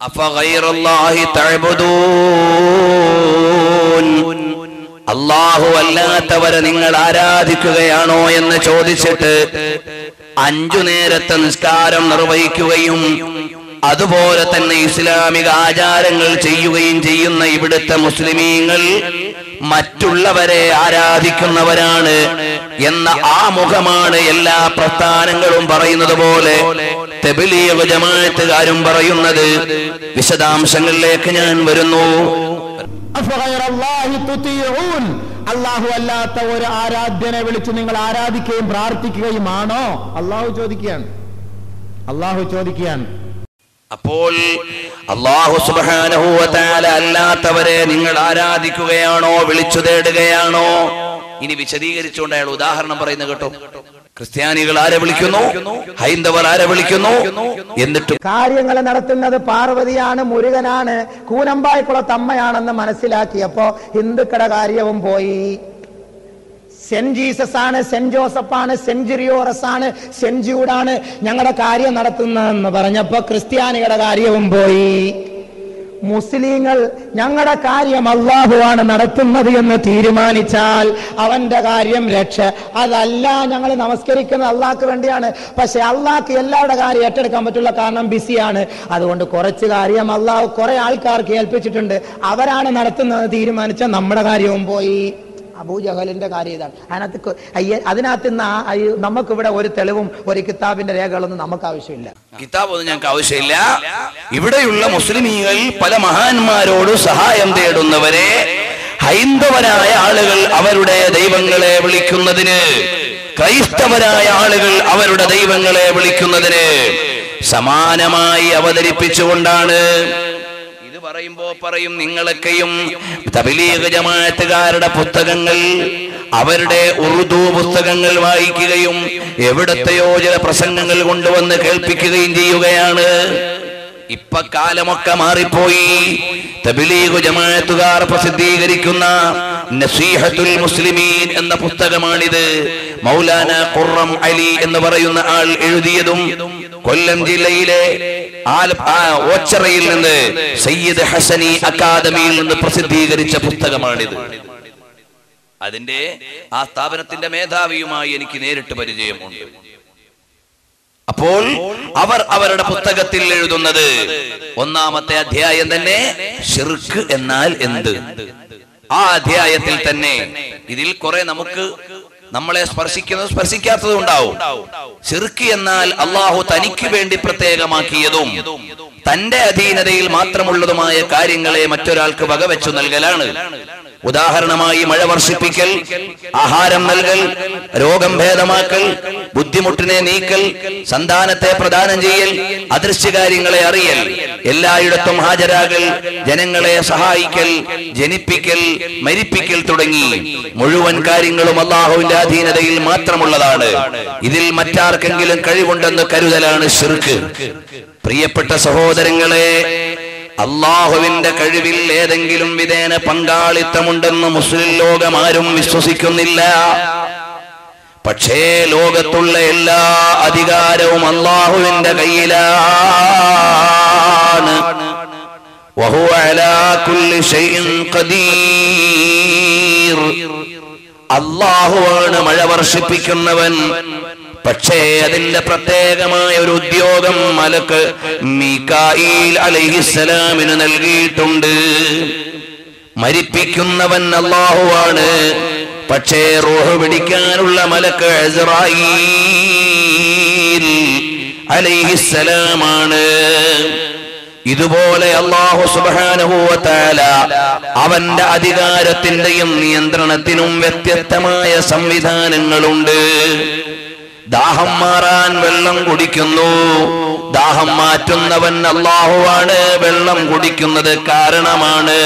അഫഗൈറല്ലാഹി തഅബുദൂൻ, അല്ലാഹു അല്ലാത്തവരെ നിങ്ങൾ ആരാധിക്കുകയാണോ എന്ന് ചോദിച്ചിട്ട് 5 നേരത്തെ നിസ്കാരം നിർവഹിക്കുകയും അതുപോലെ തന്നെ ഇസ്ലാമിക ആചാരങ്ങൾ ചെയ്യുകയും ചെയ്യുന്ന ഇവിടുത്തെ മുസ്ലിമീങ്ങൾ മറ്റുള്ളവരെ ആരാധിക്കുന്നവരാണ് എന്ന ആമുഖമാണ് എല്ലാ പ്രസ്ഥാനങ്ങളും പറയുന്നത് പോലെ തബ്ലീഗ് ജമാഅത്തുകാരും പറയുന്നത്. വിശദാംശങ്ങളിലേക്ക് ഞാൻ വരുന്നു. അല്ലാഹു അല്ലാത്ത ഒരു ആരാധ്യനെ വിളിച്ച് നിങ്ങൾ ആരാധിക്കുകയും പ്രാർത്ഥിക്കുകയുമാണോ? അല്ലാഹു ചോദിക്കുകയാണ്. അപ്പോൾ അല്ലാഹു സുബ്ഹാനഹു വ തആല അല്ലാത്തവരെ നിങ്ങൾ ആരാധിക്കുകയാണോ, വിളിച്ചു തേടുകയാണോ? ഇനി വിശദീകരിച്ചുകൊണ്ട് അയാൾ ഉദാഹരണം പറയുന്നത് കേട്ടോ. ക്രിസ്ത്യാനികൾ ആരെ വിളിക്കുന്നു, ഹൈന്ദവർ ആരെ വിളിക്കുന്നു, എന്നിട്ട് കാര്യങ്ങൾ നടത്തുന്നത് പാർവതിയാണ്, മുരുകനാണ്, കൂനമ്പായിക്കുളത്തമ്മയാണെന്ന് മനസ്സിലാക്കിയപ്പോ ഹിന്ദുക്കളുടെ കാര്യവും പോയി. സെന്റ് ജീസസ് ആണ്, സെന്റ് ജോസഫാണ്, സെന്റ് ജിറിയോറസ് ആണ്, സെന്റ് ജൂഡാണ് ഞങ്ങളുടെ കാര്യം നടത്തുന്നതെന്ന് പറഞ്ഞപ്പോ ക്രിസ്ത്യാനികളുടെ കാര്യവും പോയി. മുസ്ലിങ്ങൾ ഞങ്ങളുടെ കാര്യം അല്ലാഹുവാണ് നടത്തുന്നത് എന്ന് തീരുമാനിച്ചാൽ അവന്റെ കാര്യം രക്ഷ. അതല്ല, ഞങ്ങൾ നമസ്കരിക്കുന്നത് അള്ളാഹ്ക്ക് വേണ്ടിയാണ്, പക്ഷെ അള്ളാഹ്ക്ക് എല്ലാവരുടെ കാര്യം ഏറ്റെടുക്കാൻ പറ്റില്ല, കാരണം ബിസിയാണ്. അതുകൊണ്ട് കുറച്ച് കാര്യം അള്ളാഹു കുറെ ആൾക്കാർക്ക് ഏൽപ്പിച്ചിട്ടുണ്ട്, അവരാണ് നടത്തുന്നത് തീരുമാനിച്ചാൽ നമ്മുടെ കാര്യവും പോയി. അബൂജഹലിന്റെ കാര്യം ഇതാണ്. അതിനകത്ത് നമുക്കിവിടെ ഒരു തെളിവും ഒരു കിതാബിന്റെ രേഖകളൊന്നും നമുക്ക് ആവശ്യമില്ല. കിതാബൊന്നും ഞങ്ങൾക്ക് ആവശ്യമില്ല. ഇവിടെയുള്ള മുസ്ലിമീങ്ങൾ പല മഹാന്മാരോട് സഹായം തേടുന്നവരെ ഹൈന്ദവരായ ആളുകൾ അവരുടെ ദൈവങ്ങളെ വിളിക്കുന്നതിന്, ക്രൈസ്തവരായ ആളുകൾ അവരുടെ ദൈവങ്ങളെ വിളിക്കുന്നതിന് സമാനമായി അവതരിപ്പിച്ചുകൊണ്ടാണ്. പറയുമ്പോ പറയും, നിങ്ങളൊക്കെയും തബ്ലീഗ് ജമാഅത്തുകാരുടെ പുസ്തകങ്ങൾ, അവരുടെ ഉറുദു പുസ്തകങ്ങൾ വായിക്കുകയും എവിടത്തെയോ ചില പ്രസംഗങ്ങൾ കൊണ്ടുവന്ന് കേൾപ്പിക്കുകയും ചെയ്യുകയാണ്. ഇപ്പൊ കാലമൊക്കെ മാറിപ്പോയി. തബ്ലീഗ് ജമാഅത്തുകാർ പ്രസിദ്ധീകരിക്കുന്ന നസീഹത്തുൽ മുസ്ലിമീൻ എന്ന പുസ്തകമാണിത്. മൗലാന ഖുറം അലി എന്ന് പറയുന്ന ആൾ എഴുതിയതും കൊല്ലം ജില്ലയിലെ ഓച്ചറയിൽ നിന്ന് സയ്യിദ് ഹസനി അക്കാദമിയിൽ നിന്ന് പ്രസിദ്ധീകരിച്ച പുസ്തകമാണിത്. അതിന്റെ ആ സ്ഥാപനത്തിന്റെ മേധാവിയുമായി എനിക്ക് നേരിട്ട് പരിചയമുണ്ട്. അപ്പോൾ അവർ അവരുടെ പുസ്തകത്തിൽ എഴുതുന്നത്, 1-ാമത്തെ അധ്യായം തന്നെ ശിർക്ക് എന്നാൽ എന്ത്. ആ അധ്യായത്തിൽ തന്നെ ഇതിൽ കുറെ നമ്മളെ സ്പർശിക്കാത്തതും ഉണ്ടാവും. ശിർക്ക് എന്നാൽ അള്ളാഹു തനിക്ക് വേണ്ടി പ്രത്യേകമാക്കിയതും തന്റെ അധീനതയിൽ മാത്രമുള്ളതുമായ കാര്യങ്ങളെ മറ്റൊരാൾക്ക് വകവെച്ചു നൽകലാണ്. ഉദാഹരണമായി മഴ വർഷിപ്പിക്കൽ, ആഹാരം നൽകൽ, രോഗം ഭേദമാക്കൽ, ബുദ്ധിമുട്ടിനെ നീക്കൽ, സന്താനത്തെ പ്രദാനം ചെയ്യൽ, അദൃശ്യകാര്യങ്ങളെ അറിയൽ, എല്ലായിടത്തും ഹാജരാകൽ, ജനങ്ങളെ സഹായിക്കൽ, ജനിപ്പിക്കൽ, മരിപ്പിക്കൽ തുടങ്ങി മുഴുവൻ കാര്യങ്ങളും അല്ലാഹുവിന്റെ അധീനതയിൽ മാത്രമുള്ളതാണ്. ഇതിൽ മറ്റാർക്കെങ്കിലും കഴിവുണ്ടെന്ന് കരുതലാണ് ശിർക്ക്. പ്രിയപ്പെട്ട സഹോദരങ്ങളെ, അല്ലാഹുവിന്റെ കഴിവിൽ ഏതെങ്കിലും വിധേന പങ്കാളിത്തമുണ്ടെന്ന് മുസ്ലിം ലോകമാരും വിശ്വസിക്കുന്നില്ല. പക്ഷേ ലോകത്തുള്ള എല്ലാ അധികാരവും അല്ലാഹുവിന്റെ കയ്യിലാണ്. വഹുവ അലാ കുല്ലി ഷൈഇൻ ഖദീർ. അല്ലാഹുവാണ് മഴ വർഷിപ്പിക്കുന്നവൻ. പക്ഷേ അതിന്റെ പ്രത്യേകമായ ഒരു ഉദ്യോഗം മലക്ക് മീകായിൽ അലൈഹിസ്സലാമിന് നൽകിയിട്ടുണ്ട്. മരിപ്പിക്കുന്നവൻ അല്ലാഹുവാണ്, പക്ഷേ റൂഹ് പിടിക്കാനുള്ള മലക്ക് ഇസ്രായീൽ അലൈഹിസ്സലാമാണ്. ഇതുപോലെ അല്ലാഹു സുബ്ഹാനഹു വ തആല അവന്റെ അധികാരത്തിന്റെയും നിയന്ത്രണത്തിനും വ്യത്യസ്തമായ സംവിധാനങ്ങളുണ്ട്. ദാഹം മാറാൻ വെള്ളം കുടിക്കുന്നു. ദാഹം മാറ്റുന്നവൻ അല്ലാഹുവാണ്, വെള്ളം കുടിക്കുന്നത് കാരണമാണ്.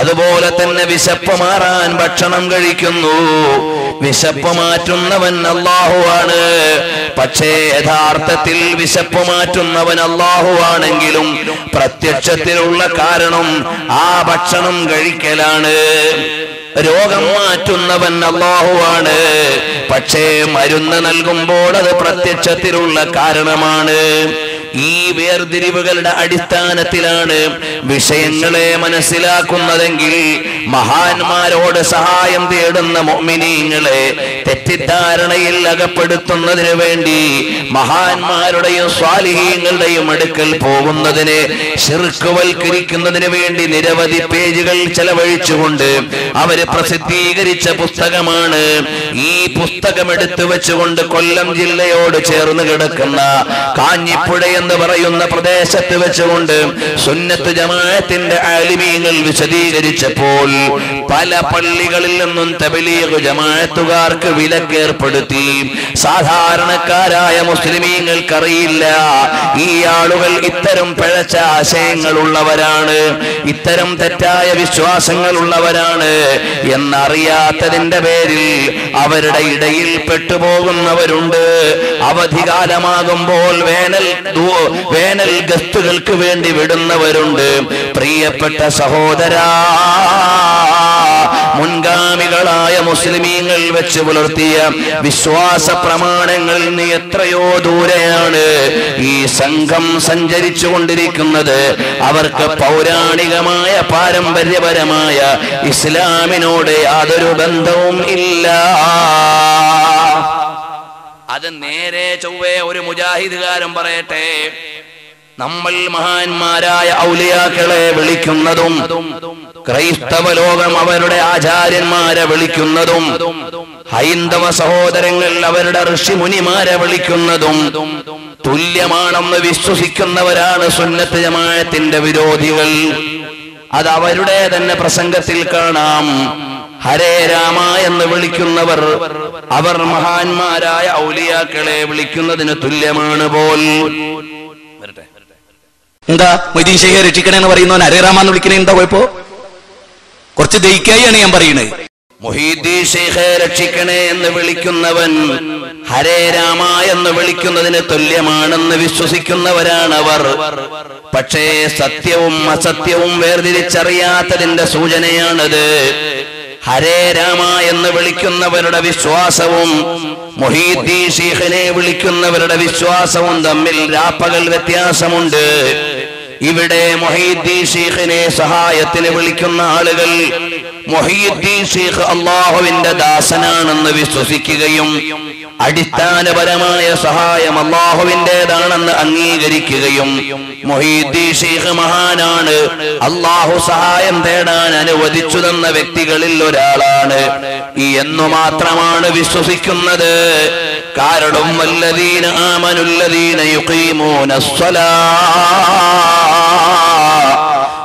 അതുപോലെ തന്നെ വിശപ്പ് മാറാൻ ഭക്ഷണം കഴിക്കുന്നു. വിശപ്പ് മാറ്റുന്നവൻ അല്ലാഹുവാണ്. പക്ഷേ യഥാർത്ഥത്തിൽ വിശപ്പ് മാറ്റുന്നവൻ അല്ലാഹുവാണെങ്കിലും പ്രത്യക്ഷത്തിലുള്ള കാരണം ആ ഭക്ഷണം കഴിക്കലാണ്. രോഗം മാറ്റുന്നവൻ അല്ലാഹുവാണ്. പക്ഷേ മരുന്ന് നൽകുമ്പോൾ അത് പ്രത്യക്ഷത്തിലുള്ള കാരണമാണ്. ഈ വേർതിരിവുകളുടെ അടിസ്ഥാനത്തിലാണ് വിഷയങ്ങളെ മനസ്സിലാക്കുന്നതെങ്കിൽ മഹാന്മാരോട് സഹായം തേടുന്ന മുഅ്മിനീങ്ങളെ തെറ്റിദ്ധാരണയിൽ അകപ്പെടുത്തുന്നതിന് വേണ്ടി മഹാന്മാരുടെയും സ്വാലിഹീങ്ങളുടെയും അടുക്കൽ പോകുന്നതിന് ശിർക്കുവൽക്കരിക്കുന്നതിന് വേണ്ടി നിരവധി പേജുകൾ ചെലവഴിച്ചുകൊണ്ട് അവര് പ്രസിദ്ധീകരിച്ച പുസ്തകമാണ്. ഈ പുസ്തകം എടുത്തു വെച്ചുകൊണ്ട് കൊല്ലം ജില്ലയോട് ചേർന്ന് കിടക്കുന്ന കാഞ്ഞിപ്പുഴ എന്ന് പറയുന്ന പ്രദേശത്ത് വെച്ചുകൊണ്ട് സുന്നത്ത് ജമാഅത്തിന്റെ ആലിമീങ്ങൾ വിശദീകരിച്ചപ്പോൾ പല പള്ളികളിൽ നിന്നും തബ്ലീഗ് ജമാഅത്തുകാർക്ക് വിലക്കേർപ്പെടുത്തി. സാധാരണക്കാരായ മുസ്ലിമീങ്ങൾക്കറിയില്ല ഈ ആളുകൾ ഇത്തരം പിഴച്ച ആശയങ്ങൾ ഉള്ളവരാണ്, ഇത്തരം തെറ്റായ വിശ്വാസങ്ങൾ ഉള്ളവരാണ് എന്നറിയാത്തതിന്റെ പേരിൽ അവരുടെ ഇടയിൽ പെട്ടുപോകുന്നവരുണ്ട്. അവധികാലമാകുമ്പോൾ വേനൽ ഗസ്റ്റുകൾക്ക് വേണ്ടി വിടുന്നവരുണ്ട്. പ്രിയപ്പെട്ട സഹോദരാ, മുൻഗാമികളായ മുസ്ലിമീങ്ങൾ വെച്ച് പുലർത്തിയ വിശ്വാസ പ്രമാണങ്ങളിൽ നിന്ന് എത്രയോ ദൂരെയാണ് ഈ സംഘം സഞ്ചരിച്ചു കൊണ്ടിരിക്കുന്നത്. അവർക്ക് പൗരാണികമായ പാരമ്പര്യപരമായ ഇസ്ലാമിനോട് യാതൊരു ബന്ധവും ഇല്ല. അത് നേരെ ചൊവ്വേ ഒരു മുജാഹിദുകാരൻ പറയട്ടെ, നമ്മൾ മഹാന്മാരായ ഔലിയാക്കളെ വിളിക്കുന്നതും ക്രൈസ്തവ ലോകം അവരുടെ ആചാര്യന്മാരെ വിളിക്കുന്നതും ഹൈന്ദവ സഹോദരങ്ങൾ അവരുടെ ഋഷിമുനിമാരെ വിളിക്കുന്നതും തുല്യമാണെന്ന് വിശ്വസിക്കുന്നവരാണ് സുന്നത്ത് ജമാഅത്തിന്റെ വിരോധികൾ. അത് അവരുടെ തന്നെ പ്രസംഗത്തിൽ കാണാം. ഹരേ രാമ എന്ന് വിളിക്കുന്നവർ അവർ മഹാന്മാരായ ഔലിയാക്കളെ വിളിക്കുന്നതിന് തുല്യമാണ് പോൽ. എന്താ മൊയ്തീൻ ശൈഖിനെ രക്ഷിക്കണേന്ന് പറയുന്നവൻ ഹരേ രാമ എന്ന് വിളിക്കണേ എന്താ കുഴപ്പോ? കുറച്ച് ദഹിക്കായാണ് ഞാൻ പറയുന്നത്. മുഹീദ്ദീൻ ശൈഖിനെ രക്ഷിക്കണേ എന്ന് വിളിക്കുന്നവൻ ഹരേ രാമ എന്ന് വിളിക്കുന്നതിന് തുല്യമാണെന്ന് വിശ്വസിക്കുന്നവരാണ് അവർ. പക്ഷേ സത്യവും അസത്യവും വേർതിരിച്ചറിയാത്തതിന്റെ സൂചനയാണത്. ഹരേ രാമ എന്ന് വിളിക്കുന്നവരുടെ വിശ്വാസവും മുഹീദ്ദീൻ ശൈഖിനെ വിളിക്കുന്നവരുടെ വിശ്വാസവും തമ്മിൽ രാപ്പകൽ വ്യത്യാസമുണ്ട്. ഇവിടെ മുഹീദ്ദീൻ ശൈഖിനെ സഹായത്തിന് വിളിക്കുന്ന ആളുകൾ മുഹീദ്ദീൻ ശൈഖ് അല്ലാഹുവിന്റെ ദാസനാണെന്ന് വിശ്വസിക്കുകയും അടിസ്ഥാനപരമായ സഹായം അല്ലാഹുവിന്റേതാണെന്ന് അംഗീകരിക്കുകയും മുഹീദ്ദീൻ ശൈഖ് മഹാനാണ്, അല്ലാഹു സഹായം തേടാൻ അനുവദിച്ചു തന്ന വ്യക്തികളിൽ ഒരാളാണ് എന്നു മാത്രമാണ് വിശ്വസിക്കുന്നത്. കാരണം വല്ലദീന ആമനുല്ലദീന യുഖീമൂനസ്സലാ,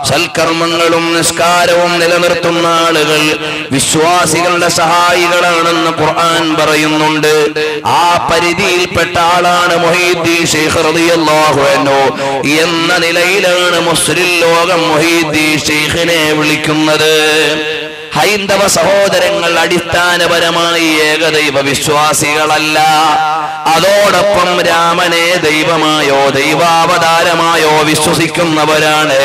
സൽക്കർമ്മങ്ങളും നിസ്കാരവും നിലനിർത്തുന്ന ആളുകൾ വിശ്വാസികളുടെ സഹായികളാണെന്ന് ഖുർആൻ പറയുന്നുണ്ട്. ആ പരിധിയിൽപ്പെട്ട ആളാണ് മുഹീദ്ദീൻ ശൈഖ് റളിയല്ലാഹു അൻഹു എന്ന നിലയിലാണ് മുസ്ലിം ലോകം മുഹീദ്ദീൻ ശൈഖിനെ വിളിക്കുന്നത്. ഹൈന്ദവ സഹോദരങ്ങൾ അടിസ്ഥാനപരമായി ഏകദൈവ വിശ്വാസികളല്ല. അതോടൊപ്പം രാമനെ ദൈവമായോ ദൈവാവതാരമായോ വിശ്വസിക്കുന്നവരാണ്.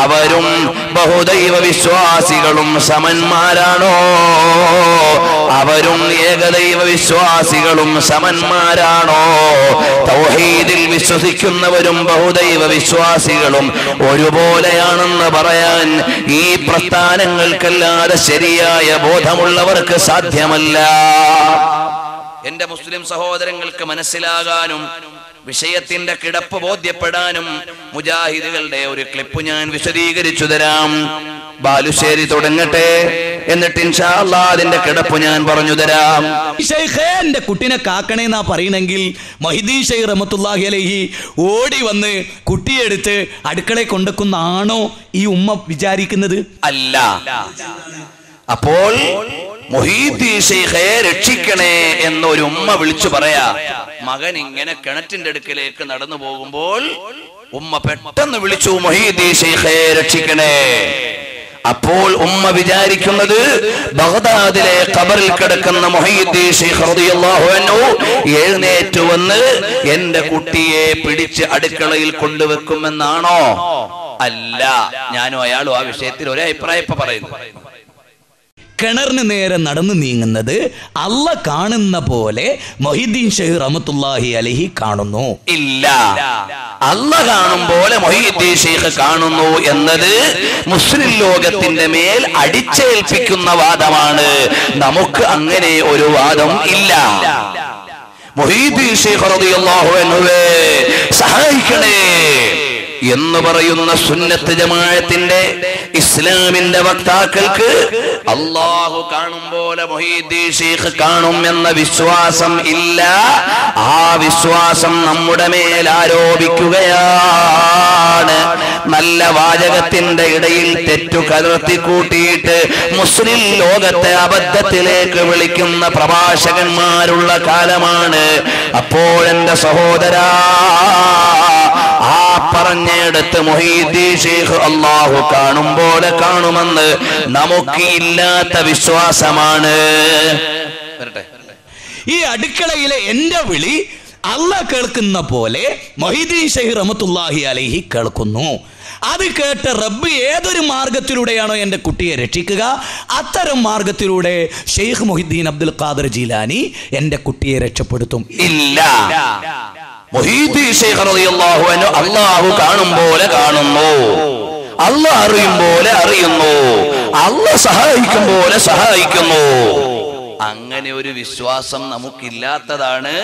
അവരും ബഹുദൈവ വിശ്വാസികളും സമന്മാരാണോ? അവരും ഏകദൈവ വിശ്വാസികളും സമന്മാരാണോ? തൗഹീദിൽ വിശ്വസിക്കുന്നവരും ബഹുദൈവ വിശ്വാസികളും ഒരുപോലെയാണെന്ന് പറയാൻ ഈ പ്രസ്ഥാനങ്ങൾക്കല്ലാതെ ശരിയായ ബോധമുള്ളവർക്ക് സാധ്യമല്ല. എന്റെ മുസ്ലിം സഹോദരങ്ങൾക്ക് മനസ്സിലാകാനും വിഷയത്തിന്റെ കിടപ്പ് ബോധ്യപ്പെടാനും മുജാഹിദുകളുടെ ഒരു ക്ലിപ്പ് ഞാൻ വിശദീകരിച്ചു തരാം. ബാലുശ്ശേരി തുടങ്ങട്ടെ, എന്നിട്ട് ഇൻഷാ അല്ലാഹ് അതിന്റെ കിടപ്പ് ഞാൻ പറഞ്ഞു തരാം. എന്റെ കുട്ടിനെ കാക്കണേന്നാ പറയണെങ്കിൽ മുഹീദ്ദീൻ ശൈഖ് റഹ്മത്തുള്ളാഹി അലൈഹി ഓടി വന്ന് കുട്ടിയെടുത്ത് അടുക്കളയിൽ കൊണ്ടുവെക്കുന്നതാണോ ഈ ഉമ്മ വിചാരിക്കുന്നത്? അല്ല. അപ്പോൾ മുഹീദ്ദീൻ ശൈഖിനെ രക്ഷിക്കണേ എന്നൊരു ഉമ്മ വിളിച്ചു പറയാ. മകൻ ഇങ്ങനെ കിണറ്റിന്റെ അടുക്കലേക്ക് നടന്നു പോകുമ്പോൾ ഉമ്മ പെട്ടെന്ന് വിളിച്ചു, മുഹീദ്ദീൻ ശൈഖിനെ രക്ഷിക്കണേ. അപ്പോൾ ഉമ്മ വിചാരിക്കുന്നത് ബഗ്ദാദിലെ ഖബറിൽ കിടക്കുന്ന മുഹീദ്ദീൻ ശൈഖ് റളിയല്ലാഹു അൻഹു എഴുന്നേറ്റ് വന്ന് എന്റെ കുട്ടിയെ പിടിച്ച് അടുക്കളയിൽ കൊണ്ടുവെക്കുമെന്നാണോ? അല്ല. ഞാനും അയാളും ആ വിഷയത്തിൽ ഒരേ അഭിപ്രായം പറയുന്നു. കിണറിന് നേരെ നടന്നു നീങ്ങുന്നത് അള്ള കാണുന്ന പോലെ മൊഹീദ്ദീൻ ഷെയ്ഖ് റഹ്മത്തുള്ളാഹി അലൈഹി കാണുന്നു? ഇല്ല. അള്ള കാണും പോലെ മൊഹീദ്ദീൻ ഷെയ്ഖ് കാണുന്നു എന്നത് മുസ്ലിം ലോകത്തിന്റെ മേൽ അടിച്ചേൽപ്പിക്കുന്ന വാദമാണ്. നമുക്ക് അങ്ങനെ ഒരു വാദം ഇല്ല. മൊഹീദ്ദീൻ ഷെയ്ഖ് റളിയല്ലാഹു അൻഹുവേ സഹായിക്കണേ എന്ന് പറയുന്ന സുന്നത്ത് ജമാഅത്തിന്റെ ഇസ്ലാമിന്റെ വക്താക്കൾക്ക് അല്ലാഹു കാണും പോലെ മൊഹീദ്ദീൻ ഷെയ്ഖ് കാണും എന്ന വിശ്വാസം ഇല്ല. ആ വിശ്വാസം നമ്മുടെ മേൽ ആരോപിക്കുകയാണ്. നല്ല വാചകത്തിന്റെ ഇടയിൽ തെറ്റു കലർത്തി കൂട്ടിയിട്ട് മുസ്ലിം ലോകത്തെ അബദ്ധത്തിലേക്ക് വിളിക്കുന്ന പ്രഭാഷകന്മാരുള്ള കാലമാണ്. അപ്പോഴെന്റെ സഹോദരാ, ആ പറഞ്ഞെടുത്ത് മൊഹീദ്ദീൻ ഷെയ്ഖ് അല്ലാഹു കാണും പോലെ കാണുമെന്ന് നമുക്ക് ഇല്ലാത്ത വിശ്വാസമാണ്. ഈ അടുക്കളയിലെ എന്റെ വിളി അള്ള കേൾക്കുന്ന പോലെ മൊഹീദ്ദീൻ ഷെയ്ഖ് റഹ്മത്തുള്ളാഹി അലൈഹി കേൾക്കുന്നു. അത് കേട്ട് റബ്ബ് ഏതൊരു മാർഗത്തിലൂടെയാണോ എന്റെ കുട്ടിയെ രക്ഷിക്കുക, അത്തരം മാർഗത്തിലൂടെ ഷെയ്ഖ് മുഹിദ്ദീൻ അബ്ദുൽ ഖാദിർ ജീലാനി എന്റെ കുട്ടിയെ രക്ഷപ്പെടുത്തും? ഇല്ല. മുഹീദ്ദീൻ ഷെയ്ഖ് റളിയല്ലാഹു അൻഹു അല്ലാഹു കാണും പോലെ കാണുന്നു, അല്ലാഹ് അറിയും പോലെ അറിയുന്നു, അല്ലാഹ് സഹായിക്കും പോലെ സഹായിക്കുന്നു. അങ്ങനെ ഒരു വിശ്വാസം നമുക്കില്ലാത്തതാണ്,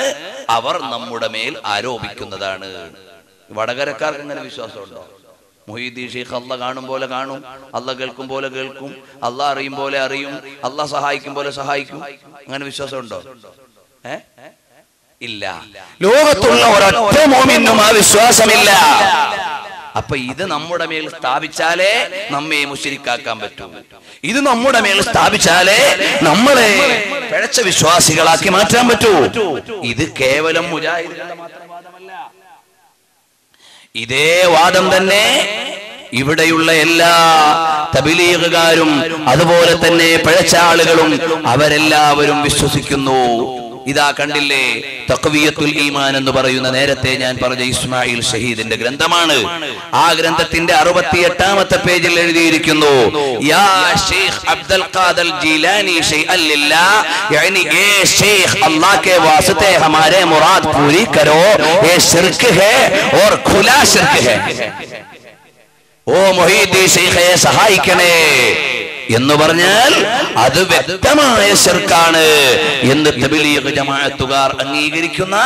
അവർ നമ്മുടെ മേൽ ആരോപിക്കുന്നതാണ്. വടകരക്കാർക്ക് അങ്ങനെ വിശ്വാസമുണ്ടോ? മുഹീദ്ദീൻ ഷെയ്ഖ് അല്ലാഹ് കാണും പോലെ കാണും, അല്ലാഹ് കേൾക്കും പോലെ കേൾക്കും, അല്ലാഹ് അറിയും പോലെ അറിയും, അല്ലാഹ് സഹായിക്കും പോലെ സഹായിക്കും. അങ്ങനെ വിശ്വാസമുണ്ടോ? ഇല്ല. ലോകത്തുള്ള ഒരൊറ്റ മോമിനും ആ വിശ്വാസമില്ല. അപ്പൊ ഇത് നമ്മുടെ മേൽ സ്ഥാപിച്ചാലേ നമ്മെ മുശ്രിക്കാക്കാൻ പറ്റൂ. ഇത് നമ്മുടെ മേൽ സ്ഥാപിച്ചാലേ നമ്മളെ പിഴച്ച വിശ്വാസികളാക്കി മാറ്റാൻ പറ്റൂ. ഇത് കേവലം മുജാഹിദുകളുടെ മാത്രം വാദമല്ല. ഇതേ വാദം തന്നെ ഇവിടെയുള്ള എല്ലാ തബ്ലീഗുകാരും അതുപോലെ തന്നെ പിഴച്ച ആളുകളും അവരെല്ലാവരും വിശ്വസിക്കുന്നു. ഇതാ കണ്ടില്ലേ, തഖ്വിയത്തുൽ ഈമാൻ എന്ന് പറയുന്ന നേരത്തെ ഞാൻ പറഞ്ഞ ഇസ്മായിൽ ഷഹീദിന്റെ ഗ്രന്ഥമാണ്. ആ ഗ്രന്ഥത്തിന്റെ 68ാമത്തെ പേജിൽ എഴുതിയിരിക്കുന്നു, യാ ശൈഖ് അബ്ദുൽ ഖാദിർ ജീലാനി ശൈഅൻ ലില്ലാഹ്, यानी ए शेख अल्लाह के वास्ते हमारे मुराद पूरी करो, ये शिर्क है और खुला शिर्क है. ഓ മുഹീദ്ദീൻ ഷെയ്ഖെ സഹായിക്കണേ എന്ന് പറഞ്ഞാൽ അത് വ്യക്തമായ ശിർക്കാണ് എന്ന് തബ്ലീഗ് ജമാഅത്തുകാർ അംഗീകരിക്കുന്ന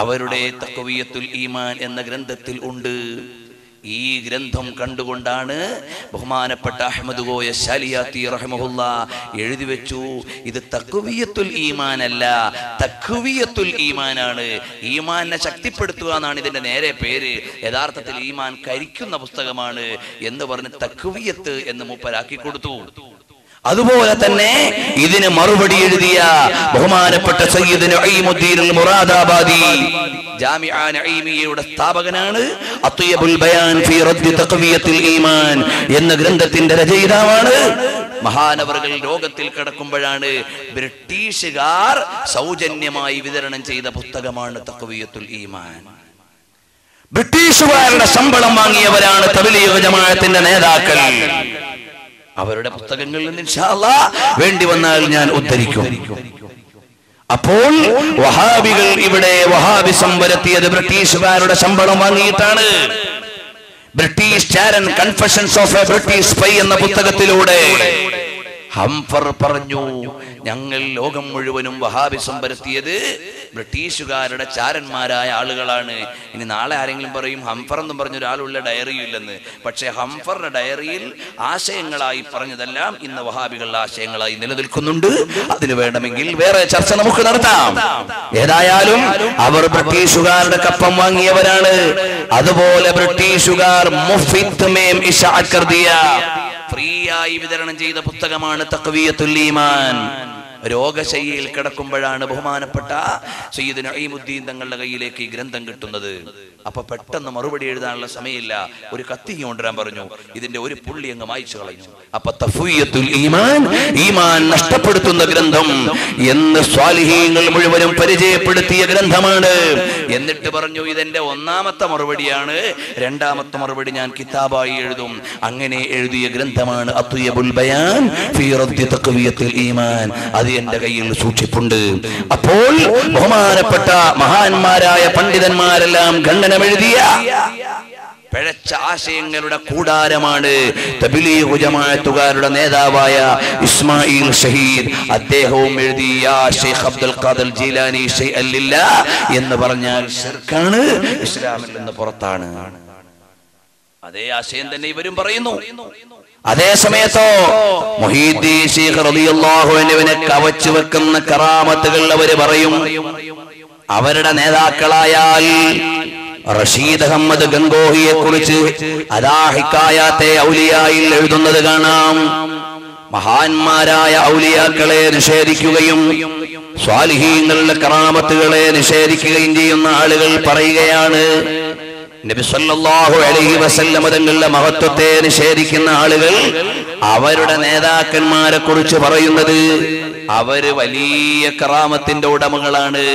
അവരുടെ തഖ്വിയത്തുൽ ഈമാൻ എന്ന ഗ്രന്ഥത്തിൽ ഉണ്ട്. ഈ ഗ്രന്ഥം കണ്ടുകൊണ്ടാണ് ബഹുമാനപ്പെട്ട അഹ്മദ് കോയ ശാലിയാത്തി റഹിമഹുല്ലാ എഴുതി വെച്ചു, ഇത് തഖ്വിയത്തുൽ ഈമാൻ അല്ല, തഖ്വിയത്തുൽ ഈമാനാണ്. ഈമാനെ ശക്തിപ്പെടുത്തുക എന്നാണ് ഇതിന്റെ നേരെ പേര്. യഥാർത്ഥത്തിൽ ഈമാൻ കരിക്കുന്ന പുസ്തകമാണ് എന്ന് പറഞ്ഞ് തഖ്വിയത്ത് എന്ന് മൂപ്പരാക്കി കൊടുത്തു. അതുപോലെ തന്നെ ഇതിന് മറുപടി എഴുതിയ ബഹുമാനപ്പെട്ട സയ്യിദ് നഈമുദ്ദീൻ അൽ മുറാദാബാദി ജാമിഅ നഈമിയയുടെ സ്ഥാപകനാണ്. അത്വയബുൽ ബയാൻ ഫീ റദ്ദി തഖ്വിയത്തുൽ ഈമാൻ എന്ന ഗ്രന്ഥത്തിന്റെ രചയിതാവാണ്. മഹാനവറുകൾ ലോകത്തിൽ കിടക്കുമ്പോഴാണ് ബ്രിട്ടീഷുകാർ സൗജന്യമായി വിതരണം ചെയ്ത പുസ്തകമാണ് തഖ്വിയത്തുൽ ഈമാൻ. ബ്രിട്ടീഷുകാരുടെ ശമ്പളം വാങ്ങിയവരാണ് തബ്ലീഗ് ജമാഅത്തിന്റെ നേതാക്കൾ. അവരുടെ പുസ്തകങ്ങളിൽ നിന്ന് ഇൻഷാ അല്ലാഹ് വേണ്ടി വന്നാൽ ഞാൻ ഉദ്ധരിക്കും. അപ്പോൾ വഹാബികൾ ഇവിടെ വഹാബിസം വരുത്തിയത് ബ്രിട്ടീഷുകാരുടെ ശമ്പളം വാങ്ങിയിട്ടാണ്. ബ്രിട്ടീഷ് ചാരൻ confessions of a British spy എന്ന പുസ്തകത്തിലൂടെ ഹംഫർ പറഞ്ഞു, ഞങ്ങൾ ലോകം മുഴുവനും വഹാബിസം വരുത്തിയത് ബ്രിട്ടീഷുകാരുടെ ചാരന്മാരായ ആളുകളാണ്. ഇനി നാളെ ആരെങ്കിലും പറയും ഹംഫർ എന്നും പറഞ്ഞ ഒരാളുള്ള ഡയറിയും ഇല്ലെന്ന്. പക്ഷേ ഹംഫറിന്റെ ഡയറിയിൽ ആശയങ്ങളായി പറഞ്ഞതെല്ലാം ഇന്ന് വഹാബികളുടെ ആശയങ്ങളായി നിലനിൽക്കുന്നുണ്ട്. അതിന് വേണമെങ്കിൽ വേറെ ചർച്ച നമുക്ക് നടത്താം. ഏതായാലും അവർ ബ്രിട്ടീഷുകാരുടെ കപ്പം വാങ്ങിയവരാണ്. അതുപോലെ ബ്രിട്ടീഷുകാർ മുഫ്ത് മേം ഇശാഅത്ത് കർ ദിയ ഫ്രീ ആയി വിതരണം ചെയ്ത പുസ്തകമാണ് തഖ്വിയത്തുൽ ഈമാൻ. രോഗശയ്യയിൽ കിടക്കുമ്പോഴാണ് ബഹുമാനപ്പെട്ട സയ്യിദ് നഈമുദ്ദീൻ തങ്ങളുടെ കയ്യിലേക്ക് ഈ ഗ്രന്ഥം കിട്ടുന്നത്. അപ്പൊ പെട്ടെന്ന് മറുപടി എഴുതാനുള്ള സമയമില്ല, ഒരു കത്തി കൊണ്ടുവരാൻ പറഞ്ഞു. ഇതിന്റെ ഒരു പുള്ളി അങ്ങ് മായ്ച്ചു കളഞ്ഞു. അപ്പൊ തഫ്വീയത്തുൽ ഈമാൻ, ഈമാൻ നഷ്ടപ്പെടുത്തുന്ന ഗ്രന്ഥം എന്ന് സ്വാലിഹീങ്ങൾ മുഴുവനും പരിചയപ്പെടുത്തിയ ഗ്രന്ഥമാണ്. എന്നിട്ട് പറഞ്ഞു, ഇതെന്റെ ഒന്നാമത്തെ മറുപടിയാണ്, രണ്ടാമത്തെ മറുപടി ഞാൻ കിതാബായി എഴുതും. അങ്ങനെ എഴുതിയ ഗ്രന്ഥമാണ് അത്വയ്യബുൽ ബയാൻ ഫീ റദ്ദി തഖ്വിയത്തുൽ ഈമാൻ. അത് എന്റെ കയ്യിൽ സൂക്ഷിപ്പുണ്ട്. അപ്പോൾ ബഹുമാനപ്പെട്ട മഹാന്മാരായ പണ്ഡിതന്മാരെല്ലാം ഖണ്ഡനമെഴുതിയ പിഴച്ച ആശയങ്ങളുടെ കൂടാരമാണ് തബ്ലീഗ് ജമാഅത്തുകാരുടെ നേതാവായ ഇസ്മായിൽ ഷഹീദ്. അദ്ദേഹവും എഴുതി യാ ശൈഖ് അബ്ദുൽ ഖാദിർ ജീലാനി ശൈഅൻ ലില്ലാഹ് എന്ന് പറഞ്ഞാൽ ശിർക്കാണ്, ഇസ്ലാമിൽ നിന്ന് പുറത്താണ്. അതേ ആശയം തന്നെ ഇവരും പറയുന്നു. അതേ സമയത്തോ മുഹീദ്ദീൻ ശൈഖ് റളിയല്ലാഹു അൻഹുവിനെ കവച്ചു വെക്കുന്ന കറാമത്തുകൾ അവർ പറയും. അവരുടെ നേതാക്കളായാൽ റഷീദ് അഹമ്മദ് ഗംഗോഹിയെ കുറിച്ച് അദാ ഹിക്കായാത്തെ ഔലിയായിൽ എഴുതുന്നത് കാണാം. മഹാന്മാരായ ഔലിയാക്കളെ നിഷേധിക്കുകയും സ്വാലിഹീങ്ങളുടെ കറാമത്തുകളെ നിഷേധിക്കുകയും ചെയ്യുന്ന ആളുകൾ പറയുകയാണ്, നബി സല്ലല്ലാഹു അലൈഹി വസല്ലം തങ്ങളുടെ മഹത്വത്തെ നിഷേധിക്കുന്ന ആളുകൾ അവരുടെ നേതാക്കന്മാരെ കുറിച്ച് പറയുന്നത് അവര് വലിയ കറാമത്തിന്റെ ഉടമകളാണ്.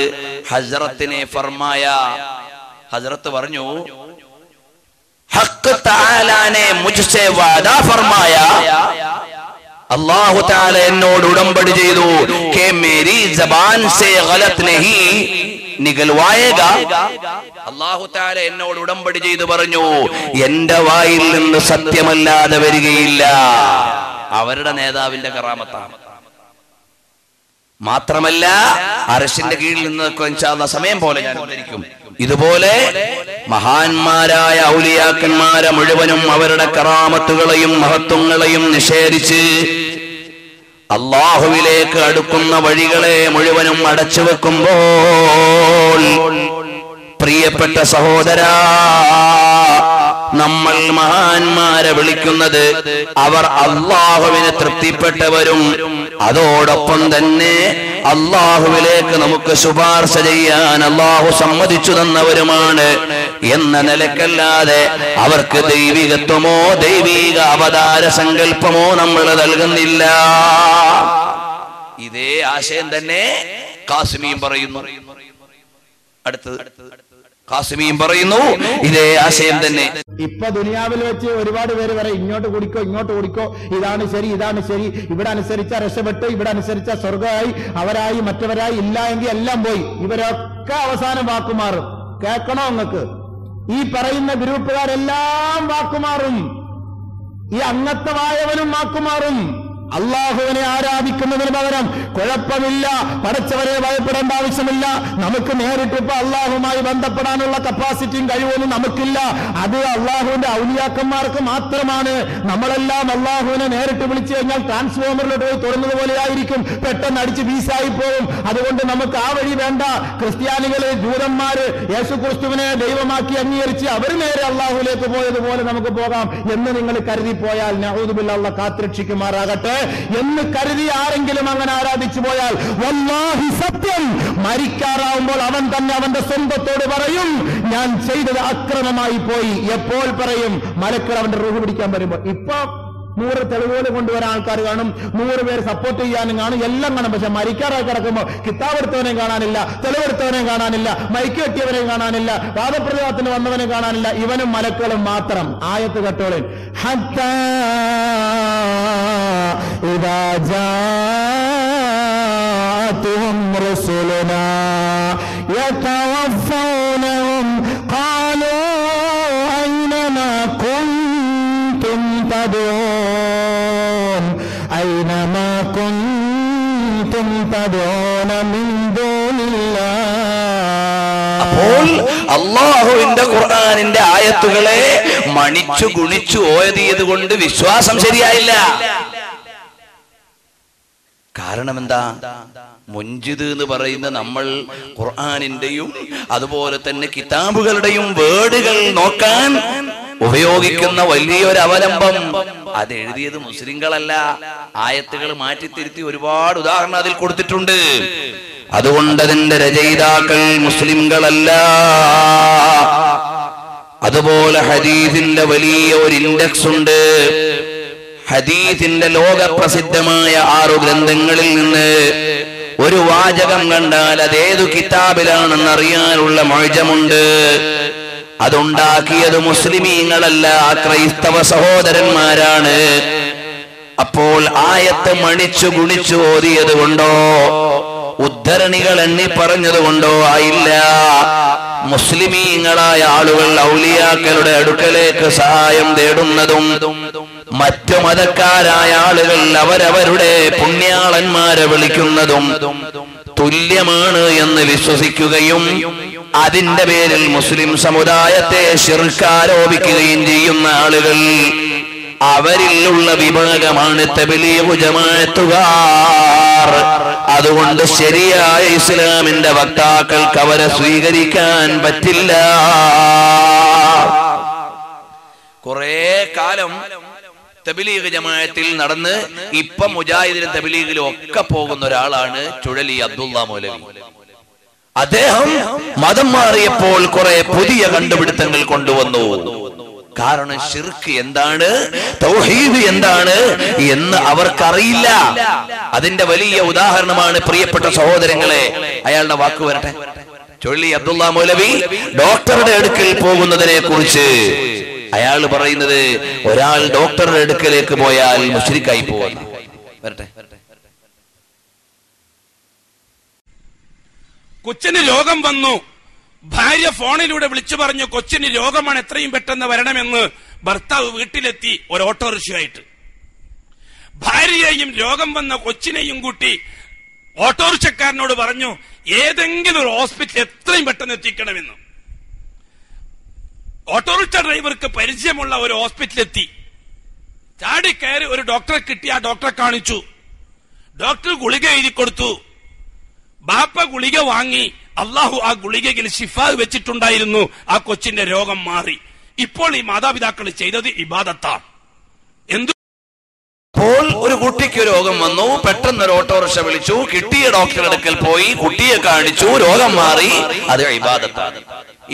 ഹസ്രത്തിനെ ഫർമായ, ഹസ്രത്ത് പറഞ്ഞു, ഹഖ് തആലാനെ മുജ്സെ വാദാ ഫർമായ, അല്ലാഹു തആല എന്നോട് ഉടമ്പടി ചെയ്തു കെ മേരി ജബാൻ സെ ഗലത് നഹി നികൽവായേഗാ. അല്ലാഹു തആല എന്നോട് ഉടമ്പടി ചെയ്തു പറഞ്ഞു, എന്റെ വായിൽ നിന്ന് സത്യമല്ലാതെ വരികയില്ല. അവരുടെ നേതാവിന്റെ കറാമത്താണ്. മാത്രമല്ല അർശിന്റെ കീഴിൽ നിന്നൊക്കെ ഇൻഷാ അല്ലാഹ് സമയം പോലെ ഞാൻ ഉദ്ധരിക്കും. ഇതുപോലെ മഹാന്മാരായ ഔലിയാക്കന്മാരെ മുഴുവനും അവരുടെ കറാമത്തുകളെയും മഹത്വങ്ങളെയും നിഷേധിച്ച് അല്ലാഹുവിലേക്ക് അടുക്കുന്ന വഴികളെ മുഴുവനും അടച്ചു വെക്കുമ്പോൾ പ്രിയപ്പെട്ട സഹോദരാ, നമ്മൾ മഹാന്മാരെ വിളിക്കുന്നത് അവർ അല്ലാഹുവിനെ തൃപ്തിപ്പെട്ടവരും അതോടൊപ്പം തന്നെ അല്ലാഹുവിലേക്ക് നമുക്ക് ശുപാർശ ചെയ്യാൻ അല്ലാഹു സമ്മതിച്ചു തന്നവരുമാണ് എന്ന നിലക്കല്ലാതെ അവർക്ക് ദൈവികത്വമോ ദൈവിക അവതാര സങ്കല്പമോ നമ്മൾ നൽകുന്നില്ല. ഇതേ ആശയം തന്നെ ഖാസിമിയും പറയുന്നു. അടുത്തത് ഖാസിമിയും പറയുന്നു ഇതേ ആശയം തന്നെ. ഇപ്പൊ ദുനിയാവിൽ വെച്ച് ഒരുപാട് പേര് പറയും, ഇങ്ങോട്ട് കുടിക്കോ ഇങ്ങോട്ട് കുടിക്കോ, ഇതാണ് ശരി ഇതാണ് ശരി, ഇവിടെ അനുസരിച്ച രക്ഷപ്പെട്ട്, ഇവിടെ അനുസരിച്ച സ്വർഗമായി, അവരായി മറ്റവരായി, ഇല്ല എങ്കിൽ എല്ലാം പോയി. ഇവരൊക്കെ അവസാനം വാക്കുമാറും. കേൾക്കണോ നിങ്ങൾക്ക്? ഈ പറയുന്ന ഗ്രൂപ്പുകാരെല്ലാം വാക്കുമാറും. ഈ അംഗത്വമായവനും വാക്കുമാറും. അള്ളാഹുവിനെ ആരാധിക്കുന്നതിന് പകരം കുഴപ്പമില്ല, പടച്ചവരെ ഭയപ്പെടേണ്ട ആവശ്യമില്ല, നമുക്ക് നേരിട്ട് ഇപ്പൊ അള്ളാഹുമായി ബന്ധപ്പെടാനുള്ള കപ്പാസിറ്റിയും കഴിവൊന്നും നമുക്കില്ല, അത് അള്ളാഹുവിന്റെ ഔലിയാക്കന്മാർക്ക് മാത്രമാണ്. നമ്മളെല്ലാം അള്ളാഹുവിനെ നേരിട്ട് വിളിച്ചു കഴിഞ്ഞാൽ ട്രാൻസ്ഫോമറിലോട്ട് പോയി തുറന്നത് പോലെ ആയിരിക്കും, പെട്ടെന്ന് അടിച്ച് വീസായി പോകും. അതുകൊണ്ട് നമുക്ക് ആ വഴി വേണ്ട. ക്രിസ്ത്യാനികള് ജൂതന്മാര് യേശു ക്രിസ്തുവിനെ ദൈവമാക്കി അംഗീകരിച്ച് അവർ നേരെ അള്ളാഹുലേക്ക് പോയതുപോലെ നമുക്ക് പോകാം എന്ന് നിങ്ങൾ കരുതിപ്പോയാൽ നഊദു ബില്ലാഹ്, അല്ലാഹ് കാത്തുരക്ഷിക്കുമാറാകട്ടെ എന്ന് കരുതി ആരെങ്കിലും അങ്ങനെ ആരാധിച്ചു പോയാൽ വല്ലാഹി സത്യം, മരിക്കാറാവുമ്പോൾ അവൻ തന്നെ അവന്റെ സ്വന്തത്തോട് പറയും, ഞാൻ ചെയ്തത് അക്രമമായി പോയി. എപ്പോൾ പറയും? മലക്കൾ അവന്റെ റൂഹ് പിടിക്കാൻ വരുമ്പോൾ. ഇപ്പൊ 100 തെളിവുകൾ കൊണ്ടുവരാൻ ആൾക്കാർ കാണും, 100 പേര് സപ്പോർട്ട് ചെയ്യാനും കാണും, എല്ലാം കാണും. പക്ഷെ മരിക്കാറായി കിടക്കുമ്പോൾ കിതാബ് എടുത്തവനെയും കാണാനില്ല, തെളിവെടുത്തവനെയും കാണാനില്ല, മൈക്ക് കെട്ടിയവനെയും കാണാനില്ല, വാദപ്രതിവാദത്തിന് വന്നവനെ കാണാനില്ല. ഇവനും മലക്കളും മാത്രം. ആയത്ത് കേട്ടോളെ, ഹത്താ ഇദാ ജാഅതുഹും റസൂലുനാ യതവഫൗനഹും ഖാലൂ അയ്ന മാ കുൻതും തദഊൻ അയ്ന മാ കുൻതും തദഊന മിൻ ദൂനില്ലാഹ്. അപ്പോൾ അല്ലാഹുവിന്റെ ഖുർആനിന്റെ ആയത്തുകളെ മണിച്ചു ഗുണിച്ചു ഓതിയത് കൊണ്ട് വിശ്വാസം ശരിയായില്ല. കാരണം എന്താ? മുൻജിദ് എന്ന് പറയുന്ന നമ്മൾ ഖുർആനിന്റെയും അതുപോലെ തന്നെ കിതാബുകളുടെയും വേർഡുകൾ നോക്കാൻ ഉപയോഗിക്കുന്ന വലിയൊരു അവലംബം അത് എഴുതിയത് മുസ്ലിങ്ങളല്ല. ആയത്തുകൾ മാറ്റിത്തിരുത്തി ഒരുപാട് ഉദാഹരണം അതിൽ കൊടുത്തിട്ടുണ്ട്. അതുകൊണ്ട് അതിന്റെ രചയിതാക്കൾ മുസ്ലിങ്ങളല്ല. അതുപോലെ ഹദീസിന്റെ വലിയ ഒരു ഇൻഡെക്സ് ഉണ്ട്. ഹദീസിന്റെ ലോകപ്രസിദ്ധമായ 6 ഗ്രന്ഥങ്ങളിൽ നിന്ന് ഒരു വാചകം കണ്ടാൽ അതേതു കിതാബിലാണെന്ന് അറിയാനുള്ള മുഅ്ജമുണ്ട്. അതുണ്ടാക്കിയത് മുസ്ലിമീങ്ങളല്ല, ക്രൈസ്തവ സഹോദരന്മാരാണ്. അപ്പോൾ ആയത്ത് മണിച്ചു ഗുണിച്ചു ഓതിയത് കൊണ്ടോ ഉദ്ധരണികൾ എണ്ണി പറഞ്ഞത് കൊണ്ടോ ആയില്ല. മുസ്ലിമീങ്ങളായ ആളുകൾ ഔലിയാക്കളുടെ അടുക്കലേക്ക് സഹായം തേടുന്നതും മറ്റു മതക്കാരായ ആളുകൾ അവരവരുടെ പുണ്യാളന്മാരെ വിളിക്കുന്നതും തുല്യമാണ് എന്ന് വിശ്വസിക്കുകയും അതിന്റെ പേരിൽ മുസ്ലിം സമുദായത്തെ ശിർക്ക് ആരോപിക്കുകയും ചെയ്യുന്ന ആളുകൾ, അവരിലുള്ള വിഭാഗമാണ് തബ്ലീഗ് ജമാഅത്തുകാർ. അതുകൊണ്ട് ശരിയായ ഇസ്ലാമിന്റെ വക്താക്കൾക്ക് അവരെ സ്വീകരിക്കാൻ പറ്റില്ല. കുറെ കാലം തബ്ലീഗ് ജമാഅത്തിൽ നടന്ന് ഇപ്പൊ മുജാഹിദിലും തബ്ലീഗിലും ഒക്കെ പോകുന്ന ഒരാളാണ് ചുഴലി അബ്ദുള്ള മൗലവി. അദ്ദേഹം മതം മാറിയപ്പോൾ കുറെ പുതിയ കണ്ടുപിടുത്തങ്ങൾ കൊണ്ടുവന്നു. കാരണം ശിർക്ക് എന്താണ്, തൗഹീദ് എന്താണ് എന്ന് അവർക്കറിയില്ല. അതിന്റെ വലിയ ഉദാഹരണമാണ് പ്രിയപ്പെട്ട സഹോദരങ്ങളെ, അയാളുടെ വാക്ക് വരട്ടെ. ചുഴലി അബ്ദുള്ള മൗലവി ഡോക്ടറുടെ അടുക്കൽ പോകുന്നതിനെ കുറിച്ച് അയാൾ പറയുന്നത്, ഒരാൾ ഡോക്ടറുടെ അടുക്കലേക്ക് പോയാൽ മുശ്രിക്കായി പോകുന്നു. വരട്ടെ. കൊച്ചിന് രോഗം വന്നു. ഭാര്യ ഫോണിലൂടെ വിളിച്ചു പറഞ്ഞു കൊച്ചിന് രോഗമാണ്, എത്രയും പെട്ടെന്ന് വരണമെന്ന്. ഭർത്താവ് വീട്ടിലെത്തി ഒരു ഓട്ടോറിക്ഷയായിട്ട്. ഭാര്യയെയും രോഗം വന്ന കൊച്ചിനെയും കൂട്ടി ഓട്ടോറിക്ഷക്കാരനോട് പറഞ്ഞു ഏതെങ്കിലും ഒരു ഹോസ്പിറ്റൽ എത്രയും പെട്ടെന്ന് എത്തിക്കണമെന്ന്. ഓട്ടോറിക്ഷ ഡ്രൈവർക്ക് പരിചയമുള്ള ഒരു ഹോസ്പിറ്റലെത്തി. ചാടിക്കയറി ഒരു ഡോക്ടറെ കിട്ടി. ആ ഡോക്ടറെ കാണിച്ചു. ഡോക്ടർ ഗുളിക എഴുതി കൊടുത്തു. ബാപ്പ ഗുളിക വാങ്ങി. അള്ളാഹു ആ ഗുളികയിൽ ശിഫാ വെച്ചിട്ടുണ്ടായിരുന്നു. ആ കൊച്ചിന്റെ രോഗം മാറി. ഇപ്പോൾ ഈ മാതാപിതാക്കൾ ചെയ്തത് ഇബാദത്താണ്. അപ്പോൾ ഒരു കുട്ടിക്ക് രോഗം വന്നു, പെട്ടെന്ന് ഒരു ഓട്ടോറിക്ഷ വിളിച്ചു, കിട്ടിയ ഡോക്ടറുടെ അടുക്കൽ പോയി, കുട്ടിയെ കാണിച്ചു, രോഗം മാറി. അത് ഇബാദത്താണ്.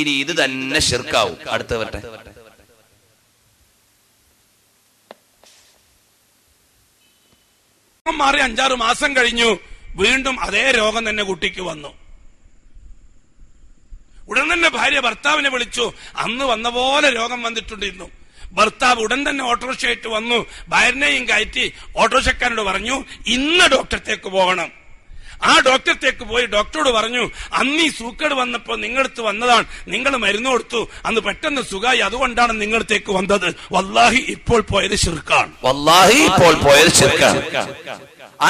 ഇനി ഇത് തന്നെ ശിർക്കാവും. അടുത്ത വരട്ടെ. മാറി 5-6 മാസം കഴിഞ്ഞു. വീണ്ടും അതേ രോഗം തന്നെ കുട്ടിക്ക് വന്നു. ഉടൻ തന്നെ ഭാര്യ ഭർത്താവിനെ വിളിച്ചു. അന്ന് വന്ന പോലെ രോഗം വന്നിട്ടുണ്ടിരുന്നു. ഭർത്താവ് ഉടൻ തന്നെ ഓട്ടോറിക്ഷയായിട്ട് വന്നു. ഭാര്യനെയും കയറ്റി ഓട്ടോറിക്ഷക്കാരനോട് പറഞ്ഞു ഇന്ന് ഡോക്ടറത്തേക്ക് പോകണം. ആ ഡോക്ടറത്തേക്ക് പോയി ഡോക്ടറോട് പറഞ്ഞു അന്ന് ഈ സൂക്കേട് വന്നപ്പോ നിങ്ങളടുത്ത് വന്നതാണ്, നിങ്ങൾ മരുന്ന് കൊടുത്തു, അന്ന് പെട്ടെന്ന് സുഖമായി, അതുകൊണ്ടാണ് നിങ്ങളടുത്തേക്ക് വന്നത്. വല്ലാഹി ഇപ്പോൾ പോയത് ശിർക്കാണ്. വല്ലാഹി ഇപ്പോൾ പോയത് ശിർക്കാണ്.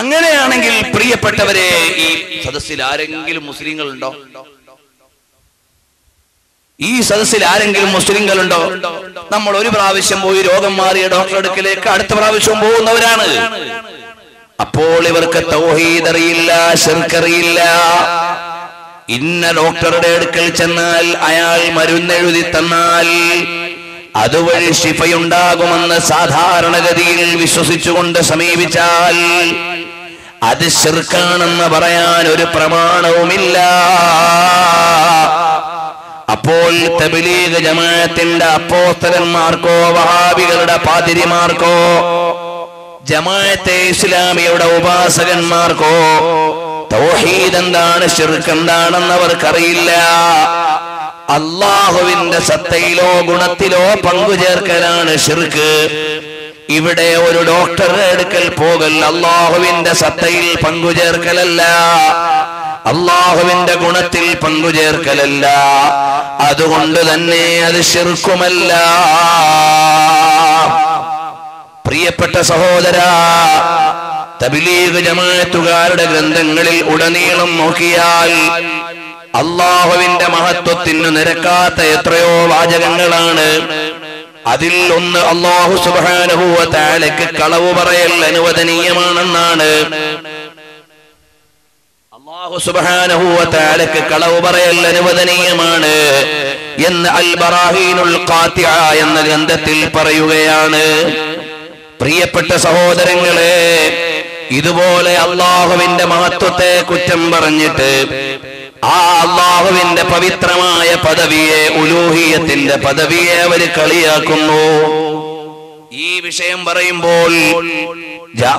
അങ്ങനെയാണെങ്കിൽ പ്രിയപ്പെട്ടവരെ, ഈ സദസ്സിൽ ആരെങ്കിലും മുസ്ലിങ്ങളുണ്ടോ? ഈ സദസ്സിൽ ആരെങ്കിലും മുസ്ലിങ്ങളുണ്ടോ? നമ്മൾ ഒരു പ്രാവശ്യം പോയി രോഗം മാറിയ ഡോക്ടറുടെ അടുക്കലേക്ക് അടുത്ത പ്രാവശ്യം പോകുന്നവരാണ്. അപ്പോൾ ഇവർക്ക് തൗഹീദ് അറിയില്ല, ശിർക്ക് അറിയില്ല. ഇന്ന ഡോക്ടറുടെ അടുക്കൽ ചെന്നാൽ അയാൾ മരുന്നെഴുതി തന്നാൽ അതുവഴി ശിഫയുണ്ടാകുമെന്ന് സാധാരണഗതിയിൽ വിശ്വസിച്ചുകൊണ്ട് സമീപിച്ചാൽ അത് ശിർക്കാണെന്ന് പറയാൻ ഒരു പ്രമാണവുമില്ല. അപ്പോൾ തബ്ലീഗ് ജമാഅത്തിന്റെ അപ്പോസ്തലന്മാർക്കോ വഹാബികളുടെ പാതിരിമാർക്കോ ജമാഅത്തെ ഇസ്ലാമിയുടെ ഉപാസകന്മാർക്കോ തൗഹീദ് എന്താണ് ശിർക്ക് എന്താണെന്ന് അവർക്കറിയില്ല. അല്ലാഹുവിന്റെ സത്തയിലോ ഗുണത്തിലോ പങ്കുചേർക്കലാണ് ശിർക്ക്. ഇവിടെ ഒരു ഡോക്ടറുടെ അടുക്കൽ പോകൽ അല്ലാഹുവിന്റെ സത്തയിൽ പങ്കുചേർക്കലല്ല, അല്ലാഹുവിന്റെ ഗുണത്തിൽ പങ്കുചേർക്കലല്ല. അതുകൊണ്ട് തന്നെ അത് ശിർക്കുമല്ല. പ്രിയപ്പെട്ട സഹോദരാ, തബ്ലീഗ് ജമാഅത്തുകാരുടെ ഗ്രന്ഥങ്ങളിൽ ഉടനീളം നോക്കിയാൽ അല്ലാഹുവിന്റെ മഹത്വത്തിന് നിരക്കാത്ത എത്രയോ വാചകങ്ങളാണ്. അതിൽ ഒന്ന് അല്ലാഹു സുബ്ഹാനഹു വ തആലയ്ക്ക് കളവ് പറയൽ അനുവദനീയമാണെന്നാണ്. അല്ലാഹു സുബ്ഹാനഹു വ തആലയ്ക്ക് കളവ് പറയൽ അനുവദനീയമാണ് എന്ന് അൽ ബറാഹീനുൽ ഖാതിഅ എന്ന ഗ്രന്ഥത്തിൽ പറയുകയാണ്. പ്രിയപ്പെട്ട സഹോദരങ്ങളെ, ഇതുപോലെ അള്ളാഹുവിന്റെ മഹത്വത്തെ കുറ്റം പറഞ്ഞിട്ട് ആ അള്ളാഹുവിന്റെ പവിത്രമായ പദവിയെ, ഉലൂഹിയത്തിന്റെ പദവിയെ അവർ കളിയാക്കുന്നു. ഈ വിഷയം പറയുമ്പോൾ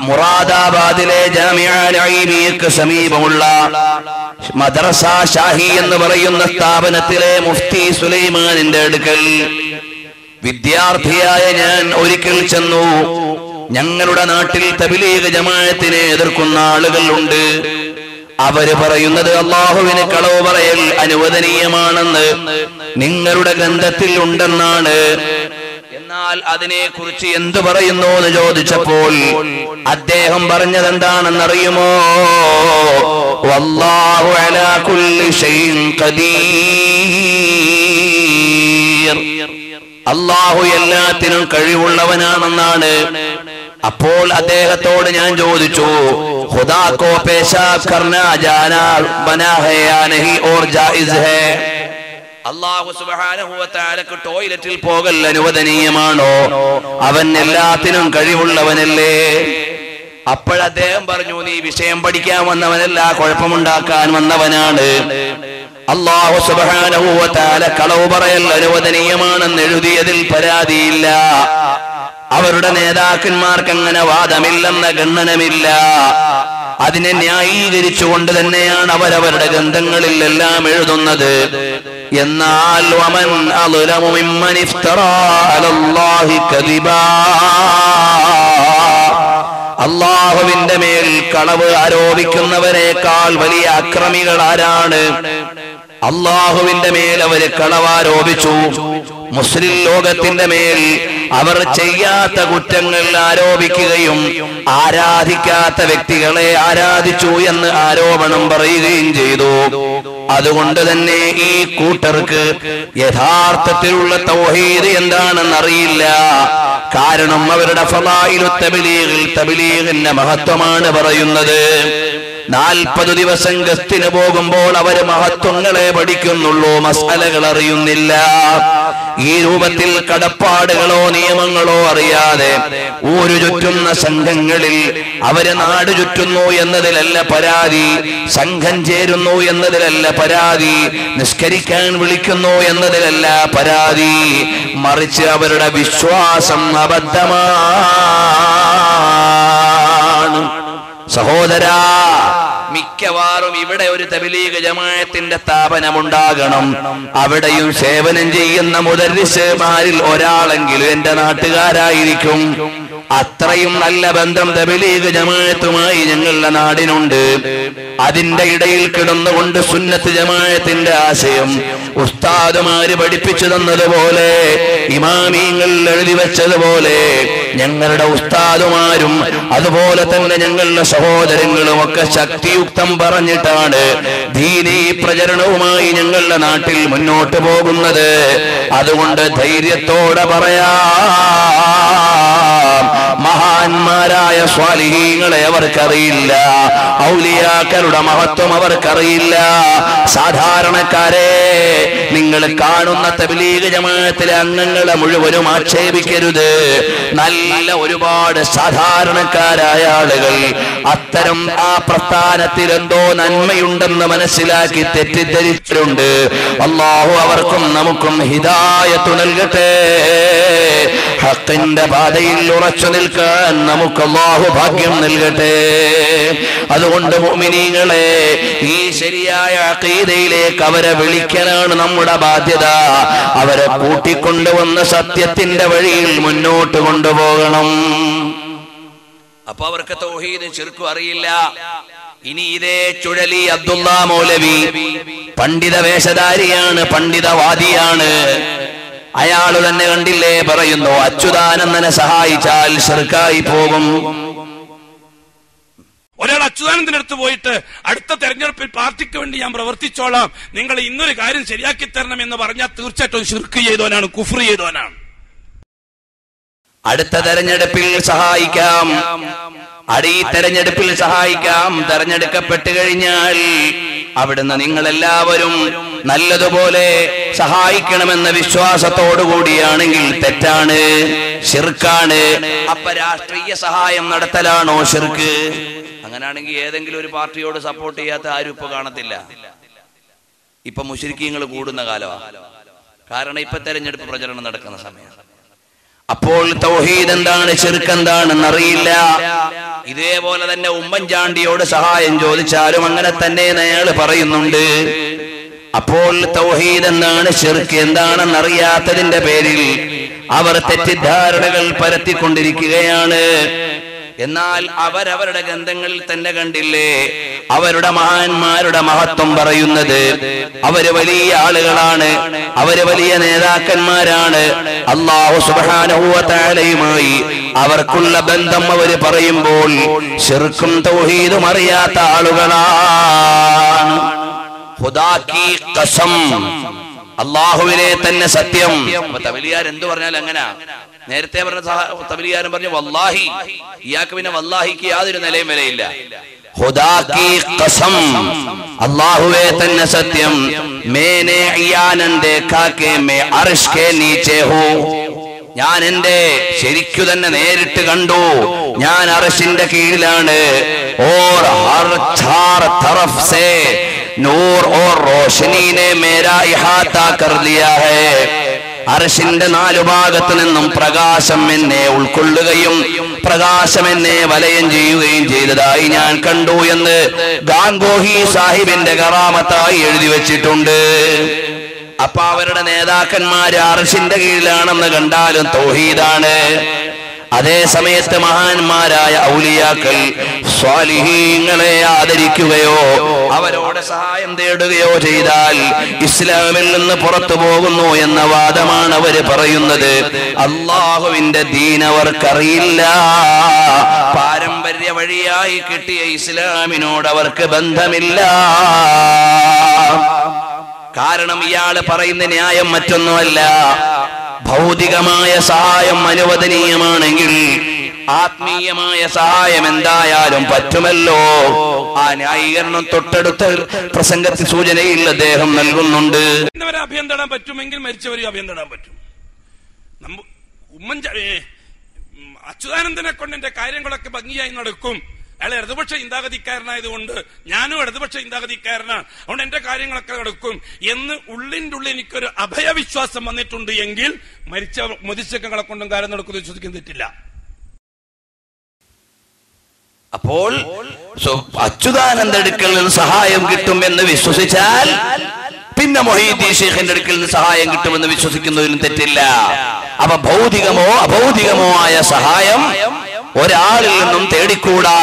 മുറാദാബാദിലെ ജാമിഅ അൽ-ഇൽമിയക്ക് സമീപമുള്ള മദ്രസ ഷാഹി എന്ന് പറയുന്ന സ്ഥാപനത്തിലെ മുഫ്തി സുലൈമാനിന്റെ അടുക്കൽ വിദ്യാർത്ഥിയായ ഞാൻ ഒരിക്കൽ ചെന്നു. ഞങ്ങളുടെ നാട്ടിൽ തബ്ലീഗ് ജമാഅത്തിനെ എതിർക്കുന്ന ആളുകൾ ഉണ്ട്. അവര് പറയുന്നത് അള്ളാഹുവിന് കളവ് പറയൽ അനുവദനീയമാണെന്ന് നിങ്ങളുടെ ഗ്രന്ഥത്തിൽ ഉണ്ടെന്നാണ്. എന്നാൽ അതിനെ കുറിച്ച് എന്തു പറയുന്നു എന്ന് ചോദിച്ചപ്പോൾ അദ്ദേഹം പറഞ്ഞത് എന്താണെന്നറിയുമോ? വല്ലാഹു അലാ കുല്ലി ഷൈഇൻ ഖദീർ, അല്ലാഹു എല്ലാത്തിനും കഴിവുള്ളവനാണെന്നാണ്. അപ്പോൾ അദ്ദേഹത്തോട് ഞാൻ ചോദിച്ചു, ഖുദാ കോ പേശാബ് കർനാ ജാനാ ബനാ ഹൈ യാ നഹി ഓർ ജായിസ് ഹൈ? അല്ലാഹു സുബ്ഹാനഹു വ തആലക്ക് ടോയ്ലറ്റിൽ പോകൽ അനുവദനീയമാണോ? അവൻ എല്ലാത്തിനും കഴിവുള്ളവനല്ലേ? അപ്പോഴദ്ദേഹം പറഞ്ഞു, നീ വിഷയം പഠിക്കാൻ വന്നവനല്ല, കുഴപ്പമുണ്ടാക്കാൻ വന്നവനാണ്. അല്ലാഹു സുബ്ഹാനഹു വ തആല കളവ് പറയൽ അനുവദനീയമാണെന്ന് എഴുതിയതിൽ പരാതിയില്ല. അവരുടെ നേതാക്കന്മാർക്ക് അങ്ങനെ വാദമില്ലെന്ന ഗണ്ണനമില്ല. അതിനെ ന്യായീകരിച്ചുകൊണ്ട് തന്നെയാണ് അവരവരുടെ ഗ്രന്ഥങ്ങളിൽ എല്ലാം എഴുതുന്നത്. എന്നാൽ വമൻ അളലമു മിമ്മൻ ഇഫ്തറാ അലല്ലാഹി കദിബാ, അല്ലാഹുവിന്റെ മേൽ കളവ് ആരോപിക്കുന്നവരെക്കാൾ വലിയ അക്രമികൾ ആരാണ്? അല്ലാഹുവിന്റെ മേൽ അവര് കളവാരോപിച്ചു. മുസ്ലിം ലോകത്തിന്റെ മേൽ അവർ ചെയ്യാത്ത കുറ്റങ്ങൾ ആരോപിക്കുകയും ആരാധിക്കാത്ത വ്യക്തികളെ ആരാധിച്ചു എന്ന് ആരോപണം പറയുകയും ചെയ്തു. അതുകൊണ്ട് തന്നെ ഈ കൂട്ടർക്ക് യഥാർത്ഥത്തിലുള്ള തൗഹീദ് എന്താണെന്നറിയില്ല. കാരണം അവരുടെ ഫളായിലു തബ്ലീഗിൽ തബ്ലീഗിന്റെ മഹത്വമാണ് പറയുന്നത്. 40 ദിവസം ഗസ്തിന് പോകുമ്പോൾ അവര് മഹത്വങ്ങളെ പഠിക്കുന്നുള്ളൂ, മസ്അലകൾ അറിയുന്നില്ല. ഈ രൂപത്തിൽ കടപ്പാടുകളോ നിയമങ്ങളോ അറിയാതെ ഊരു ചുറ്റുന്ന സംഘങ്ങളിൽ അവര് നാട് ചുറ്റുന്നു എന്നതിലല്ല പരാതി, സംഘം ചേരുന്നു എന്നതിലല്ല പരാതി, നിസ്കരിക്കാൻ വിളിക്കുന്നു എന്നതിലല്ല പരാതി, മറിച്ച് അവരുടെ വിശ്വാസം അബദ്ധമാണ്. സഹോദരാ, മിക്കവാറും ഇവിടെ ഒരു തബ്ലീഗ് ജമാഅത്തിന്റെ സ്ഥാപനമുണ്ടാകണം. അവിടെയും സേവനം ചെയ്യുന്ന മുദർരിസുമാരിൽ ഒരാളെങ്കിലും എന്റെ നാട്ടുകാരായിരിക്കും. അത്രയും നല്ല ബന്ധം തബ്ലീഗ് ജമാഅത്തുമായി ഞങ്ങളുടെ നാടിനുണ്ട്. അതിന്റെ ഇടയിൽ കിടന്നുകൊണ്ട് സുന്നത്ത് ജമാഅത്തിന്റെ ആശയം ഉസ്താദുമാര് പഠിപ്പിച്ചു തന്നതുപോലെ, ഇമാമീങ്ങൾ എഴുതി വെച്ചതുപോലെ ഞങ്ങളുടെ ഉസ്താദുമാരും അതുപോലെ തന്നെ ഞങ്ങളുടെ സഹോദരങ്ങളും ഒക്കെ ശക്തിയുക്തം പറഞ്ഞിട്ടാണ് ദീനീ പ്രചരണവുമായി ഞങ്ങളുടെ നാട്ടിൽ മുന്നോട്ട് പോകുന്നത്. അതുകൊണ്ട് ധൈര്യത്തോടെ പറയാം, മഹാന്മാരായ സ്വാലിഹീങ്ങളെ അവർക്കറിയില്ല, ഔലിയാക്കളുടെ മഹത്വം അവർക്കറിയില്ല. സാധാരണക്കാരെ, നിങ്ങൾ കാണുന്ന തബ്ലീഗ് ജമാഅത്തിലെ അംഗങ്ങളെ മുഴുവനും ആക്ഷേപിക്കരുത്. നല്ല ഒരുപാട് സാധാരണക്കാരായ ആളുകൾ അത്തരം ആ പ്രസ്ഥാനത്തിൽ എന്തോ നന്മയുണ്ടെന്ന് മനസ്സിലാക്കി തെറ്റിദ്ധരിച്ചിട്ടുണ്ട്. അല്ലാഹു അവർക്കും നമുക്കും ഹിദായത്ത് നൽകട്ടെ. ഹഖിന്റെ പാതയിൽ ഉറച്ചു നിൽക്കാൻ നമുക്ക് അല്ലാഹു ഭാഗ്യം നൽകട്ടെ. അതുകൊണ്ട് മുഅ്മിനീങ്ങളെ, ഈ ശരിയായ അഖീദയിലേക്ക് അവരെ വിളിക്കലാണ് നമ്മുടെ ബാധ്യത. അവരെ കൂട്ടിക്കൊണ്ടുവന്ന് സത്യത്തിന്റെ വഴിയിൽ മുന്നോട്ട് കൊണ്ടുപോകണം. അപ്പൊ അവർക്ക് തൗഹീദ് ശിർക്ക് അറിയില്ല. ഇനി ഇതേ ചുഴലി അബ്ദുള്ള മൗലവി പണ്ഡിത വേഷധാരിയാണ്, പണ്ഡിതവാദിയാണ്. അയാൾ തന്നെ കണ്ടില്ലേ പറയുന്നു, അച്യുതാനന്ദനെ സഹായിച്ചാൽ ശിർക്കായി പോകും. ഒരാൾ അച്യുതാനന്ദന്റെ അടുത്ത് പോയിട്ട് അടുത്ത തെരഞ്ഞെടുപ്പിൽ പാർട്ടിക്ക് വേണ്ടി ഞാൻ പ്രവർത്തിച്ചോളാം, നിങ്ങൾ ഇന്നൊരു കാര്യം ശരിയാക്കി തരണം എന്ന് പറഞ്ഞാൽ തീർച്ചയായിട്ടും ശിർക്ക് ചെയ്തവനാണ്, കുഫ്ർ ചെയ്തവനാണ്. അടുത്ത തെരഞ്ഞെടുപ്പിൽ സഹായിക്കാം, ഈ തെരഞ്ഞെടുപ്പിൽ സഹായിക്കാം. തെരഞ്ഞെടുക്കപ്പെട്ട് കഴിഞ്ഞാൽ അവിടുന്ന് നിങ്ങൾ എല്ലാവരും നല്ലതുപോലെ സഹായിക്കണമെന്ന വിശ്വാസത്തോടു കൂടിയാണെങ്കിൽ തെറ്റാണ്, ശിർക്കാണ്. അപ്പൊ രാഷ്ട്രീയ സഹായം നടത്തലാണോ ശിർക്ക്? അങ്ങനാണെങ്കിൽ ഏതെങ്കിലും ഒരു പാർട്ടിയോട് സപ്പോർട്ട് ചെയ്യാത്ത ആരും ഇപ്പൊ കാണത്തില്ല. ഇപ്പൊ മുശ്രിക്കീങ്ങൾ കൂടുന്ന കാലമാണ്. കാരണം ഇപ്പൊ തെരഞ്ഞെടുപ്പ് പ്രചരണം നടക്കുന്ന സമയം. അപ്പോൾ തൗഹീദ് എന്താണ്, ശിർക്ക് എന്താണെന്ന് അറിയില്ല. ഇതേപോലെ തന്നെ ഉമ്മൻചാണ്ടിയോട് സഹായം ചോദിച്ചാലും അങ്ങനെ തന്നെ അയാൾ പറയുന്നുണ്ട്. അപ്പോൾ തൗഹീദ് എന്താണ്, ശിർക്ക് എന്താണെന്ന് അറിയാത്തതിന്റെ പേരിൽ അവർ തെറ്റിദ്ധാരണകൾ പരത്തിക്കൊണ്ടിരിക്കുകയാണ്. എന്നാൽ അവരവരുടെ ഗ്രന്ഥങ്ങളിൽ തന്നെ കണ്ടില്ലേ അവരുടെ മഹാന്മാരുടെ മഹത്വം പറയുന്നത്. അവര് വലിയ ആളുകളാണ്, അവര് വലിയ നേതാക്കന്മാരാണ്. അല്ലാഹു സുബ്ഹാനഹു വ തആലയുമായി അവർക്കുള്ള ബന്ധം അവര് പറയുമ്പോൾ ശിർക്കും തൗഹീദും അറിയാത്ത ആളുകളാണ്. ഖുദാ കി ഖസം, അല്ലാഹുവിനെ തന്നെ സത്യം. തവലിയാർ എന്തു പറഞ്ഞാൽ അങ്ങനെ. നേരത്തെ പറഞ്ഞ തബലീഗുകാരൻ പറഞ്ഞു വല്ലാഹി, ഇയാൾക്ക് പിന്നെ വല്ലാഹിക്ക് യാതൊരു നിലയും വിലയില്ല. ഖുദാ കി ഖസം, അല്ലാഹുവേ തന്നെ സത്യം. മേനെ ഇയാനൻ ദേഖാ കെ മേ അർശ് കെ നീചെ ഹൂ, ഞാൻ എന്റെ ശരിക്കു തന്നെ നേരിട്ട് കണ്ടു, ഞാൻ അർശിന്റെ കീഴിലാണ്. ഓർ ഹർ ചാർ തറഫ് സേ നൂർ ഓർ റോഷനി ने मेरा इहाता कर लिया है. അർശിന്റെ നാലു ഭാഗത്തു നിന്നും പ്രകാശം എന്നെ ഉൾക്കൊള്ളുകയും പ്രകാശം എന്നെ വലയം ചെയ്യുകയും ചെയ്തതായി ഞാൻ കണ്ടു എന്ന് ഗാംഗോഹി സാഹിബിന്റെ കറാമത്തായി എഴുതി വെച്ചിട്ടുണ്ട്. അപ്പൊ അവരുടെ നേതാക്കന്മാര് അർശിന്റെ കീഴിലാണെന്ന് കണ്ടാലും തൗഹീദാണ്. അതേ സമയത്ത് മഹാന്മാരായ ഔലിയാക്കൾ സ്വാലിഹീങ്ങളെ ആദരിക്കുകയോ അവരോട് സഹായം തേടുകയോ ചെയ്താൽ ഇസ്ലാമിൽ നിന്ന് പുറത്തു പോകുന്നു എന്ന വാദമാണ് അവര് പറയുന്നത്. അള്ളാഹുവിന്റെ ദീൻ അവർക്കറിയില്ല. പാരമ്പര്യ വഴിയായി കിട്ടിയ ഇസ്ലാമിനോട് അവർക്ക് ബന്ധമില്ല. കാരണം ഇയാള് പറയുന്ന ന്യായം മറ്റൊന്നുമല്ല. ഭൗതികമായ സഹായം അനുവദനീയമാണെങ്കിൽ ആത്മീയമായ സഹായം എന്തായാലും പറ്റുമല്ലോ. ആ ന്യായീകരണം തൊട്ടടുത്ത പ്രസംഗത്തിൽ സൂചനയിൽ അദ്ദേഹം നൽകുന്നുണ്ട്. അഭയം തേടാൻ പറ്റുമെങ്കിൽ മരിച്ചവരെ അഭയം തേടാൻ പറ്റും. അച്യുതാനന്ദനെ കൊണ്ട് എന്റെ കാര്യങ്ങളൊക്കെ ഭംഗിയായി നടക്കും. അയാൾ ഇടതുപക്ഷ ചിന്താഗതിക്കാരനായതുകൊണ്ട് ഞാനും ഇടതുപക്ഷ ചിന്താഗതിക്കാരനാണ്, അതുകൊണ്ട് എന്റെ കാര്യങ്ങളൊക്കെ നടക്കും എന്ന് ഉള്ളിന്റെ ഉള്ളിൽ എനിക്കൊരു അഭയവിശ്വാസം വന്നിട്ടുണ്ട് എങ്കിൽ മരിച്ച മുതിച്ചങ്ങളെ കൊണ്ടും കാര്യം നടക്കുന്നത് വിശ്വസിക്കാൻ തെറ്റില്ല. അപ്പോൾ അച്യുതാനന്ദ അടുക്കൽ നിന്ന് സഹായം കിട്ടുമെന്ന് വിശ്വസിച്ചാൽ പിന്നെ മൊഹീദ്ദീൻ ശൈഖിന്റെ അടുക്കൽ നിന്ന് സഹായം കിട്ടുമെന്ന് വിശ്വസിക്കുന്നതിലും തെറ്റില്ല. അപ്പൊ ഭൗതികമോ അഭൗതികമോ ആയ സഹായം ഒരാളിൽ നിന്നും തേടിക്കൂടാ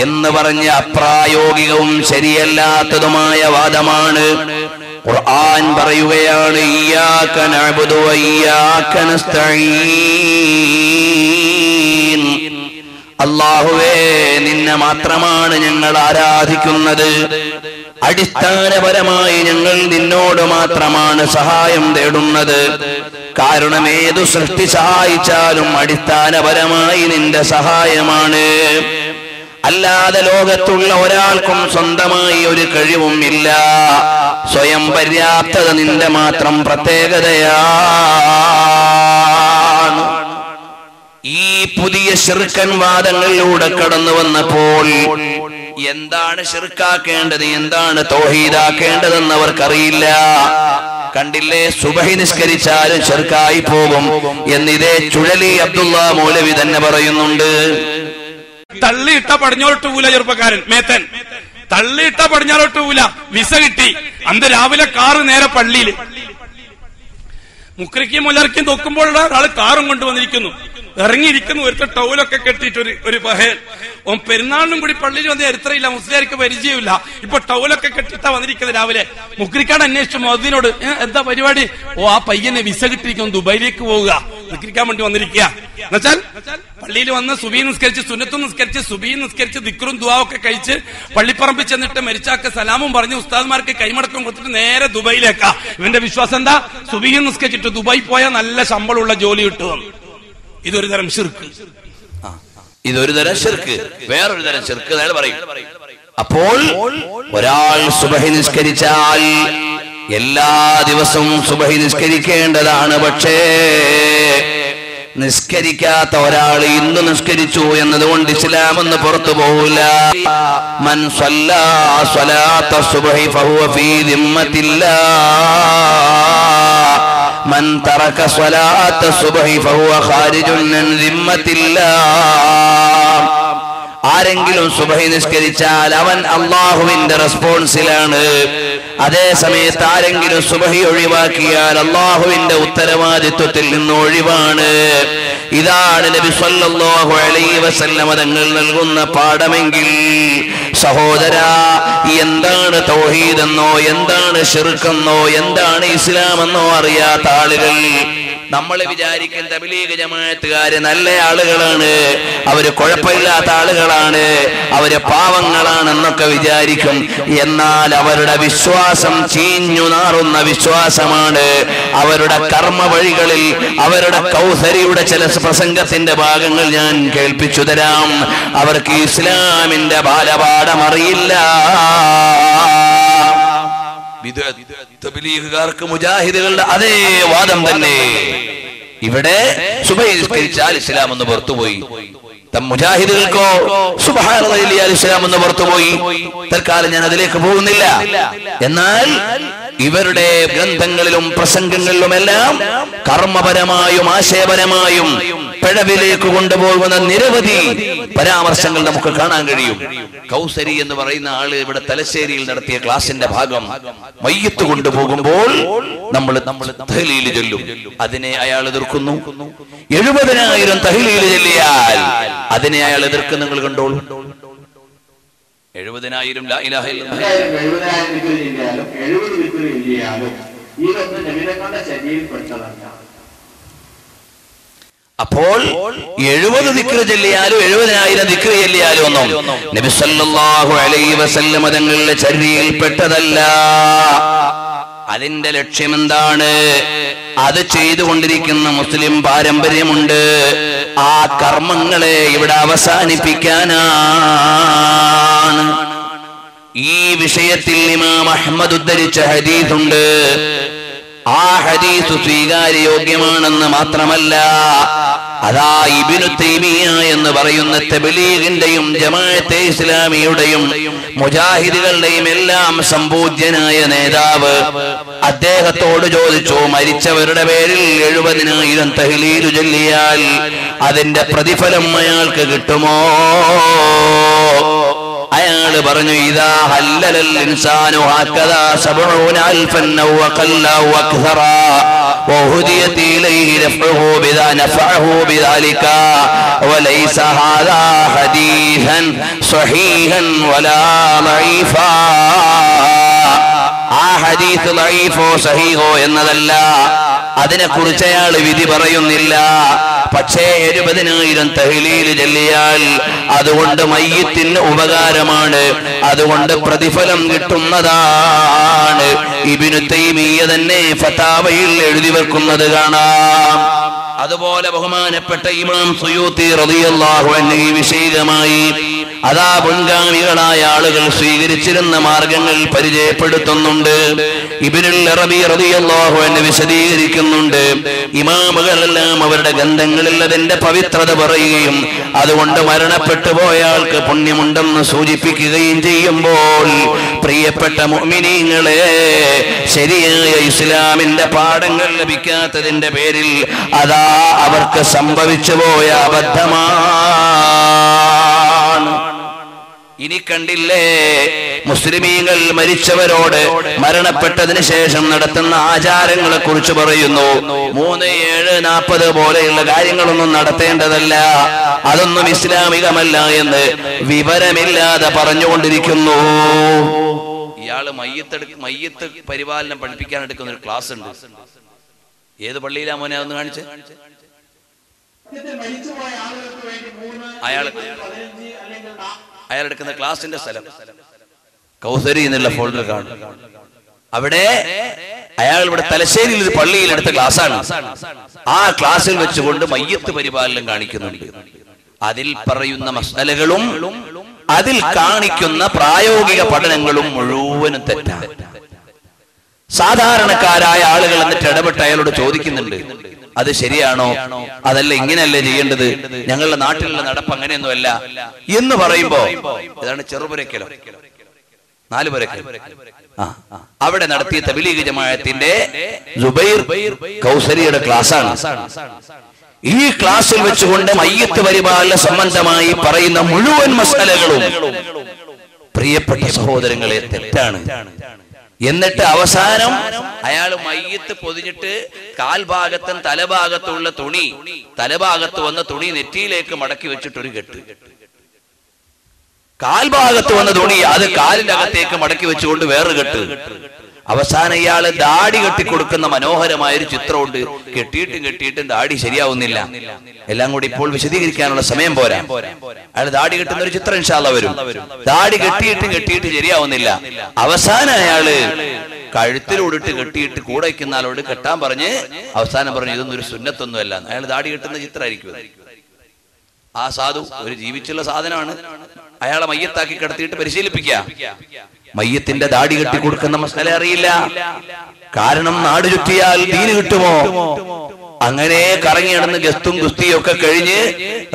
എന്ന് പറഞ്ഞ അപ്രായോഗികവും ശരിയല്ലാത്തതുമായ വാദമാണ്. ഖുർആൻ പറയുകയാണ് ഇയ്യാക നഅ്ബുദു വ ഇയ്യാക നസ്തഈൻ, അല്ലാഹുവേ നിന്നെ മാത്രമാണ് ഞങ്ങൾ ആരാധിക്കുന്നത്, അടിസ്ഥാനപരമായി ഞങ്ങൾ നിന്നോട് മാത്രമാണ് സഹായം തേടുന്നത്. കാരണം ഏതു സൃഷ്ടി സഹായിച്ചാലും അടിസ്ഥാനപരമായി നിന്റെ സഹായമാണ്. അല്ലാതെ ലോകത്തുള്ള ഒരാൾക്കും സ്വന്തമായി ഒരു കഴിവും ഇല്ല. സ്വയം പര്യാപ്തത നിന്റെ മാത്രം പ്രത്യേകതയാണ്. ഈ പുതിയ ശിർക്കൻ വാദങ്ങളിലൂടെ കടന്നു വന്നപ്പോൾ എന്താണ് ശിർക്കാക്കേണ്ടത്, എന്താണ് തൗഹീദാക്കേണ്ടതെന്ന് അവർക്കറിയില്ല. കണ്ടില്ലേ, സുബഹി നിസ്കരിച്ചാലും ശിർക്കായി പോകും എന്നിതേ ചുഴലി അബ്ദുള്ള മൗലവി തന്നെ പറയുന്നുണ്ട്. തള്ളിയിട്ട പടിഞ്ഞോട്ട് ഊല ചെറുപ്പക്കാരൻ മേത്തൻ തള്ളിയിട്ട പടിഞ്ഞാറോട്ട് ഊല വിസ കിട്ടി. അന്ന് രാവിലെ കാറ് നേരെ പള്ളിയിൽ മുക്രിക്കും മുലർക്കും നോക്കുമ്പോൾ ഒരാള് കാറും കൊണ്ടുവന്നിരിക്കുന്നു. ഇറങ്ങിയിരിക്കുന്നു, ഒരുത്ത ടൗലൊക്കെ കെട്ടിയിട്ട് ഒരു പഹേൽ. ഓൻ പെരുന്നാളിനും കൂടി പള്ളിയിൽ വന്ന് എത്രയില്ല, മുസ്ലിയാർക്ക് പരിചയമില്ല. ഇപ്പൊ ടൗലൊക്കെ കെട്ടിട്ടാ വന്നിരിക്കുന്നത്. രാവിലെ മുക്രിക്കാട് അന്വേഷിച്ചു മോദിനോട്, എന്താ പരിപാടി? ഓ ആ പയ്യനെ വിസ കിട്ടിയിരിക്കുന്നു, ദുബൈയിലേക്ക് പോവുക, നിസ്കരിക്കാൻ വേണ്ടി വന്നിരിക്കുക. എന്നുവെച്ചാൽ പള്ളിയിൽ വന്ന് സുബീ നിസ്കരിച്ച്, സുന്നത്തും നിസ്കരിച്ച്, സുബീ നിസ്കരിച്ച്, ദിക്റും ദുആവൊക്കെ കഴിച്ച് പള്ളിപ്പറമ്പിൽ ചെന്നിട്ട് മരിച്ചാക്ക് സലാമും പറഞ്ഞ് ഉസ്താദ്മാർക്ക് കൈമടക്കം കൊടുത്തിട്ട് നേരെ ദുബൈയിലേക്കാ. ഇവന്റെ വിശ്വാസം എന്താ? സുബീ നിസ്കരിച്ചിട്ട് ദുബായി പോയാൽ നല്ല ശമ്പളമുള്ള ജോലി കിട്ടും. ഇതൊരു തരം ശിർക്ക്. ഇതൊരു തരം ശിർക്ക്, വേറൊരു തരം ശിർക്ക് അയാൾ പറയും. അപ്പോൾ ഒരാൾ സുബഹി നിസ്കരിച്ചാൽ എല്ലാ ദിവസവും സുബഹി നിസ്കരിക്കേണ്ടതാണ്. പക്ഷേ നിസ്കരിക്കാത്ത ഒരാൾ ഇന്ന് നിസ്കരിച്ചു എന്നതുകൊണ്ട് ഇസ്ലാം എന്ന് പുറത്തു പോകില്ല. മൻ സല്ലാ സ്വലാത്ത സുബ്ഹി ഫഹുവ ഫീ ദിമ്മത്തില്ലാഹ് മൻ തറക സ്വലാത്ത സുബ്ഹി ഫഹുവ ഖാരിജുൻ മിൻ ദിമ്മത്തില്ലാഹ്. ആരെങ്കിലും സുബ്ഹി നിസ്കരിച്ചാൽ അവൻ അല്ലാഹുവിന്റെ റെസ്പോൺസിലാണ്. അതേ സമയത്ത് ആരെങ്കിലും സുബ്ഹി ഒഴിവാക്കിയാൽ അല്ലാഹുവിന്റെ ഉത്തരവാദിത്വത്തിൽ നിന്ന് ഒഴിവാണ്. ഇതാണ് നബി സല്ലല്ലാഹു അലൈഹി വസല്ലം തങ്ങൾ നൽകുന്ന പാഠമെങ്കിൽ സഹോദരാ, എന്താണ് തൗഹീദ് എന്നോ എന്താണ് ശിർക്ക് എന്നോ എന്താണ് ഇസ്ലാം എന്നോ അറിയാത്ത ആളുകൾ നമ്മൾ വിചാരിക്കും തബ്ലീഗ് ജമാഅത്തുകാര് നല്ല ആളുകളാണ്, അവര് കുഴപ്പമില്ലാത്ത ആളുകളാണ്, അവര് പാവങ്ങളാണെന്നൊക്കെ വിചാരിക്കും. എന്നാൽ അവരുടെ വിശ്വാസം ചീഞ്ഞു നാറുന്ന വിശ്വാസമാണ്. അവരുടെ കർമ്മ വഴികളിൽ അവരുടെ കൗസരിയുടെ ചില പ്രസംഗത്തിന്റെ ഭാഗങ്ങൾ ഞാൻ കേൾപ്പിച്ചു തരാം. അവർക്ക് ഇസ്ലാമിന്റെ ബാലപാഠം അറിയില്ല. തബ്ലീഗുകാർക്ക് മുജാഹിദുകളുടെ അതേ വാദം തന്നെ. ഇവിടെ സുബഹി നിസ്കരിച്ചാൽ ഇസ്ലാം എന്ന് പുറത്തുപോയി, മുജാഹിദുകൾക്കോ സുബ്ഹാനല്ലാഹ് ഇസ്ലാം എന്ന് പുറത്തുപോയി. തൽക്കാലം ഞാൻ അതിലേക്ക് പോകുന്നില്ല. എന്നാൽ ഇവരുടെ ഗ്രന്ഥങ്ങളിലും പ്രസംഗങ്ങളിലുമെല്ലാം കർമ്മപരമായും ആശയപരമായും പിഴവിലേക്ക് കൊണ്ടുപോകുന്ന നിരവധി പരാമർശങ്ങൾ നമുക്ക് കാണാൻ കഴിയും. കൗസരി എന്ന് പറയുന്ന ആള് ഇവിടെ തലശ്ശേരിയിൽ നടത്തിയ ക്ലാസിന്റെ ഭാഗം മയ്യത്ത് കൊണ്ടുപോകുമ്പോൾ നമ്മൾ തഹ്ലീൽ ചൊല്ലും. അതിനെ അയാൾ എതിർക്കുന്നു. 70,000 തഹ്ലീൽ ചൊല്ലിയാൽ അതിനെ അയാൾ എതിർക്കുന്ന നിങ്ങൾ കണ്ടോളൂ. 70,000 ലാ ഇലാഹ ഇല്ലല്ലാഹ് അപ്പോൾ 70 ദിക്ർ ചൊല്ലിയാലും 70,000 ദിക്ർ ചൊല്ലിയാലും ഒന്നും നബി സല്ലല്ലാഹു അലൈഹി വസല്ലം തങ്ങളുടെ ചര്യയിൽ പെട്ടതല്ല. അതിന്റെ ലക്ഷ്യം എന്താണ്? അത് ചെയ്തുകൊണ്ടിരിക്കുന്ന മുസ്ലിം പാരമ്പര്യമുണ്ട്. ആ കർമ്മങ്ങളെ ഇവിടെ അവസാനിപ്പിക്കാനാണ്. ഈ വിഷയത്തിൽ ഇമാം അഹ്മദ് ഉദ്ധരിച്ച ഹദീസുണ്ട്. ആ ഹദീസ് സ്വീകാര്യോഗ്യമാണെന്ന് മാത്രമല്ല, അതാ ഇബ്നു തൈമിയ്യ എന്ന് പറയുന്ന തബ്ലീഗിന്റെയും ജമാഅത്തെ ഇസ്ലാമിയുടെയും മുജാഹിദുകളുടെയും എല്ലാം സംപൂജ്യനായ നേതാവ് അദ്ദേഹത്തോട് ചോദിച്ചു, മരിച്ചവരുടെ പേരിൽ 70,000 തഹ്ലീൽ ചൊല്ലിയാൽ അതിന്റെ പ്രതിഫലം അയാൾക്ക് കിട്ടുമോ? അയാള് പറഞ്ഞു, ഇദാ ഹല്ലൽ ഇൻസാനു ഹകദാ 70,000 ഔ അഖല്ല ഔ അക്സറ വഹുദിയത് ഇലൈഹി നഫഅഹു ബിദാലിക വലൈസ ഹാദാ ഹദീസൻ സ്വഹീഹൻ വലാ ദഈഫാ. ആ ഹദീസ് ദഈഫോ സഹീഹോ എന്നതല്ല, അതിനെക്കുറിച്ച് അയാൾ വിധി പറയുന്നില്ല. പക്ഷേ 70,000 തഹ്ലീൽ ചൊല്ലിയാൽ അതുകൊണ്ട് മയ്യിത്തിന് ഉപകാരമാണ്, അതുകൊണ്ട് പ്രതിഫലം കിട്ടുന്നതാണ്. ഇബ്നു തൈമിയ്യ തന്നെ ഫതാവയിൽ എഴുതി വെക്കുന്നത് കാണാം. അതുപോലെ ബഹുമാനപ്പെട്ട ഇമാം സുയൂത്തി റളിയല്ലാഹു അൻഹു ഈ വിഷയമായി അതാ മുൻഗാമികളായ ആളുകൾ സ്വീകരിച്ചിരുന്ന മാർഗങ്ങൾ പരിചയപ്പെടുത്തുന്നുണ്ട്. ഇബ്നുൽ അറബി റളിയല്ലാഹു അൻഹു വിശദീകരിക്കുന്നുണ്ട്. ഇമാമുകളെല്ലാം അവരുടെ ഗ്രന്ഥങ്ങളിൽ അതിന്റെ പവിത്രത പറയുകയും അതുകൊണ്ട് മരണപ്പെട്ടു പോയ ആൾക്ക് പുണ്യമുണ്ടെന്ന് സൂചിപ്പിക്കുകയും ചെയ്യുമ്പോൾ, പ്രിയപ്പെട്ട മുഅ്മിനീങ്ങളെ, ശരിയായ ഇസ്ലാമിന്റെ പാഠങ്ങൾ ലഭിക്കാത്തതിന്റെ പേരിൽ അതാ അവർക്ക് സംഭവിച്ചു പോയ അബദ്ധമാണ്. ഇനി കണ്ടില്ലേ, മുസ്ലിമീങ്ങൾ മരിച്ചവരോട് മരണപ്പെട്ടതിന് ശേഷം നടത്തുന്ന ആചാരങ്ങളെ കുറിച്ച് പറയുന്നു. 3, 7, 40 പോലെയുള്ള കാര്യങ്ങളൊന്നും നടത്തേണ്ടതല്ല, അതൊന്നും ഇസ്ലാമികമല്ല എന്ന് വിവരമില്ലാതെ പറഞ്ഞുകൊണ്ടിരിക്കുന്നു. ഇയാള് മയ്യത്ത് പരിപാലനം പഠിപ്പിക്കാൻ എടുക്കുന്ന ഒരു ക്ലാസ് ഉണ്ട്. ഏത് പള്ളിയിലാ മോനെ ഒന്ന് കാണിച്ച്? അയാൾ എടുക്കുന്ന ക്ലാസിന്റെ സ്ഥലം കൗസരി എന്നുള്ള ഫോൾഡർ കാണും. അവിടെ അയാൾ ഇവിടെ തലശ്ശേരിയിൽ ഒരു പള്ളിയിൽ എടുത്ത ക്ലാസ്സാണ്. ആ ക്ലാസ്സിൽ വെച്ചുകൊണ്ട് മയ്യത്ത് പരിപാലനം കാണിക്കുന്നുണ്ട്. അതിൽ പറയുന്ന മസലകളും അതിൽ കാണിക്കുന്ന പ്രായോഗിക പഠനങ്ങളും മുഴുവനും തെറ്റാണ്. സാധാരണക്കാരായ ആളുകൾ എന്നിട്ട് ഇടപെട്ട് അയാളോട് ചോദിക്കുന്നുണ്ട്, അത് ശരിയാണോ, അതല്ല ഇങ്ങനെയല്ലേ ചെയ്യേണ്ടത്, ഞങ്ങളുടെ നാട്ടിലുള്ള നടപ്പ് അങ്ങനെയൊന്നുമല്ല എന്ന് പറയുമ്പോ ഇതാണ് ചെറുപുരയ്ക്കലോ 4 പുരയ്ക്കൽ അവിടെ നടത്തിയ തബ്ലീഗ് ജമാഅത്തിന്റെ സുബൈർ കൗസരിയുടെ ക്ലാസ്സാണ്. ഈ ക്ലാസ്സിൽ വെച്ചുകൊണ്ട് മയ്യത്ത് പരിപാലന സംബന്ധമായി പറയുന്ന മുഴുവൻ മസലകളും പ്രിയപ്പെട്ട സഹോദരങ്ങളെ തെറ്റാണ്. എന്നിട്ട് അവസാനം അയാൾ മയ്യത്ത് പൊതിഞ്ഞിട്ട് കാൽഭാഗത്തും തലഭാഗത്തുള്ള തുണി, തലഭാഗത്ത് വന്ന തുണി നെറ്റിയിലേക്ക് മടക്കി വെച്ചിട്ടൊരു കെട്ട്, കാൽഭാഗത്ത് വന്ന തുണി അത് കാലിന്റെ അകത്തേക്ക് മടക്കി വെച്ചുകൊണ്ട് വേറൊരു കെട്ട്. അവസാനം ഇയാള് ദാടി കെട്ടിക്കൊടുക്കുന്ന മനോഹരമായൊരു ചിത്രമുണ്ട്. കെട്ടിയിട്ടും ദാടി ശരിയാവുന്നില്ല. എല്ലാം കൂടി ഇപ്പോൾ വിശദീകരിക്കാനുള്ള സമയം പോരാ. അയാൾ ദാടി കെട്ടുന്ന ഒരു ചിത്രം ഇൻഷാ അല്ലാഹ് വരും. ദാടി കെട്ടിയിട്ട് ശരിയാവുന്നില്ല. അവസാനം അയാള് കഴുത്തിലൂടിട്ട് കെട്ടിയിട്ട് കൂടെ വയ്ക്കുന്ന ആളോട് കെട്ടാൻ പറഞ്ഞ് അവസാനം പറഞ്ഞു ഇതൊന്നും ഒരു സുന്നത്തൊന്നും അല്ല. അയാൾ ദാടി കെട്ടുന്ന ചിത്രമായിരിക്കും. ആ സാധു ഒരു ജീവിച്ചുള്ള സാധനമാണ്. അയാളെ മയ്യത്താക്കി കിടത്തിയിട്ട് പരിശീലിപ്പിക്കുക. മയ്യത്തിന്റെ ദാടി കെട്ടി കൊടുക്കുന്ന മസല അറിയില്ല. കാരണം നാട് ചുറ്റിയാൽ ദീന് കിട്ടുമോ? അങ്ങനെ കറങ്ങി നടന്ന് ഗസ്തും ഗുസ്തിയും ഒക്കെ കഴിഞ്ഞ്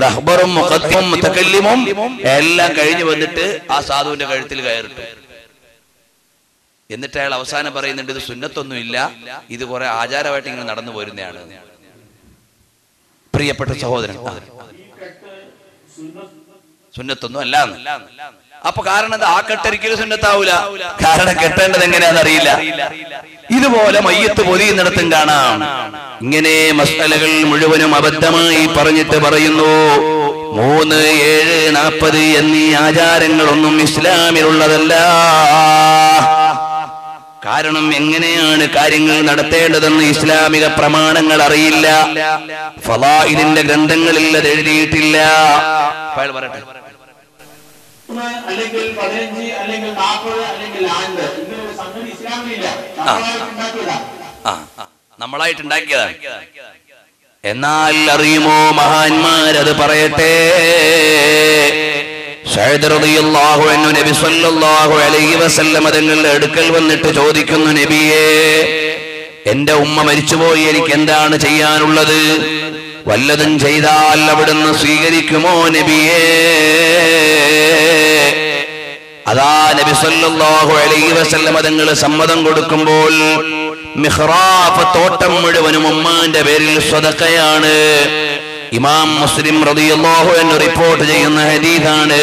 റഹ്ബറും മുഖദ്ദിമും മുതകല്ലിമും എല്ലാം കഴിഞ്ഞ് വന്നിട്ട് ആ സാധുവിന്റെ കഴുത്തിൽ കയറിട്ടു. എന്നിട്ട് അയാൾ അവസാനം പറയുന്നുണ്ട് ഇത് സുന്നത്തൊന്നും ഇല്ല, ഇത് കുറെ ആചാരമായിട്ട് ഇങ്ങനെ നടന്നു പോരുന്നതാണ്. പ്രിയപ്പെട്ട സഹോദരൻ, സുന്നത്തൊന്നും അല്ല. അപ്പൊ കാരണം എന്താ? ആ കെട്ടൊരിക്കലും സുന്നത്താവൂല. കാരണം കെട്ടേണ്ടത് എങ്ങനെയാണെന്നറിയില്ല. ഇതുപോലെ മയ്യത്ത് പൊതിയുന്നിടത്തും കാണാം ഇങ്ങനെ മസ്അലകൾ മുഴുവനും അബദ്ധമായി പറഞ്ഞിട്ട് പറയുന്നു 3, 7, 40 എന്നീ ആചാരങ്ങളൊന്നും ഇസ്ലാമിലുള്ളതല്ല. കാരണം എങ്ങനെയാണ് കാര്യങ്ങൾ നടത്തേണ്ടതെന്ന് ഇസ്ലാമിക പ്രമാണങ്ങൾ അറിയില്ല. ഫളായിലിന്റെ ഗ്രന്ഥങ്ങളിൽ അത് എഴുതിയിട്ടില്ല. പറയട്ടെ, അല്ലെങ്കിൽ 15 അല്ലെങ്കിൽ 40 അല്ലെങ്കിൽ 50 ഇങ്ങനൊരു സംഗതി ഇസ്ലാമിലില്ല. നമ്മളായിട്ടുണ്ടാക്കിയതാണ്. എന്നാൽ അറിയുമോ മഹാന്മാരത് പറയട്ടെ. സഅദ് റളിയല്ലാഹു അൻഹു നബി സല്ലല്ലാഹു അലൈഹി വസല്ലം തങ്ങളുടെ അടുക്കൽ വന്നിട്ട് ചോദിക്കുന്നു, നബിയേ, എന്റെ ഉമ്മ മരിച്ചുപോയി, എനിക്ക് എന്താണ് ചെയ്യാനുള്ളത്? വല്ലതും ചെയ്താൽ അവിടുന്ന് സ്വീകരിക്കുമോ നബിയേ? അതാ നബി സല്ലല്ലാഹു അലൈഹി വസല്ലം തങ്ങൾ സമ്മതം കൊടുക്കുമ്പോൾ മിഹ്റാഫ് തോട്ടം മുഴുവനും ഉമ്മാന്റെ പേരിൽ സ്വതക്കയാണ്. ഇമാം മുസ്ലിം റളിയല്ലാഹു അൻഹു റിപ്പോർട്ട് ചെയ്യുന്ന ഹദീസാണ്.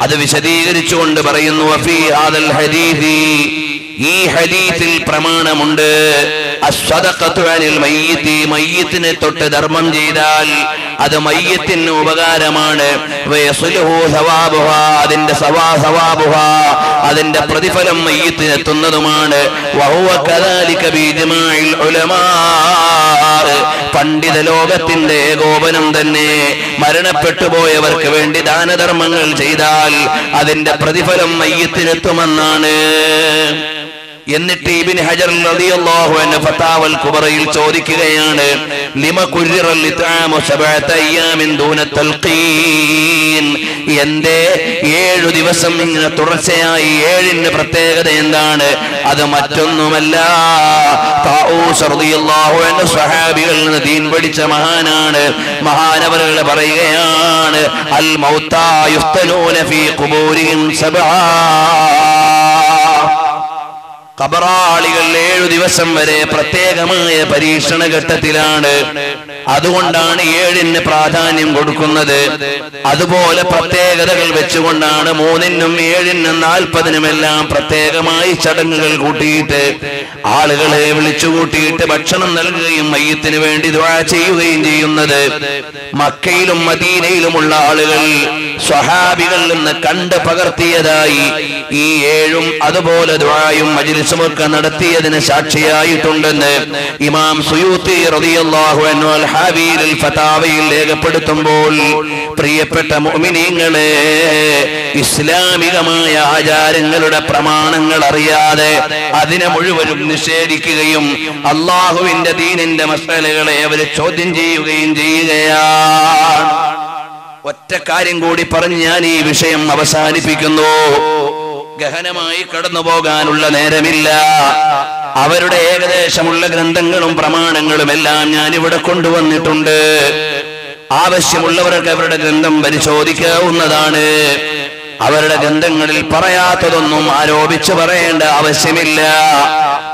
അത് വിശദീകരിച്ചുകൊണ്ട് പറയുന്നു, വഫീ ഹാദൽ ഹദീസി, ഈ ഹദീസിൽ പ്രമാണമുണ്ട്, അസ്സദഖത്തു അനിൽ മയ്യിത്തി, മയ്യിത്തിനെ തൊട്ട് ധർമ്മം ചെയ്താൽ അത് മയ്യിത്തിന് ഉപകാരമാണ്. വയസ്ലുഹു സവാബുഹാ, അതിന്റെ സവാബുഹാ, അതിന്റെ പ്രതിഫലം മയ്യിത്തിന് എത്തുന്നതുമാണ്. വഹുവ കദാലിക ബിഇജ്മാഇൽ ഉലമാ, പണ്ഡിത ലോകത്തിന്റെ ഏകോപനം തന്നെ. മരണപ്പെട്ടു പോയവർക്ക് വേണ്ടി ദാനധർമ്മങ്ങൾ ചെയ്താൽ അതിന്റെ പ്രതിഫലം മയ്യിത്തിനെത്തുമെന്നാണ്. എന്നിട്ട് ഇബ്നു ഹജർ റളിയല്ലാഹു അൻഹു ഫതാവൽ കുബറയിൽ ചോദിക്കുകയാണ്, ലിമ കുർറൽ ഇത്ആമു 7 അയ്യാമിൻ ദൂന തൽഖീൻ, എന്തേ 7 ദിവസം ഇങ്ങനെ തുടർച്ചയായി? 7ന്റെ പ്രത്യേകത എന്താണ്? അത് മറ്റൊന്നുമല്ല, താഊസ് റളിയല്ലാഹു അൻഹു സ്വഹാബികളിൽ നിന്ന് ദീൻ പഠിച്ച മഹാനാണ്. മഹാനവറുകൾ പറയുകയാണ്, അൽ മൗതാ യുഫ്തനൂന ഫീ ഖുബൂരിഹിം 7, ഖബറാളികൾ 7 ദിവസം വരെ പ്രത്യേകമായ പരീക്ഷണ ഘട്ടത്തിലാണ്. അതുകൊണ്ടാണ് 7ന് പ്രാധാന്യം കൊടുക്കുന്നത്. അതുപോലെ പ്രത്യേകതകൾ വെച്ചുകൊണ്ടാണ് 3നും 7നും 40നുമെല്ലാം പ്രത്യേകമായി ചടങ്ങുകൾ കൂട്ടിയിട്ട് ആളുകളെ വിളിച്ചുകൂട്ടിയിട്ട് ഭക്ഷണം നൽകുകയും മയ്യത്തിന് വേണ്ടി ദുആ ചെയ്യുകയും ചെയ്യുന്നത്. മക്കയിലും മദീനയിലുമുള്ള ആളുകൾ സ്വഹാബികളിൽ നിന്ന് കണ്ട് പകർത്തിയതായി ഈ 7ഉം അതുപോലെ ദുആയും മജ്ലിസുമൊക്കെ നടത്തിയതിന് സാക്ഷിയായിട്ടുണ്ടെന്ന് ഇമാം സുയൂത്തി റളിയല്ലാഹു അൻഹു അൽ ഹാബീൽ അൽ ഫതാവയിൽ രേഖപ്പെടുത്തുമ്പോൾ, പ്രിയപ്പെട്ട മുഅ്മിനീങ്ങളെ, ഇസ്ലാമികമായ ആചാരങ്ങളുടെ പ്രമാണങ്ങൾ അറിയാതെ അതിനെ മുഴുവനും നിഷേധിക്കുകയും അള്ളാഹുവിന്റെ ദീനിന്റെ മസലകളെ അവർ ചോദ്യം ചെയ്യുകയും ചെയ്യുകയാണ്. ഒറ്റ കാര്യം കൂടി പറഞ്ഞ് ഞാൻ ഈ വിഷയം അവസാനിപ്പിക്കുന്നു. ഗഹനമായി കടന്നു പോകാനുള്ള നേരമില്ല. അവരുടെ ഏകദേശമുള്ള ഗ്രന്ഥങ്ങളും പ്രമാണങ്ങളും എല്ലാം ഞാൻ ഇവിടെ കൊണ്ടുവന്നിട്ടുണ്ട്. ആവശ്യമുള്ളവർക്ക് അവരുടെ ഗ്രന്ഥം പരിശോധിക്കാവുന്നതാണ്. അവരുടെ ഗ്രന്ഥങ്ങളിൽ പറയാത്തതൊന്നും ആരോപിച്ച് പറയേണ്ട ആവശ്യമില്ല.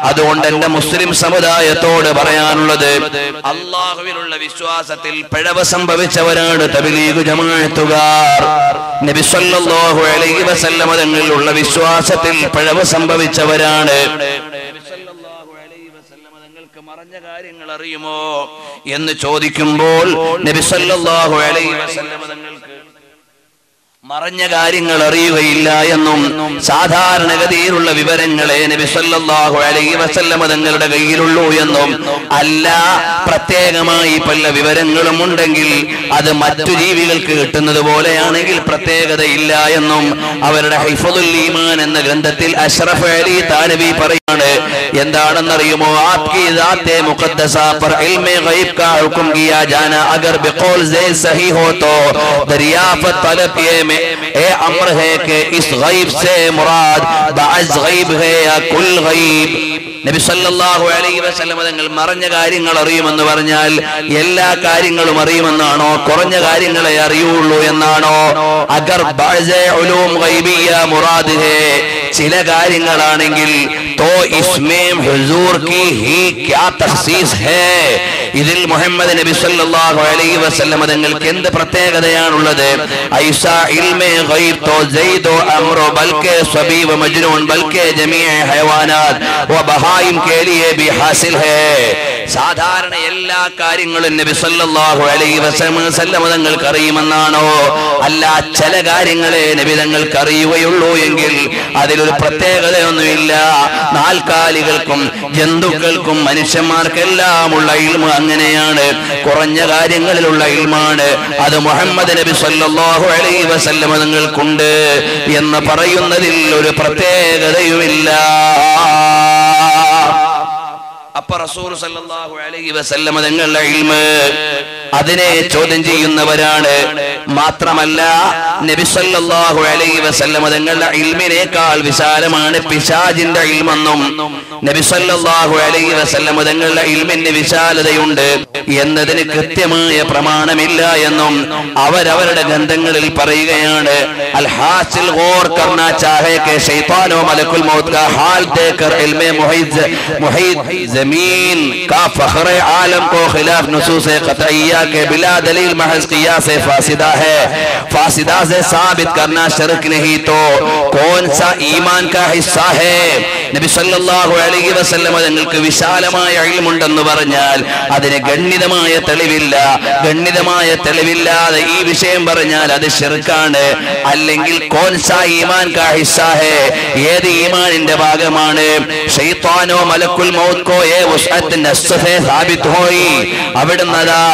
അതുകൊണ്ട് എന്റെ മുസ്ലിം സമുദായത്തോട് പറയാനുള്ളത്, അള്ളാഹുവിലുള്ള വിശ്വാസത്തിൽ പിഴവ് സംഭവിച്ചവരാണ് തബ്ലീഗ് ജമാഅത്തുകാർ. നബി സല്ലല്ലാഹു അലൈഹി വസല്ലം തങ്ങളിലുള്ള വിശ്വാസത്തിൽ പിഴവ് സംഭവിച്ചവരാണ്. തങ്ങൾക്ക് മറഞ്ഞ കാര്യങ്ങൾ അറിയുമോ എന്ന് ചോദിക്കുമ്പോൾ നബി സല്ലല്ലാഹു അലൈഹി വസല്ലം തങ്ങൾക്ക് മറഞ്ഞ കാര്യങ്ങൾ അറിയുകയില്ല എന്നും സാധാരണഗതിയിലുള്ള വിവരങ്ങളെ നബി സല്ലല്ലാഹു അലൈഹി വസല്ലം തങ്ങളുടെ കയ്യിലുള്ളൂ എന്നും അല്ല, പ്രത്യേകമായി പല വിവരങ്ങളും ഉണ്ടെങ്കിൽ അത് മറ്റു ജീവികൾക്ക് കിട്ടുന്നത് പോലെയാണെങ്കിൽ പ്രത്യേകതയില്ല എന്നും അവരുടെ ഹിഫ്ദുൽ ഈമാൻ എന്ന ഗ്രന്ഥത്തിൽ അഷ്റഫ് അലി താനവി പറയാണ്. എന്താണെന്നറിയുമോ? ആപ്കി ദാത്തെ മുഖദ്ദസ पर इल्म गैब का हुक्म किया जाना अगर बिकौल ज़ैल सही हो तो दरियाफत तलब ये में ए अमर है कि इस गैब से मुराद बाज़ गैब है या कुल गैब. നബി സല്ലല്ലാഹു അലൈഹി വസല്ലം തങ്ങൾ മറഞ്ഞ കാര്യങ്ങൾ അറിയുമെന്ന് പറഞ്ഞാൽ എല്ലാ കാര്യങ്ങളും അറിയുമെന്നാണോ? കുറഞ്ഞ കാര്യങ്ങളെ അറിയുള്ളൂ എന്നാണോ? അഗർ ബഅ്സ ഉലൂം ഗൈബിയ മുറാദ് ഹേ, ചില കാര്യങ്ങളാണെങ്കിൽ तो इसमें हुजूर की ही क्या तഖ്സീസ് है, ഇതിൽ മുഹമ്മദ് നബി സല്ലല്ലാഹു അലൈഹി വസല്ലം തങ്ങൾക്ക് എന്ത് പ്രത്യേകതയാണുള്ളത്? ഐസാ ഇൽമെ ഗൈബ് तो ज़ैद व अम्र बल्कि सभी व मजनून बल्कि जमीअ हयवानात व बहाइम के लिए भी हासिल है. സാധാരണ എല്ലാ കാര്യങ്ങളും നബി സല്ലല്ലാഹു അലൈഹി വസല്ലം തങ്ങൾക്ക് അറിയുമെന്നാണോ? അല്ല, ചില കാര്യങ്ങളെ നബി തങ്ങൾക്ക് അറിയുകയുള്ളൂ എങ്കിൽ അതിലൊരു പ്രത്യേകതയൊന്നുമില്ല. നാൽക്കാലികൾക്കും ജന്തുക്കൾക്കും മനുഷ്യന്മാർക്കെല്ലാം ഉള്ള ഇൽമ അങ്ങനെയാണ്. കുറഞ്ഞ കാര്യങ്ങളിലുള്ള ഇൽമാണ്. അത് മുഹമ്മദ് നബി സല്ലല്ലാഹു അലൈഹി വസല്ലം തങ്ങൾക്കുണ്ട് എന്ന് പറയുന്നതിൽ ഒരു പ്രത്യേകതയുമില്ല. അപ്പൊ റസൂൽ സല്ലല്ലാഹു അലൈഹി വസല്ലം തങ്ങളുടെ ഇൽമ് അതിനെ ചോദ്യം ചെയ്യുന്നവരാണ്. മാത്രമല്ല നബി സല്ലല്ലാഹു അലൈഹി വസല്ലം തങ്ങളുടെ ഇൽമിനേക്കാൾ വിശാലമാണ് പിശാചിന്റെ ഇൽമെന്നും നബി സല്ലല്ലാഹു അലൈഹി വസല്ലം തങ്ങളുടെ ഇൽമിന് വിശാലതയുണ്ട് എന്നതിന് കൃത്യമായ പ്രമാണമില്ല എന്നും അവരവരുടെ ഗ്രന്ഥങ്ങളിൽ പറയുകയാണ്. അൽ ഹാസിൽ ഗൗർ കർനാ ചാഹേ കെ ശൈത്താനോ മലക്കുൽ മൗത്ത് കാ ഹാൽ ദേക്കർ ഇൽമെ മുഹീത് जमीन का फख्र आलम को खिलाफ नसूस क़तइया के बिला दलील महज क़ियास फासिदा है. फासिदा से साबित करना शिर्क नहीं तो कौन सा ईमान का हिस्सा है? നബി സല്ലല്ലാഹു അലൈഹി വസല്ലം തങ്ങൾക്ക് വിശാലമായ ഇൽമുണ്ടെന്ന് പറഞ്ഞാൽ അതിന് ഗണ്യമായ തെളിവില്ല. ഗണ്യമായ തെളിവില്ലാതെ ഈ വിഷയം പറഞ്ഞാൽ അത് ശിർക്കാണ്. അല്ലെങ്കിൽ കോൻ സാ ഈമാൻ കാ ഹിസ്സാ ഹേ, ഏത് ഈമാനിന്റെ ഭാഗമാണ്? ശൈത്താനോ മലക്കുൽ മൗത്ത് കോ ഏ വസ്അത്ത് നസ്സ് സേ സാബിത് ഹോയി. അവിടുന്നതാ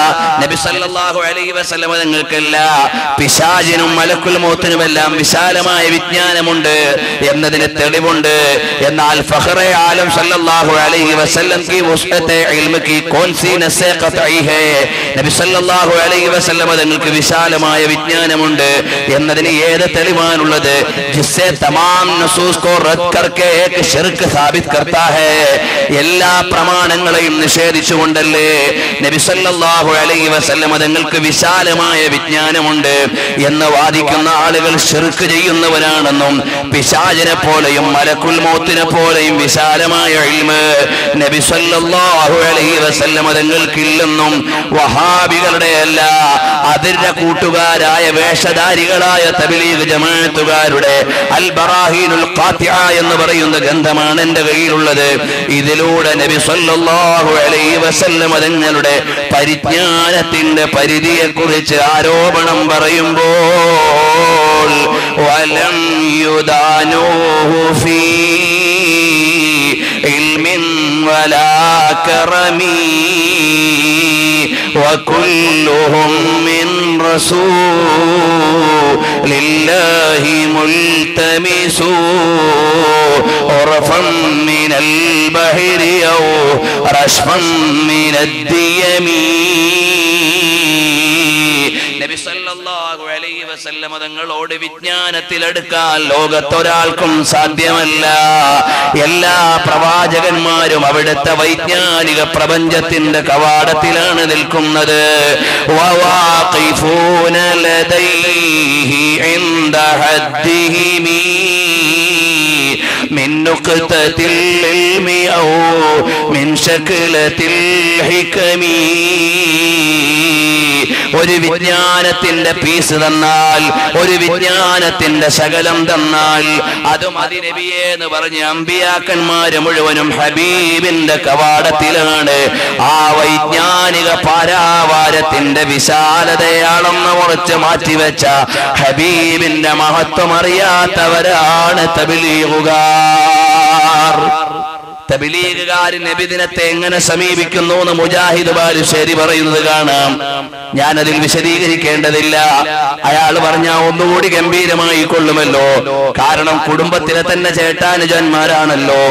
നബി സല്ലല്ലാഹു അലൈഹി വസല്ലം തങ്ങൾക്കല്ല, പിശാചിനും മലക്കുൽ മൗത്തിനുമെല്ലാം വിശാലമായ വിജ്ഞാനമുണ്ട് എന്നതിന് തെളിവുണ്ട്. എന്നാൽ फख्र आलम सल्लल्लाहु अलैहि वसल्लम की वुसअत इल्म की कौन सी नस्से क़तई है? നബി സല്ലല്ലാഹു അലൈഹി വസല്ലം തങ്ങൾക്ക് വിശാലമായ വിജ്ഞാനമുണ്ട് എന്നതിന് ഏത് തെളിവാണുള്ളത്? ജിസ്സെ തമാം നസൂസ് കോ റദ്ദ് കർക്കെ ഏക് ശിർക്ക് സാബിത് കർത്താ ഹൈ. എല്ലാ പ്രമാണങ്ങളെയും നിഷേധിച്ചുകൊണ്ടല്ലേ നബി സല്ലല്ലാഹു അലൈഹി വസല്ലം തങ്ങൾക്ക് വിശാലമായ വിജ്ഞാനമുണ്ട് എന്ന് വാദിക്കുന്ന ആളുകൾ ശിർക്ക് ചെയ്യുന്നവരാണെന്നും പിശാചിനെ പോലെയും മലക്കുൽ മൗത്തിനെ പോലെയും വിശാലമായ ഇൽമ് നബി സല്ലല്ലാഹു അലൈഹി വസല്ലം തങ്ങൾക്കില്ലെന്നും വഹാബികളുടെ അല്ല, അതിന്റെ കൂട്ടുകാരായ വേഷധാരികളായ തബ്ലീഗ് ജമാഅത്തുകാരുടെ അൽ ബറാഹീനുൽ ഖാത്തിഅ എന്ന് പറയുന്ന ഗ്രന്ഥമാണ് എന്റെ കയ്യിലുള്ളത്. ഇതിലൂടെ നബി സല്ലല്ലാഹു അലൈഹി വസല്ലം തങ്ങളുടെ പരിജ്ഞാനത്തിന്റെ പരിധിയെക്കുറിച്ച് ആരോപണം പറയുമ്പോൾ വലം യുദാനൂഹു ഫീ ഇൽമിൻ വലാ കറമി വകുല്ലുഹും മിൻ റസൂലില്ലാഹി മുൽതമിസു ഉർഫൻ മിനൽ ബഹരി ഔ റശ്ഫൻ മിനദ്ദിയമി. നബി സല്ലല്ലാഹു അലൈഹി വസല്ലം തങ്ങളോട് വിജ്ഞാനത്തിലെടുക്കാൻ ലോകത്തൊരാൾക്കും സാധ്യമല്ല. എല്ലാ പ്രവാചകന്മാരും അവിടുത്തെ വൈജ്ഞാനിക പ്രപഞ്ചത്തിന്റെ കവാടത്തിലാണ് നിൽക്കുന്നത്. വവാഖിഫൂന ലദൈഹി ഇൻദ ഹദ്ദിഹിമി മിൻ നുഖ്തത്തിൽ ഇൽമി ഔ മിൻ ശക്ലത്തിൽ ഹികമി. ഒരു വിജ്ഞാനത്തിന്റെ പീസ് തന്നാൽ, ഒരു വിജ്ഞാനത്തിന്റെ ശകലം തന്നാൽ, അതും അതിനബിയെ എന്ന് പറഞ്ഞ് അമ്പിയാക്കന്മാര് മുഴുവനും ഹബീബിന്റെ കവാടത്തിലാണ്. ആ വൈജ്ഞാനിക പാരാവാരത്തിന്റെ വിശാലതയാളെന്ന് മുറിച്ച് മാറ്റിവെച്ച ഹബീബിന്റെ മഹത്വം അറിയാത്തവരാണ് തബ്ലീഗുകാർ. തബ്ലീഗുകാർ നബിദിനത്തെ എങ്ങനെ സമീപിക്കുന്നു എന്ന് മുജാഹിദ് ബാലുശ്ശേരി പറയുന്നത് കാണാം. ഞാനതിൽ വിശദീകരിക്കേണ്ടതില്ല. അയാൾ പറഞ്ഞാൽ ഒന്നുകൂടി ഗംഭീരമായി കൊള്ളുമല്ലോ. കാരണം കുടുംബത്തിലെ തന്നെ ചേട്ടാനുജന്മാരാണല്ലോ.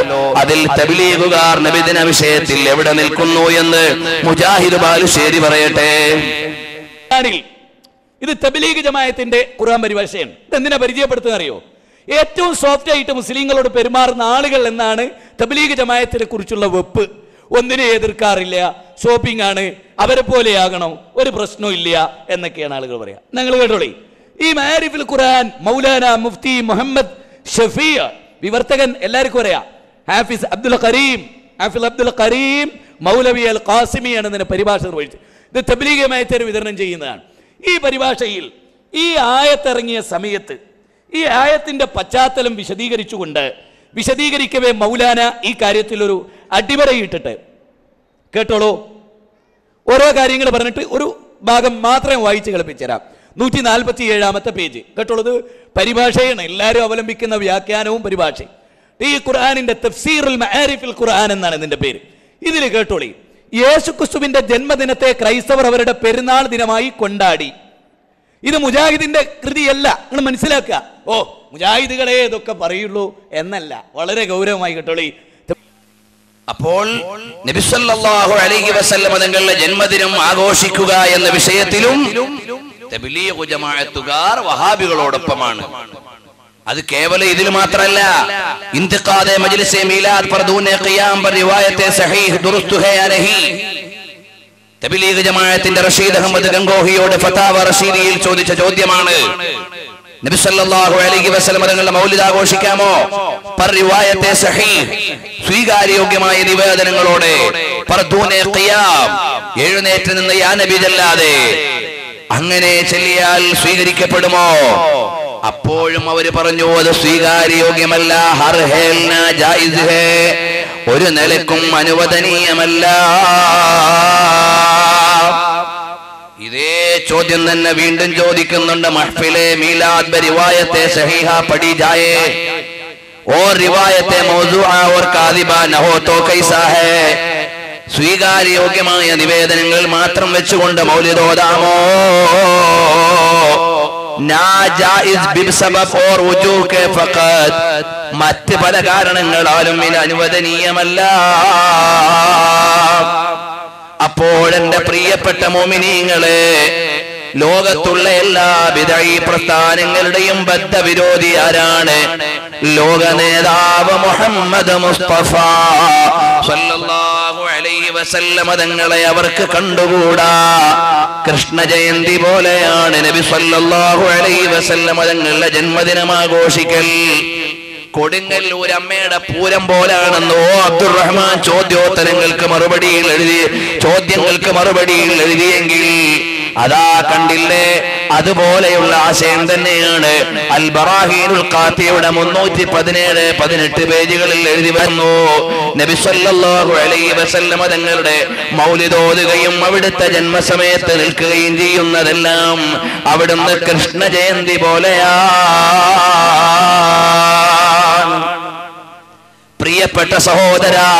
അതിൽ തബ്ലീഗുകാർ നബിദിന വിഷയത്തിൽ എവിടെ നിൽക്കുന്നു എന്ന് മുജാഹിദ് ബാലുശ്ശേരി പറയട്ടെ. ഇത് തബ്ലീഗ് ജമാഅത്തിന്റെ ഖുർആൻ പരിഭാഷയാണ്. ഇതെന്തിനാ പരിചയപ്പെടുത്തുക അറിയോ? ഏറ്റവും സോഫ്റ്റ് ആയിട്ട് മുസ്ലിങ്ങളോട് പെരുമാറുന്ന ആളുകൾ എന്നാണ് തബ്ലീഗ് ജമാഅത്തിനെ കുറിച്ചുള്ള വെപ്പ്. ഒന്നിനെ എതിർക്കാറില്ല, ഷോപ്പിംഗ് ആണ്, അവരെ പോലെയാകണം, ഒരു പ്രശ്നവും ഇല്ല എന്നൊക്കെയാണ് ആളുകൾ പറയാ. നിങ്ങൾ കേട്ടോളി, ഈ മാരിഫുൽ ഖുർആൻ മൗലാന മുഫ്തി മുഹമ്മദ് ഷഫീ വിവർത്തകൻ എല്ലാവർക്കും അറിയാം. ഹാഫിസ് അബ്ദുൽ കരീം മൗലവി അൽ ഖാസിമിയാണ് ഇതിന്റെ പരിഭാഷ നിർവഹിച്ചത്. ഇത് തബ്ലീഗ് ജമാഅത്തിന് വിതരണം ചെയ്യുന്നതാണ്. ഈ പരിഭാഷയിൽ ഈ ആയത്തിറങ്ങിയ സമയത്ത് ഈ ആയത്തിന്റെ പശ്ചാത്തലം വിശദീകരിക്കവേ മൗലാന ഈ കാര്യത്തിൽ ഒരു അടിവരയിട്ടിട്ട് കേട്ടോളൂ. ഓരോ കാര്യങ്ങൾ പറഞ്ഞിട്ട് ഒരു ഭാഗം മാത്രം വായിച്ച് കളിപ്പിച്ചുതരാം. 147 പേജ് കേട്ടോളൂ. ഇത് പരിഭാഷയാണ്, എല്ലാവരും അവലംബിക്കുന്ന വ്യാഖ്യാനവും പരിഭാഷയും. ഈ ഖുർആനിന്റെ തഫ്സീറുൽ മആരിഫുൽ ഖുർആൻ എന്നാണ് ഇതിന്റെ പേര്. ഇതിൽ കേട്ടോളി, യേശുക്രിസ്തുവിന്റെ ജന്മദിനത്തെ ക്രൈസ്തവർ അവരുടെ പെരുന്നാൾ ദിനമായി കൊണ്ടാടി. ഇത് മുജാഹിദിന്റെ കൃതിയല്ല, നിങ്ങൾ മനസ്സിലാക്കുക. ഓ, മുജാഹിദുകളെ ഇതൊക്കെ പറയുള്ളൂ എന്നല്ല, വളരെ ഗൗരവമായി കേട്ടോളി. അപ്പോൾ നബി സല്ലല്ലാഹു അലൈഹി വസല്ലം തങ്ങളുടെ ജന്മദിനം ആഘോഷിക്കുക എന്ന വിഷയത്തിലും തബ്ലീഗ് ജമാഅത്തുകാർ വഹാബികളോടൊപ്പമാണ്. അത് കേവലം ഇതിൽ മാത്രമല്ല. ഇന്തിഖാദെ മജ്ലിസെ മീലാദ് पर दूने ഖിയാം पर रिवायत सहीह दुरुस्त है या नहीं. തബ്ലീഗ് ജമാഅത്തിന്റെ റഷീദ് അഹമ്മദ് ഗംഗോഹിയോട് ഫതാവ റഷീദിയിൽ ചോദിച്ച ചോദ്യമാണ്, നബി സല്ലല്ലാഹു അലൈഹി വസല്ലം തങ്ങളുടെ മൗലിദ് ആഘോഷിക്കാമോ? पर रिवायत सहीह സ്വീകാര്യോഗ്യമായ നിവേദനങ്ങളോടെ पर दूने ഖിയാം എഴുന്നേറ്റ് നിന്ന് യാ നബി അല്ലാതെ അങ്ങനെ ചൊല്ലിയാൽ സ്വീകരിക്കപ്പെടുമോ? അപ്പോഴും അവര് പറഞ്ഞു അത് സ്വീകാര്യോഗ്യമല്ല. ഹർ ഹേൽ നാ ജായിസ് ഹേ, ഒരു നിലക്കും അനുവദനീയമല്ല. ഇതേ ചോദ്യം തന്നെ വീണ്ടും ചോദിക്കുന്നുണ്ട്. മഹ്ഫിലെ മീലാദ് റിവായത്തെ സഹീഹ പഠി ജായേ और रिवायते मौजूआ और कादिबा न हो तो कैसा है. സ്വീകാര്യോഗ്യമായ നിവേദനങ്ങൾ മാത്രം വെച്ചുകൊണ്ട് മൗലിദ് ഓതാമോ? നാജായിസ് ബിസബബ് ഓർ വജൂഹ് കെ ഫഖത്, മറ്റ് പല കാരണങ്ങളാലും ഇത് അനുവദനീയമല്ല. അപ്പോൾ എന്റെ പ്രിയപ്പെട്ട മുഅ്മിനീങ്ങളെ, ലോകത്തുള്ള എല്ലാ ബിദ്അഈ പ്രസ്ഥാനങ്ങളുടെയും ബദ്ധവിരോധി ആരാണ്? ലോക നേതാവ് മുഹമ്മദ് മുസ്തഫ സല്ലല്ലാഹു അലൈഹി വസല്ലം തങ്ങളെ അവർക്ക് കണ്ടുകൂടാ. കൃഷ്ണ ജയന്തി പോലെയാണ് നബി സല്ലല്ലാഹു അലൈഹി വസല്ലം തങ്ങളുടെ ജന്മദിനം ആഘോഷിക്കൽ. കൊടുങ്ങല്ലൂർ അമ്മയുടെ പൂരം പോലാണെന്നോ അബ്ദുറഹ്മാൻ ചോദ്യങ്ങൾക്ക് മറുപടിയിൽ എഴുതിയെങ്കിൽ അതാ കണ്ടില്ലേ, അതുപോലെയുള്ള ആശയം തന്നെയാണ് അൽ ബറാഹീനുൽ ഖാത്തിയുടെ 317-18 പേജുകളിൽ എഴുതി വരുന്നു. നബി സല്ലല്ലാഹു അലൈഹി വസല്ലം തങ്ങളുടെ മൗലിദ് ഓതുകയും അവിടുത്തെ ജന്മസമയത്ത് നിൽക്കുകയും ചെയ്യുന്നതെല്ലാം അവിടുന്ന് കൃഷ്ണ ജയന്തി പോലെയാ. പ്രിയപ്പെട്ട സഹോദരാ,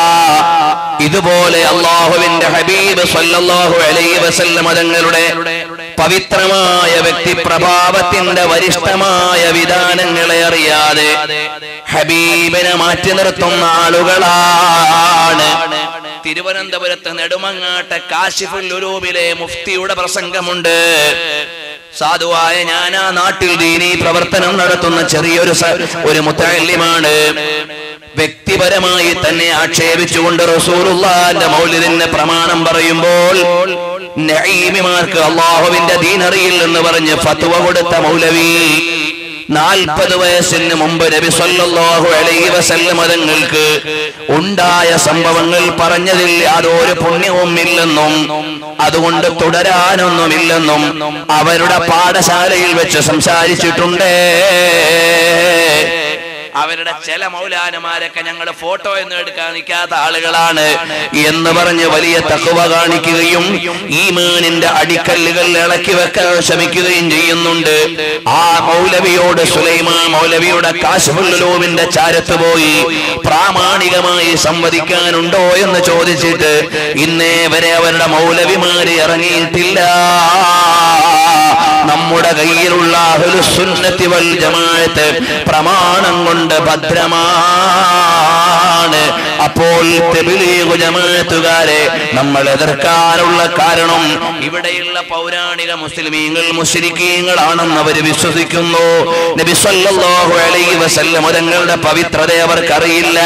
ഇതുപോലെ അല്ലാഹുവിന്റെ ഹബീബ് സല്ലല്ലാഹു അലൈഹി വസല്ലം തങ്ങളുടെ പവിത്രമായ വ്യക്തിപ്രഭാവത്തിന്റെ വരിഷ്ഠമായ വിധാനങ്ങളെ അറിയാതെ ഹബീബിനെ മാറ്റി നിർത്തുന്ന ആളുകളാണ്. തിരുവനന്തപുരത്ത് നെടുമങ്ങാട്ടെ കാശിഫുൽ ഉലൂമിലെ മുഫ്തിയുടെ പ്രസംഗമുണ്ട്. സാധുവായ ഞാൻ ആ നാട്ടിൽ ദീനീ പ്രവർത്തനം നടത്തുന്ന ഒരു മുത്തഅല്ലിമാണ്. വ്യക്തിപരമായി തന്നെ ആക്ഷേപിച്ചുകൊണ്ട് റസൂലുള്ളാഹിന്റെ മൗലിദിന് പ്രമാണം പറയുമ്പോൾ നഈമിമാർക്ക് അല്ലാഹുവിന്റെ ദീൻ അറിയില്ലെന്ന് പറഞ്ഞ് ഫത്വ കൊടുത്ത മൗലവി 40 വയസ്സിന് മുമ്പ് നബി സല്ലല്ലാഹു അലൈഹി വസല്ലം തങ്ങൾക്ക് ഉണ്ടായ സംഭവങ്ങൾ പറഞ്ഞതിൽ യാതൊരു പുണ്യവും ഇല്ലെന്നും അതുകൊണ്ട് തുടരാനൊന്നുമില്ലെന്നും അവരുടെ പാഠശാലയിൽ വെച്ച് സംസാരിച്ചിട്ടുണ്ട്. അവരുടെ ചില മൗലാനമാരൊക്കെ ഞങ്ങൾ ഫോട്ടോ ഒന്നും എടുക്കാൻ നിൽക്കാത്ത ആളുകളാണ് എന്ന് പറഞ്ഞ് വലിയ തഖ്വ കാണിക്കുകയും ഈമാനിന്റെ അടിക്കല്ലുകൾ ഇളക്കി വെക്കാൻ ശ്രമിക്കുകയും ചെയ്യുന്നുണ്ട്. ആ മൗലവിയോട് സുലൈമാൻ മൗലവിയുടെ കാശിഫുൽ ഉലൂമിന്റെ ചാരത്ത് പോയി പ്രാമാണികമായി സംവദിക്കാനുണ്ടോ എന്ന് ചോദിച്ചിട്ട് ഇന്നേ വരെ അവരുടെ മൗലവിമാര് ഇറങ്ങിയിട്ടില്ല. നമ്മുടെ കയ്യിലുള്ള അഹ്ലുസ് സുന്നത്തി വൽ ജമാഅത്ത് പ്രമാണം കൊണ്ട് ഭദ്രമാണ്. അപ്പോൾ തബ്ലീഗ് ജമാഅത്തുകാരെ നമ്മൾ എതിർക്കാനുള്ള കാരണം ഇവിടെയുള്ള പൗരാണിക മുസ്ലിമീങ്ങൾ മുശ്രിക്കീങ്ങളാണെന്ന് അവർ വിശ്വസിക്കുന്നു. നബി സല്ലല്ലാഹു അലൈഹി വസല്ലം തങ്ങളുടെ പവിത്രത അവർക്കറിയില്ല.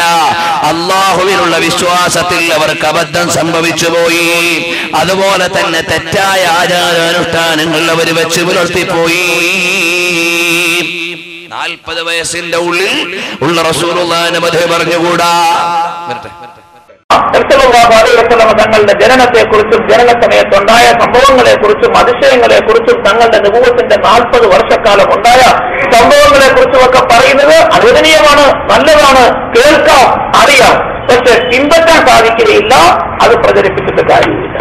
അല്ലാഹുവിനുള്ള വിശ്വാസത്തിൽ അവർക്ക് അബദ്ധം സംഭവിച്ചു പോയി. അതുപോലെ തന്നെ തെറ്റായ ആചാരാനുഷ്ഠാനങ്ങൾ അവർ വെച്ച് പുലർത്തിപ്പോയി. 40 വയസ്സിന്റെ ഉള്ളിൽ ഉള്ള റസൂലുള്ളാഹിനെ മദ്ഹ് പറഞ്ഞുകൂടാ. തങ്ങളുടെ ജനനത്തെക്കുറിച്ചും ജനന സമയത്തുണ്ടായ സംഭവങ്ങളെ കുറിച്ചും അതിശയങ്ങളെ കുറിച്ചും തങ്ങളുടെ നബുവത്തിന്റെ 40 വർഷക്കാലം ഉണ്ടായ സംഭവങ്ങളെ കുറിച്ചും ഒക്കെ പറയുന്നത് അനുവദനീയമാണ്, നല്ലതാണ്, കേൾക്കാം, അറിയാം. പക്ഷെ പിൻപറ്റാൻ സാധിക്കുകയില്ല. അത് പ്രചരിപ്പിച്ചിട്ട് കാര്യമില്ല.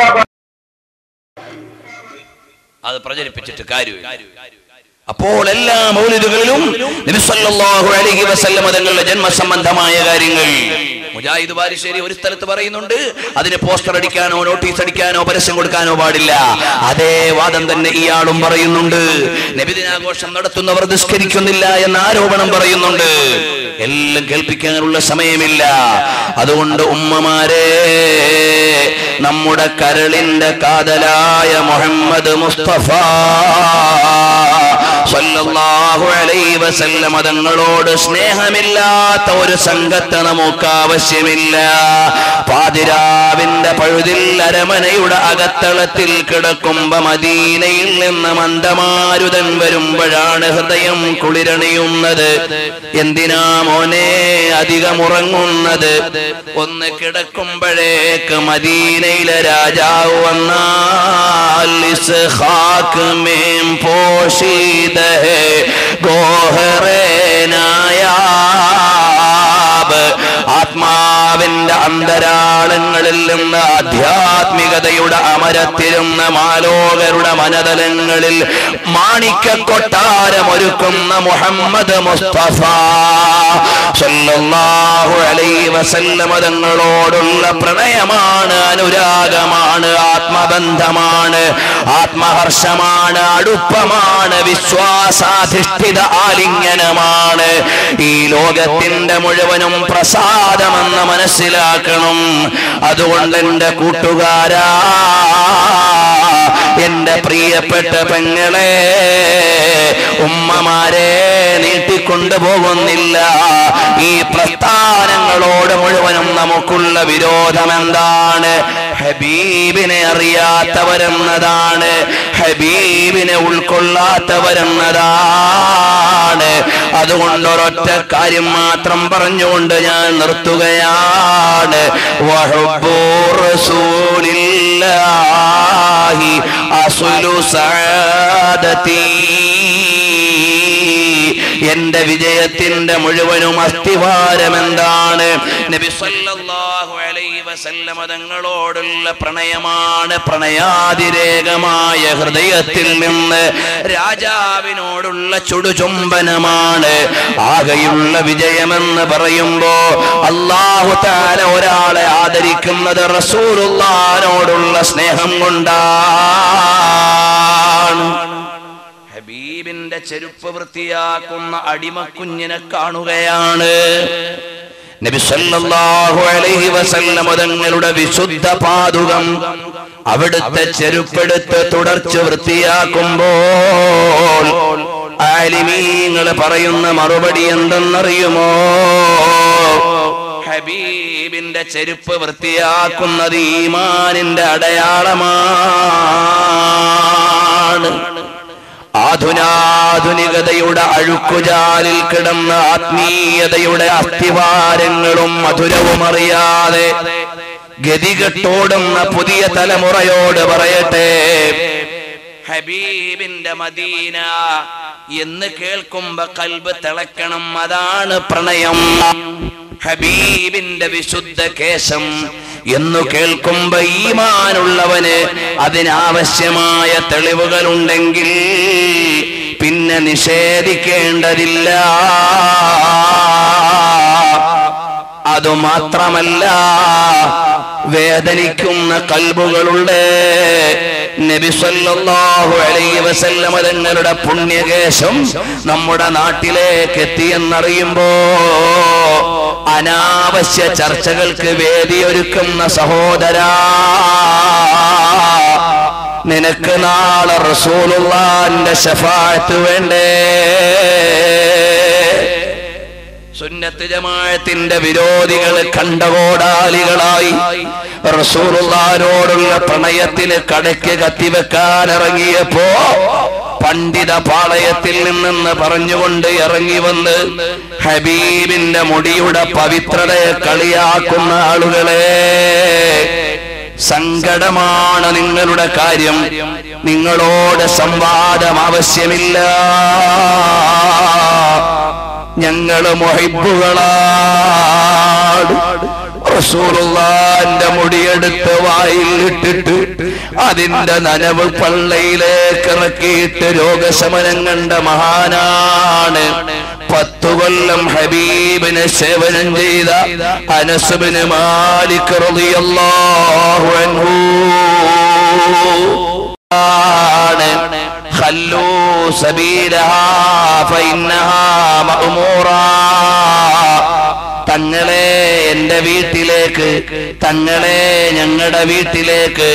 അപ്പോൾ എല്ലാ മൗലിദുകളിലും നബി സല്ലല്ലാഹു അലൈഹി വസല്ലം തങ്ങളുടെ ജന്മസംബന്ധമായ കാര്യങ്ങൾ മുജാഹിദ് ബാരിശ്ശേരി ഒരു സ്ഥലത്ത് പറയുന്നുണ്ട്. അതിന് പോസ്റ്റർ അടിക്കാനോ നോട്ടീസ് അടിക്കാനോ പരസ്യം കൊടുക്കാനോ പാടില്ല. അതേ വാദം തന്നെ ഇയാളും പറയുന്നുണ്ട്. നബിദിനാഘോഷം നടത്തുന്നവർ നിസ്കരിക്കുന്നില്ല എന്ന ആരോപണം പറയുന്നുണ്ട്. എല്ലാം കേൾപ്പിക്കാനുള്ള സമയമില്ല. അതുകൊണ്ട് ഉമ്മമാരെ, നമ്മുടെ കരളിന്റെ കാതലായ മുഹമ്മദ് മുസ്തഫ സല്ലല്ലാഹു അലൈഹി വസല്ലം തങ്ങളോട് സ്നേഹമില്ലാത്ത ഒരു സംഘത്തെ നമുക്ക് ആവശ്യമില്ല. പാതിരാവിന്റെ പഴുതിൽ അരമനയുടെ അകത്തളത്തിൽ കിടക്കുമ്പോ മദീനയിൽ നിന്ന് മന്ദമാരുതൻ വരുമ്പോഴാണ് ഹൃദയം കുളിരണിയുന്നത്. എന്തിനാ മോനെ അധികം ഉറങ്ങുന്നത്? ഒന്ന് കിടക്കുമ്പോഴേക്ക് മദീനയിലെ രാജാവ് വന്നാൽ ഇസ്ഹാഖ് മേം പോഷീദ ഹേ ഗോഹറേ നായാബ്. ആത്മാവിന്റെ അന്തരാളങ്ങളിൽ നിന്ന് ആധ്യാത്മികതയുടെ അമരത്തിരുന്ന മാലോകരുടെ മനതലങ്ങളിൽ മാണിക്യ കൊട്ടാരമൊരുക്കുന്ന മുഹമ്മദ് മുസ്തഫ സല്ലല്ലാഹു അലൈഹി വസല്ലം തങ്ങളോടുള്ള പ്രണയമാണ്, അനുരാഗമാണ്, ആത്മബന്ധമാണ്, ആത്മഹർഷമാണ്, അടുപ്പമാണ്, വിശ്വാസാധിഷ്ഠിത ആലിംഗനമാണ്. ഈ ലോകത്തിന്റെ മുഴുവനും പ്രസാദമെന്ന് മനസ്സിലാക്കണം. അതുകൊണ്ട് എന്റെ കൂട്ടുകാരാ, എന്റെ പ്രിയപ്പെട്ട പെങ്ങളെ, ഉമ്മമാരെ, നീട്ടിക്കൊണ്ടുപോകുന്നില്ല. ഈ പ്രസ്ഥാനങ്ങളോട് മുഴുവനും നമുക്കുള്ള വിരോധം എന്താണ്? ഹബീബിനെ അറിയാത്തവരെന്നതാണ്, ഹബീബിനെ ഉൾക്കൊള്ളാത്തവരെന്നതാണ്. അതുകൊണ്ട് ഒരൊറ്റ കാര്യം മാത്രം പറഞ്ഞുകൊണ്ട് ഞാൻ നിർത്തുകയാണ്. വഹുബ്ബു റസൂലില്ലാഹി അസ്ലു സഅദതി. എന്റെ വിജയത്തിന്റെ മുഴുവനും അസ്ഥിവാരം എന്താണ്? നബി സല്ലല്ലാഹു അലൈഹി വസല്ലം തങ്ങളോടുള്ള പ്രണയമാണ്. പ്രണയാതിരേകമായ ഹൃദയത്തിൽ നിന്ന് രാജാവിനോടുള്ള ചുടുചുംബനമാണ്. ആകെയുള്ള വിജയമെന്ന് പറയുമ്പോ അല്ലാഹു തആല ഒരാളെ ആദരിക്കുന്നത് റസൂലുള്ളാഹിനോടുള്ള സ്നേഹം കൊണ്ടാണ്. ഹബീബിന്റെ ചെരുപ്പ് വൃത്തിയാക്കുന്ന അടിമക്കുഞ്ഞിനെ കാണുകയാണ്. നബി സല്ലല്ലാഹു അലൈഹി വസല്ലം തങ്ങളുടെ വിശുദ്ധ പാദുകം അവിടുത്തെ ചെരുപ്പെടുത്ത് തുടർച്ച് വൃത്തിയാക്കുമ്പോൾ ആലിമീങ്ങൾ പറയുന്ന മറുപടി എന്തെന്നറിയുമോ? ഹബീബിന്റെ ചെരുപ്പ് വൃത്തിയാക്കുന്നത് ഈമാനിന്റെ അടയാളമാണ്. ആധുനികതയുടെ അഴുക്കുചാലിൽ കിടന്ന ആത്മീയതയുടെ അസ്ഥിവാരങ്ങളും മധുരവും അറിയാതെ ഗതികെട്ടോടുന്ന പുതിയ തലമുറയോട് പറയട്ടെ, ഹബീബിന്റെ മദീന എന്ന് കേൾക്കുമ്പോ കൽബ് തിളക്കണം. അതാണ് പ്രണയം. ഹബീബിന്റെ വിശുദ്ധ കേശം എന്നു കേൾക്കുമ്പോ ഈമാനുള്ളവന് അതിനാവശ്യമായ തെളിവുകളുണ്ടെങ്കിൽ പിന്നെ നിഷേധിക്കേണ്ടതില്ല. അതുമാത്രമല്ല, വേദനിക്കുന്ന കൽബുകളുണ്ട്. നബി സല്ലല്ലാഹു അലൈഹി വസല്ലം തങ്ങളുടെ പുണ്യകേശം നമ്മുടെ നാട്ടിലേക്ക് എത്തിയെന്നറിയുമ്പോ അനാവശ്യ ചർച്ചകൾക്ക് വേദിയൊരുക്കുന്ന സഹോദരാ, നിനക്ക് നാളെ റസൂലുള്ളാഹിന്റെ ശഫാഅത്ത് വേണ്ടേ? സുന്നത്ത് ജമാഅത്തിന്റെ വിരോധികൾ കണ്ടകോടാലികളായി റസൂലുള്ളാഹിനോടുള്ള പ്രണയത്തിന് കടയ്ക്ക് കത്തിവെക്കാൻ ഇറങ്ങിയപ്പോ പണ്ഡിത പാളയത്തിൽ നിന്ന് പറഞ്ഞുകൊണ്ട് ഇറങ്ങി വന്ന് ഹബീബിന്റെ മുടിയുടെ പവിത്രതയെ കളിയാക്കുന്ന ആളുകളെ, സങ്കടമാണ് നിങ്ങളുടെ കാര്യം. നിങ്ങളോട് സംവാദം ആവശ്യമില്ല. ഞങ്ങള് മുഹിബ്ബുകളാണ്. റസൂലുള്ളാഹിന്റെ മുടിയെടുത്ത് വായിൽ ഇട്ടിട്ട് അതിന്റെ നനവ് പള്ളയിലേക്ക് ഇറക്കിയിട്ട് രോഗശമനം കണ്ട മഹാനാണ്. 10 കൊല്ലം ഹബീബിനെ സേവനം ചെയ്ത അനസ് ബിൻ മാലിക് റളിയല്ലാഹു അൻഹു ഖല്ലൂ സബീലഹാ ഫഇന്നഹാ മഅ്മൂറാ. തങ്ങളെ എന്റെ വീട്ടിലേക്ക്, തങ്ങളെ ഞങ്ങളുടെ വീട്ടിലേക്ക്,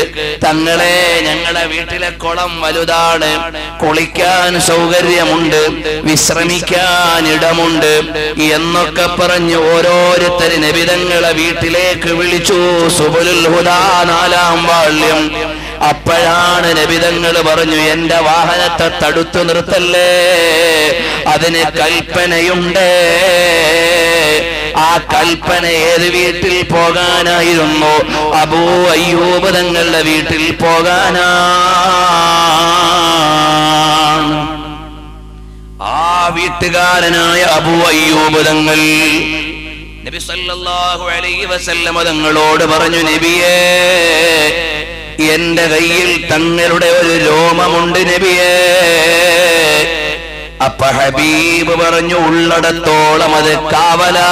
തങ്ങളെ ഞങ്ങളുടെ വീട്ടിലെ കുളം വലുതാണ്, കുളിക്കാൻ സൗകര്യമുണ്ട്, വിശ്രമിക്കാൻ ഇടമുണ്ട് എന്നൊക്കെ പറഞ്ഞ് ഓരോരുത്തര് നബിതങ്ങളെ വീട്ടിലേക്ക് വിളിച്ചു. സുബുലുൽ ഹുദാ 4-ാം വാള്യം. അപ്പോഴാണ് നബിതങ്ങൾ പറഞ്ഞു, എന്റെ വാഹനത്തെ തടുത്തു നിർത്തല്ലേ, അതിന് കൽപ്പനയുണ്ട്. ആ കൽപ്പന ഏത് വീട്ടിൽ പോകാനായിരുന്നു? അബൂ അയ്യൂബ് തങ്ങളുടെ വീട്ടിൽ പോകാനാണ്. ആ വീട്ടുകാരനായ അബൂ അയ്യൂബ് തങ്ങൾ നബി സല്ലല്ലാഹു അലൈഹി വസല്ലം തങ്ങളോട് പറഞ്ഞു, നബിയേ, എന്റെ കയ്യിൽ തങ്ങളുടെ ഒരു രോമമുണ്ട് നബിയേ. അപ്പൊ ഹബീബ് പറഞ്ഞു, ഉള്ളിടത്തോളം അത് കാവലാണ്.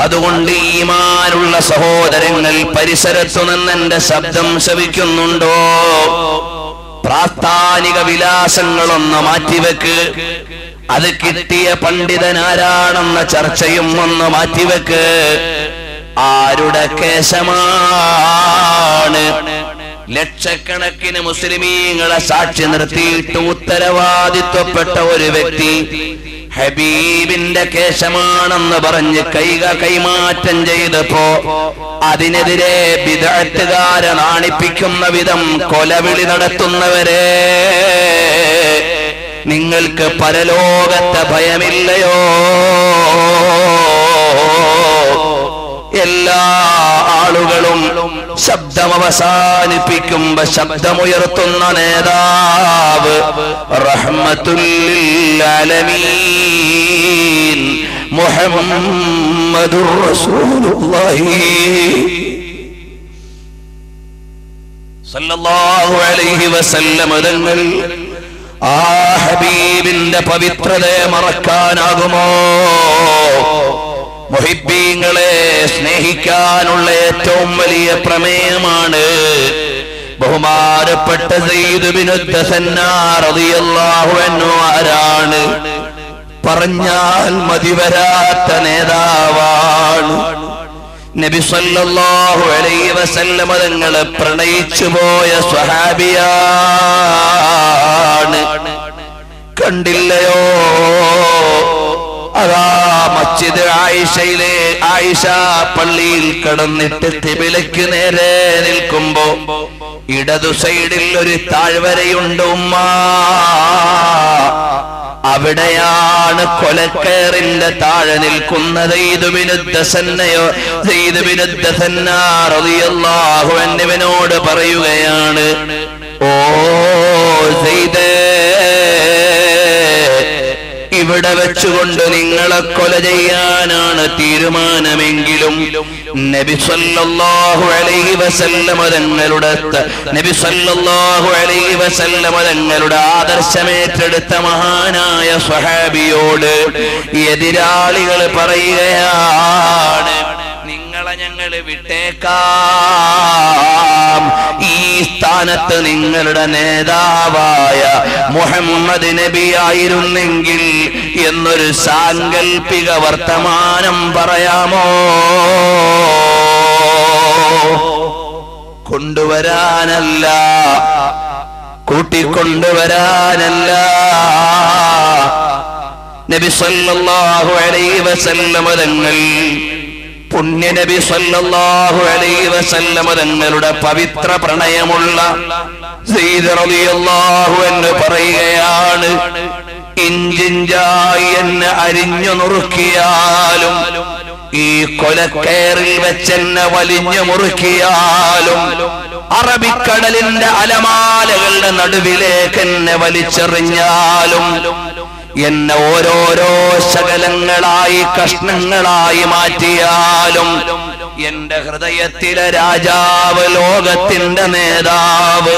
അതുകൊണ്ട് ഈമാനുള്ള സഹോദരങ്ങൾ പരിസരത്തു നിന്ന് എന്റെ ശബ്ദം ശ്രവിക്കുന്നുണ്ടോ? പ്രാസ്ഥാനിക വിലാസങ്ങളൊന്ന് മാറ്റിവെക്ക്. അത് കിട്ടിയ പണ്ഡിതനാരാണെന്ന ചർച്ചയും ഒന്ന് മാറ്റിവെക്ക്. ആരുടെ കേശമാണ്? ലക്ഷക്കണക്കിന് മുസ്ലിമീങ്ങളെ സാക്ഷി നിർത്തിയിട്ട് ഉത്തരവാദിത്വപ്പെട്ട ഒരു വ്യക്തി ഹബീബിന്റെ കേശമാണെന്ന് പറഞ്ഞ് കൈമാറ്റം ചെയ്തപ്പോ അതിനെതിരെ ബിദ്അത്തുകാരെ നാണിപ്പിക്കുന്ന വിധം കൊലവിളി നടത്തുന്നവരെ, നിങ്ങൾക്ക് പരലോകത്തെ ഭയമില്ലയോ? എല്ലാ ആളുകളും ശബ്ദം അവസാനിപ്പിക്കുമ്പോ ശബ്ദമുയർത്തുന്ന നേതാവ് റഹ്മത്തുൽ ലിൽ ആലമീൻ മുഹമ്മദുർ റസൂലുള്ളാഹി സല്ലല്ലാഹു അലൈഹി വസല്ലം തങ്ങൾ. ആ ഹബീബിന്റെ പവിത്രതയെ മറക്കാനാകുമോ? മുഹിബ്ബീങ്ങളെ സ്നേഹിക്കാനുള്ള ഏറ്റവും വലിയ പ്രമേയമാണ് ബഹുമാനപ്പെട്ട സയ്യിദ് ഇബ്നു ദസന്ന റളിയല്ലാഹു അൻഹു. ആരാണ്? പറഞ്ഞാൽ മതിവരാത്ത നേതാവാണ്. നബി സല്ലല്ലാഹു അലൈഹി വസല്ലം തങ്ങളെ പ്രണയിച്ചു പോയ സ്വഹാബിയാണ്. ആയിഷ പള്ളിയിൽ കടന്നിട്ട് ഖിബിലയ്ക്ക് നേരെ നിൽക്കുമ്പോ ഇടതു സൈഡിൽ ഒരു താഴ്വരയുണ്ട് ഉമ്മ. അവിടെയാണ് കൊലക്കയറിന്റെ താഴെ നിൽക്കുന്ന സെയ്ദ് ബിനു ദസന്ന റളിയല്ലാഹു അൻഹുവിനോട് പറയുകയാണ്, ഓ സെയ്ദേ, ഇവിടെ വെച്ചുകൊണ്ട് നിങ്ങളെ കൊല ചെയ്യാനാണ് തീരുമാനമെങ്കിലും നബി സല്ലല്ലാഹു അലൈഹി വസല്ലം തങ്ങളുടെ ആദർശമേറ്റെടുത്ത മഹാനായ സ്വഹാബിയോട് എതിരാളികൾ പറയുകയാണ്, നിങ്ങളെ ഞങ്ങൾ വിട്ടേക്കാം, ഈ സ്ഥാനത്ത് നിങ്ങളുടെ നേതാവായ മുഹമ്മദ് നബി ആയിരുന്നെങ്കിൽ എന്നൊരു സാങ്കല്പിക വർത്തമാനം പറയാമോ? കൊണ്ടുവരാനല്ല, കൂട്ടിക്കൊണ്ടുവരാനല്ല. നബി സല്ലല്ലാഹു അലൈഹി വസല്ലം തങ്ങൾ, പുണ്യ നബി സല്ലല്ലാഹു അലൈഹി വസല്ലം തങ്ങളുടെ പവിത്ര പ്രണയമുള്ള സെയ്ദ് റളിയല്ലാഹു അൻഹു പറയുകയാണ്, ഇഞ്ചിഞ്ചായി എന്നെ അരിഞ്ഞു നുറുക്കിയാലും, ഈ കൊലക്കയറിൽ വെച്ചെന്നെ വലിഞ്ഞു മുറുക്കിയാലും, അറബിക്കടലിന്റെ അലമാലകളുടെ നടുവിലേക്ക് എന്നെ വലിച്ചെറിഞ്ഞാലും, എന്നെ ഓരോരോ ശകലങ്ങളായി കഷ്ണങ്ങളായി മാറ്റിയാലും, എന്റെ ഹൃദയത്തിലെ രാജാവ്, ലോകത്തിന്റെ നേതാവ്,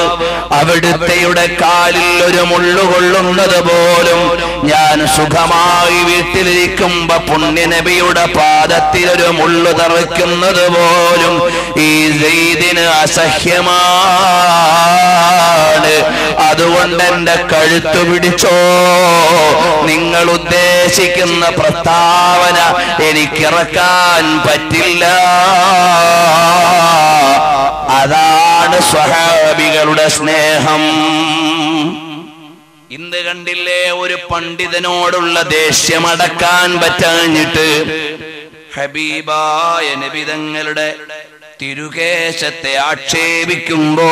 അവിടുത്തെയുടെ കാലിൽ ഒരു മുള്ളുകൊള്ളുന്നത് പോലും ഞാൻ സുഖമായി വീട്ടിലിരിക്കുമ്പോ പുണ്യനബിയുടെ പാദത്തിൽ ഒരു മുള്ളു തറയ്ക്കുന്നത് പോലും ഈ സെയ്ദിന് അസഹ്യമാണ്. അതുകൊണ്ട് എന്റെ കഴുത്തു പിടിച്ചോ, നിങ്ങൾ ഉദ്ദേശിക്കുന്ന പ്രസ്താവന എനിക്കിറക്കാൻ പറ്റില്ല. അതാണ് സ്വഹാബികളുടെ സ്നേഹം. ഇന്ന് കണ്ടില്ലേ ഒരു പണ്ഡിതനോടുള്ള ദേഷ്യമടക്കാൻ പറ്റാഞ്ഞിട്ട് ഹബീബായ നബി തങ്ങളുടെ തിരുകേശത്തെ ആക്ഷേപിക്കുമ്പോൾ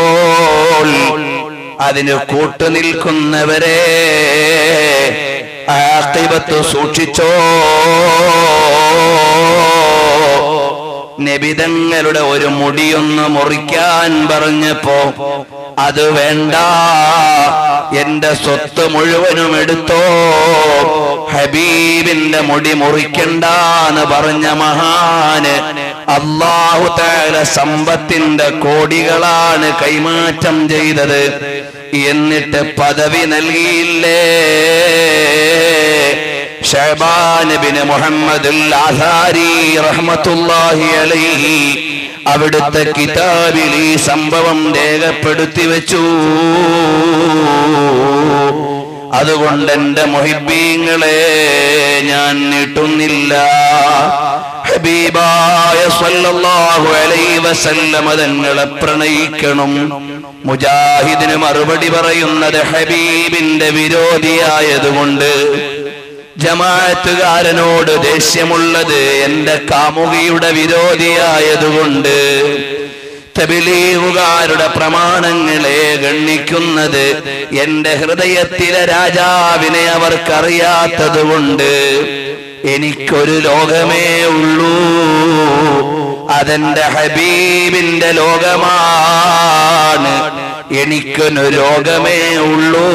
അതിന് കൂട്ടുനിൽക്കുന്നവരെ ആഖിബത്ത് സൂക്ഷിച്ചോ. നബിതങ്ങളുടെ ഒരു മുടിയൊന്ന് മുറിക്കാൻ പറഞ്ഞപ്പോ അത് വേണ്ട, എന്റെ സ്വത്ത് മുഴുവനും എടുത്തോ, ഹബീബിന്റെ മുടി മുറിക്കണ്ടെന്ന് പറഞ്ഞ മഹാന് അല്ലാഹു തആല സമ്പത്തിന്റെ കോടികളാണ് കൈമാറ്റം ചെയ്തത്. എന്നിട്ട് പദവി നൽകിയില്ലേ? ശഅബാൻ ഇബ്നു മുഹമ്മദുൽ ആസാരി റഹ്മത്തുള്ളാഹി അലൈഹി അവിടുത്തെ കിതാബിൽ ഈ സംഭവം രേഖപ്പെടുത്തി വെച്ചു. അതുകൊണ്ട് എന്റെ മുഹിബ്ബീങ്ങളെ ഞാൻ നീട്ടുന്നില്ല. ഹബീബായ സല്ലല്ലാഹു അലൈഹി വസല്ലം തങ്ങളെ പ്രണയിക്കണം. മുജാഹിദിന് മറുപടി പറയുന്നത് ഹബീബിന്റെ വിരോധിയായതുകൊണ്ട്, ജമാഅത്തുകാരനോട് ദേഷ്യമുള്ളത് എന്റെ കാമുകിയുടെ വിരോധിയായതുകൊണ്ട്, തബ്ലീഗുകാരുടെ പ്രമാണങ്ങളെ ഗണ്ണിക്കുന്നത് എന്റെ ഹൃദയത്തിലെ രാജാവിനെ അവർക്കറിയാത്തതുകൊണ്ട്, എനിക്കൊരു ലോകമേ ഉള്ളൂ, അതെന്റെ ഹബീബിന്റെ ലോകമാണ്. എനിക്കൊരു ലോകമേ ഉള്ളൂ,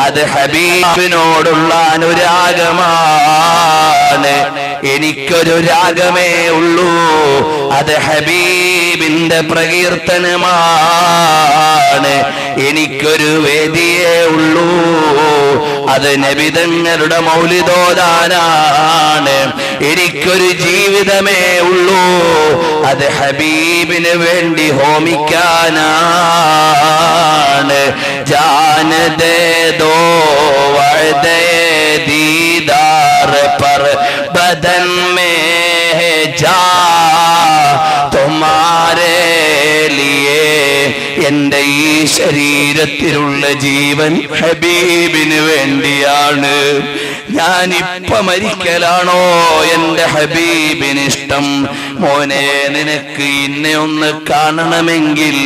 അത് ഹബീബിനോടുള്ള അനുരാഗമാണ്. എനിക്കൊരു രാഗമേ ഉള്ളൂ, അത് ഹബീബിന്റെ പ്രകീർത്തനമാണ്. എനിക്കൊരു വേദിയേ ഉള്ളൂ, അത് നബിതങ്ങളുടെ മൗലിദോദാനാണ്. എനിക്കൊരു ജീവിതമേ ഉള്ളൂ, അത് ഹബീബിന് വേണ്ടി ഹോമിക്കാനാണ്. ജാൻ ദേ ദോ വഅദേ ദീദാർ പർ ബദൻ മേ ജാ തുമാരേ ലിയേ. എന്റെ ഈ ശരീരത്തിലുള്ള ജീവൻ ഹബീബിന് വേണ്ടിയാണ്. ഞാനിപ്പ മരിക്കലാണോ എന്റെ ഹബീബിനിഷ്ടം? മോനെ, നിനക്ക് ഇന്നെ ഒന്ന് കാണണമെങ്കിൽ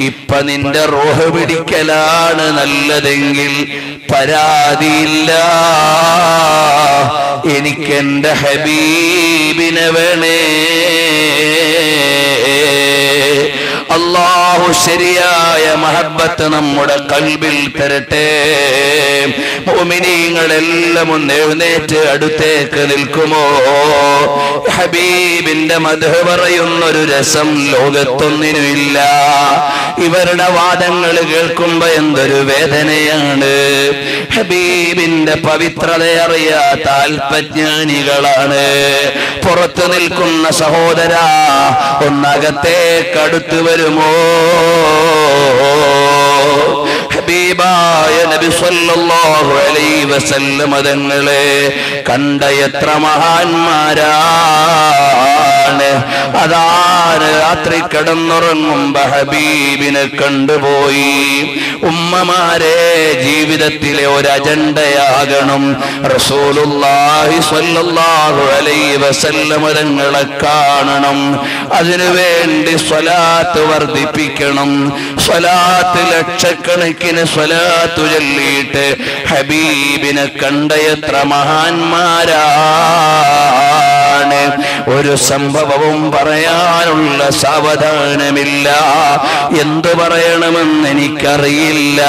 ഇപ്പൊ നിന്റെ റൂഹ് പിടിക്കലാണ് നല്ലതെങ്കിൽ പരാതിയില്ല, എനിക്കെന്റെ ഹബീബിനെ വേണേ. അല്ലാഹു ശരിയായ മഹബ്ബത്ത് നമ്മുടെ കൽബിൽ തരട്ടെ. മുഅ്മിനീങ്ങളെല്ലാം ഒന്ന് എഴുന്നേറ്റ് അടുത്തേക്ക് നിൽക്കുമോ? ഹബീബിന്റെ മദ്ഹ് പറയുന്നൊരു രസം ലോകത്തൊന്നിനുമില്ല. ഇവരുടെ വാദങ്ങൾ കേൾക്കുമ്പോ എന്തൊരു വേദനയാണ്. ഹബീബിന്റെ പവിത്രതയറിയാത്ത അല്പജ്ഞാനികളാണ്. പുറത്തു നിൽക്കുന്ന സഹോദര, ഒന്നകത്തേക്ക് അടുത്തു വരുമോ? ഹബീബായ നബി സല്ലല്ലാഹു അലൈഹി വസല്ലം തങ്ങളെ കണ്ട എത്ര മഹാന്മാരാണ്. അതാണ് രാത്രി കിടന്നുറങ്ങുമ്പോ ഹബീബിനെ കണ്ടുപോയി. ഉമ്മമാരെ, ജീവിതത്തിലെ ഒരു അജണ്ടയാകണം റസൂലുള്ളാഹി സ്വല്ലല്ലാഹു അലൈഹി വസല്ലം തങ്ങളെ കാണണം. അതിനുവേണ്ടി സ്വലാത്ത് വർദ്ധിപ്പിക്കണം. സ്വലാത്ത് ലക്ഷക്കണക്കിന് സ്വലാത്ത് ചൊല്ലിയിട്ട് ഹബീബിനെ കണ്ട എത്ര മഹാന്മാരാണ്. ഒരു സംഭവവും പറയാനുള്ള സാവധാനമില്ല. എന്തു പറയണമെന്ന് എനിക്കറിയില്ല,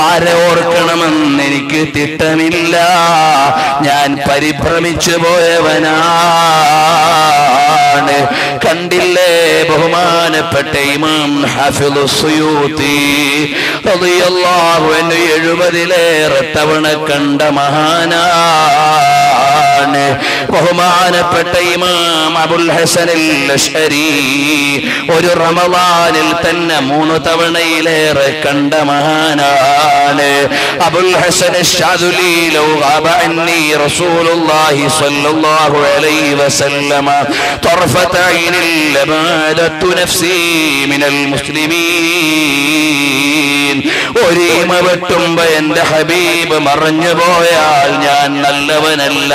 ആരെ ഓർക്കണമെന്ന് എനിക്ക് തിട്ടമില്ല. ഞാൻ പരിഭ്രമിച്ചു പോയവനാണ്. കണ്ടില്ലേ ബഹുമാനപ്പെട്ട ഇമാം ഹാഫിളു സുയൂത്തി റളിയല്ലാഹു അൻഹു 70-ലേറെ തവണ കണ്ട മഹാനാണ്. ബഹുമാനപ്പെട്ട ഇമാം അബുൽ ഹസൻ അൽ-അശ്അരി ഒരു റമളാനിൽ തന്നെ 3 തവണയിലേറെ കണ്ട മഹാനാണ്. അബുൽ ഹസൻ അശ്ശാദുലി ലൗ ഗാബ അന്നി റസൂലുള്ളാഹി സ്വല്ലല്ലാഹു അലൈഹി വസല്ലമ طرفة عين لبادت نفسي من المسلمين. ഒരീമ വെട്ടുമ്പോ എന്റെ ഹബീബ് മറഞ്ഞു പോയാൽ ഞാൻ നല്ലവനല്ല.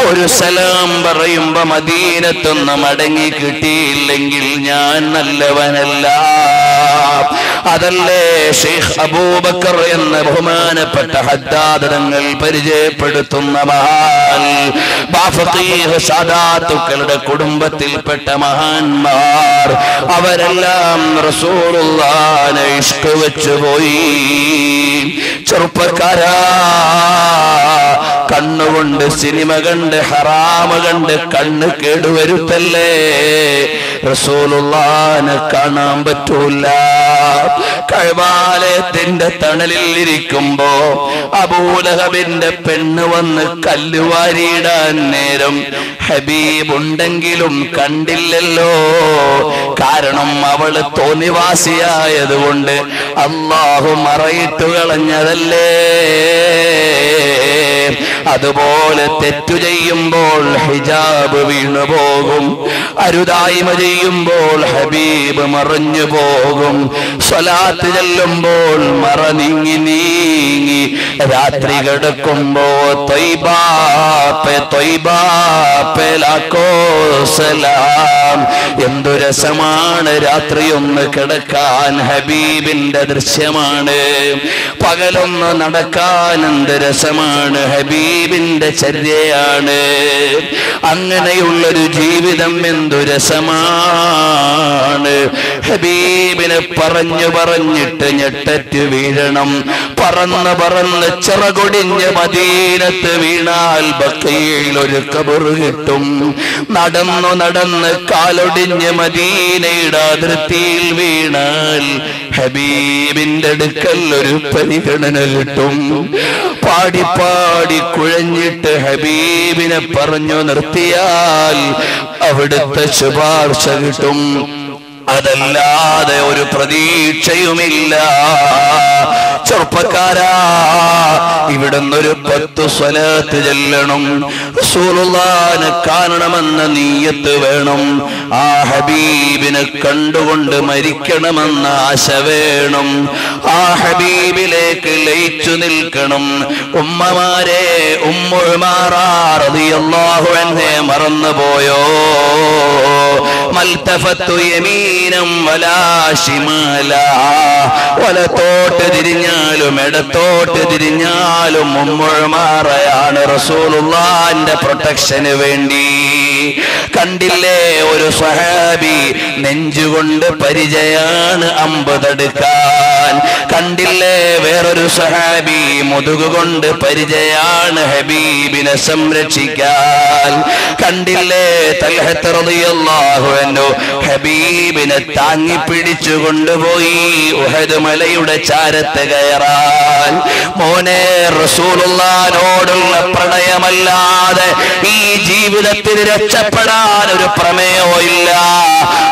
ഒരു സലാം പറയുമ്പോ മദീനത്തൊന്ന് മടങ്ങി കിട്ടിയില്ലെങ്കിൽ ഞാൻ നല്ലവനല്ല. അതല്ലേ ഷെയ്ഖ് അബൂബക്കർ എന്ന ബഹുമാനപ്പെട്ട ഹദ്ദാദ് തങ്ങൾ പരിചയപ്പെടുത്തുന്ന മഹാൻ. ബാഫഖീഹ് സാദാത്തുക്കളുടെ കുടുംബത്തിൽപ്പെട്ട മഹാന്മാർ അവരെല്ലാം റസൂലുള്ളാഹിനെ ഇഷ്ക് വെച്ചുപോയി. ചെറുപ്പക്കാരാ, കണ്ണുകൊണ്ട് സിനിമ കണ്ട് ഹറാമ് കണ്ട് കണ്ണ് കേടുവരുത്തല്ലേ. റസൂലുള്ളാഹിനെ കാണാൻ പറ്റൂല. കഅബാലയത്തിന്റെ തണലിൽ ഇരിക്കുമ്പോ അബൂലഹബിന്റെ പെണ്ണ് വന്ന് കല്ലുവാരിയിടാൻ നേരം ഹബീബ് ഉണ്ടെങ്കിലും കണ്ടില്ലല്ലോ. കാരണം അവള് തോന്നിവാസിയായതുകൊണ്ട് അല്ലാഹു മറയിട്ടു കളഞ്ഞതല്ലേ. അതുപോലെ തെറ്റു ചെയ്യുമ്പോൾ ഹിജാബ് വീണുപോകും. അരുതായ്മ ചെയ്യുമ്പോൾ ഹബീബ് മറഞ്ഞു പോകും. സ്വലാത്ത് ചെല്ലുമ്പോൾ മറ നീങ്ങി നീങ്ങി രാത്രി കിടക്കുമ്പോ ത്വയ്ബാ പേ ലാഖോ സലാം. എന്തു രസമാണ് രാത്രി ഒന്ന് കിടക്കാൻ. ഹബീബിന്റെ ദൃശ്യമാണ്. പകലൊന്ന് നടക്കാൻ എന്ത് രസമാണ്. ഹബീബിന്റെ ചര്യയാണ്. അങ്ങനെയുള്ളൊരു ജീവിതം എന്തു രസമാണ്. ഹബീബിനെ പറഞ്ഞു പറഞ്ഞിട്ട് ഞെട്ടറ്റ് വീഴണം. പറന്ന് പറന്ന് ചിറകൊടിഞ്ഞ് മദീനത്ത് വീണാൽ ബഖീൽ ഒരു ഖബർ കിട്ടും. നടന്നു നടന്ന് കാലൊടിഞ്ഞ് മദീനയുടെ അതിർത്തിയിൽ വീണാൽ ഹബീബിന്റെ അടുക്കൽ ഒരു പരിഗണന കിട്ടും. പാടി പാടി കുഴഞ്ഞിട്ട് ഹബീബിനെ പറഞ്ഞു നിർത്തിയാൽ അവിടുത്തെ ശുപാർശ കിട്ടും. അതല്ലാതെ ഒരു പ്രതീക്ഷയുമില്ല. ചെറുപ്പക്കാരാ, ഇവിടുന്നൊരു 10 സ്വലാത്ത് ചെല്ലണം. റസൂലുള്ളാഹിനെ കാണണമെന്ന നിയ്യത്ത് വേണം. ആ ഹബീബിനെ കണ്ടുകൊണ്ട് മരിക്കണമെന്ന ആശ വേണം. ആ ഹബീബിലേക്ക് ലയിച്ചു നിൽക്കണം. ഉമ്മമാരെ, ഉമ്മു ഉമാറ റളിയല്ലാഹു അൻഹ മറന്നുപോയോ? മൽതഫത്തു യമീനം വലാ ശിമാലാ, വലത്തോട്ട് തിരിഞ്ഞാലും ഇടത്തോട്ട് തിരിഞ്ഞാലും ഉമ്മു ഉമാറയാണ് റസൂലുള്ളാഹിന്റെ പ്രൊട്ടക്ഷന് വേണ്ടി. കണ്ടില്ലേ, ഒരു സ്വഹാബി നെഞ്ചുകൊണ്ട് പരിചയാണ് അമ്പ് തടുക്കാൻ. കണ്ടില്ലേ, വേറൊരു സ്വഹാബി മുതുകുകൊണ്ട് പരിചയാണ് ഹബീബിനെ സംരക്ഷിക്കാൻ. കണ്ടില്ലേ, തൽഹത്ത് റളിയല്ലാഹു അൻഹു ഹബീബിനെ താങ്ങി പിടിച്ചു കൊണ്ടുപോയി ഉഹദ് മലയുടെ ചാരത്ത് കയറാൻ. മോനെ, റസൂലുള്ളാഹിനോടുള്ള പ്രണയമല്ലാതെ ഈ ജീവിതത്തിൽ രക്ഷപ്പെടാൻ ഒരു പ്രമേയവും ഇല്ല.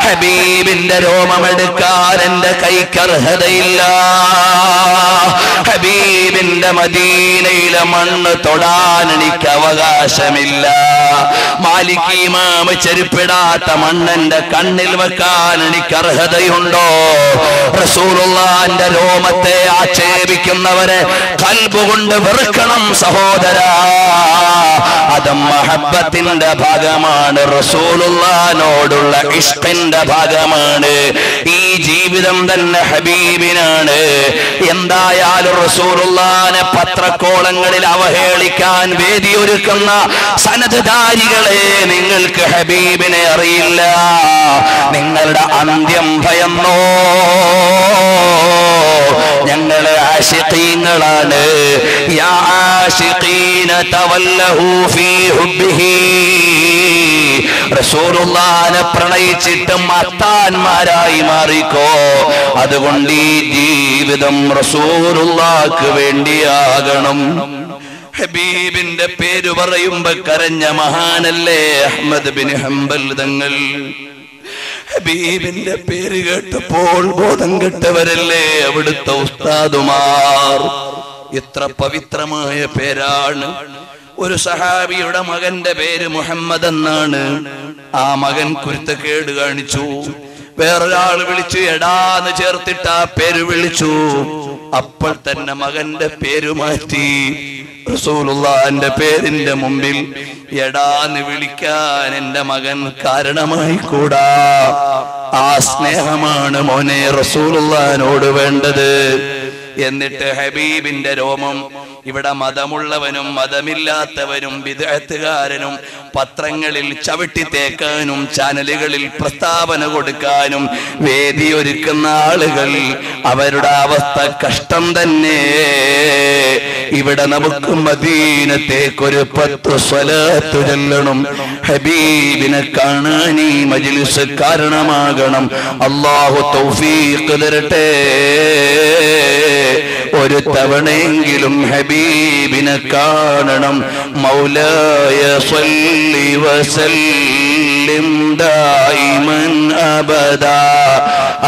ഹബീബിന്റെ രോമമെടുക്കാൻ എന്റെ കൈക്കർഹതയില്ല. ഹബീബിന്റെ മദീനയിലെ മണ്ണ് തൊടാൻ എനിക്ക് അവകാശമില്ല. മാലിക് ഇമാം ചെരുപ്പിടാത്ത മണ്ണെന്റെ കണ്ണിൽ വെക്കാൻ എനിക്ക് അർഹതയുണ്ടോ? റസൂലുള്ളാഹിന്റെ രോമത്തെ ആക്ഷേപിക്കുന്നവരെ ഖൽബ് കൊണ്ട് വെറുക്കണം സഹോദരാ. അത് മഹബ്ബത്തിന്റെ ഭാഗമാണ്, റസൂലുള്ളാഹിനോടുള്ള ഇഷ്കിന്റെ ഭാഗമാണ്. ഈ ജീവിതം തന്നെ ഹബീബിനാണ്. എന്തായാലും റസൂലുള്ളാഹിനെ പത്രക്കോളങ്ങളിൽ അവഹേളിക്കാൻ വേദിയൊരുക്കുന്ന സനദ്ധാരികളെ, നിങ്ങൾക്ക് ഹബീബിനെ അറിയില്ല. നിങ്ങളുടെ അന്ത്യം ഭയന്നോ? ഞങ്ങള് ആശിഖീങ്ങളാണ്. യാ ആശിഖീന തവല്ലഹു ഫീ ഹുബ്ബിഹി. റസൂലുള്ളാഹിനെ പ്രണയിച്ചിട്ട് മത്താന്മാരായി മാറിക്കോ. അതുകൊണ്ട് ഈ ജീവിതം റസൂലുള്ളാഹിക്ക് വേണ്ടിയാകണം. ഹബീബിന്റെ പേര് പറയുമ്പോ കരഞ്ഞ മഹാനല്ലേ അഹ്മദ് ബിൻ ഹംബൽ തങ്ങൾ. ഹബീബിന്റെ പേര് കേട്ടപ്പോൾ ബോധം കെട്ടവരല്ലേ അവിടുത്തെ ഉസ്താദുമാർ. എത്ര പവിത്രമായ പേരാണ്. ഒരു സഹാബിയുടെ മകന്റെ പേര് മുഹമ്മദ് എന്നാണ്. ആ മകൻ കുരുത്തക്കേട് കാണിച്ചു. വേറൊരാൾ വിളിച്ചു എടാന്ന് ചേർത്തിട്ട് ആ പേര് വിളിച്ചു. അപ്പോൾ തന്നെ മകന്റെ പേര് മാറ്റി. റസൂലുള്ളാഹിന്റെ പേരിന്റെ മുമ്പിൽ എടാന്ന് വിളിക്കാൻ എന്റെ മകൻ കാരണമായി കൂടാ. ആ സ്നേഹമാണ് മോനെ റസൂലുള്ളാഹിനോട് വേണ്ടത്. എന്നിട്ട് ഹബീബിന്റെ രോമം ഇവിടെ മതമുള്ളവനും മതമില്ലാത്തവനും ബിദ്അത്തുകാരനും പത്രങ്ങളിൽ ചവിട്ടി തേക്കാനും ചാനലുകളിൽ പ്രസ്താവന കൊടുക്കാനും വേദിയൊരുക്കുന്ന ആളുകൾ, അവരുടെ അവസ്ഥ കഷ്ടം തന്നെ. ഇവിടെ നമുക്ക് മദീനത്തേക്കൊരു 10 സ്വലാത്ത് ചൊല്ലണം. ഹബീബിനെ കാണാൻ ഈ മജ്ലിസ് കാരണമാകണം. അല്ലാഹു തൗഫീഖ് തരട്ടെ. ഒരു തവണയെങ്കിലും ഹബീബിനെ കാണണം. മൗലായ സ്വല്ലി വസല്ലിം ദായിമൻ അബദാ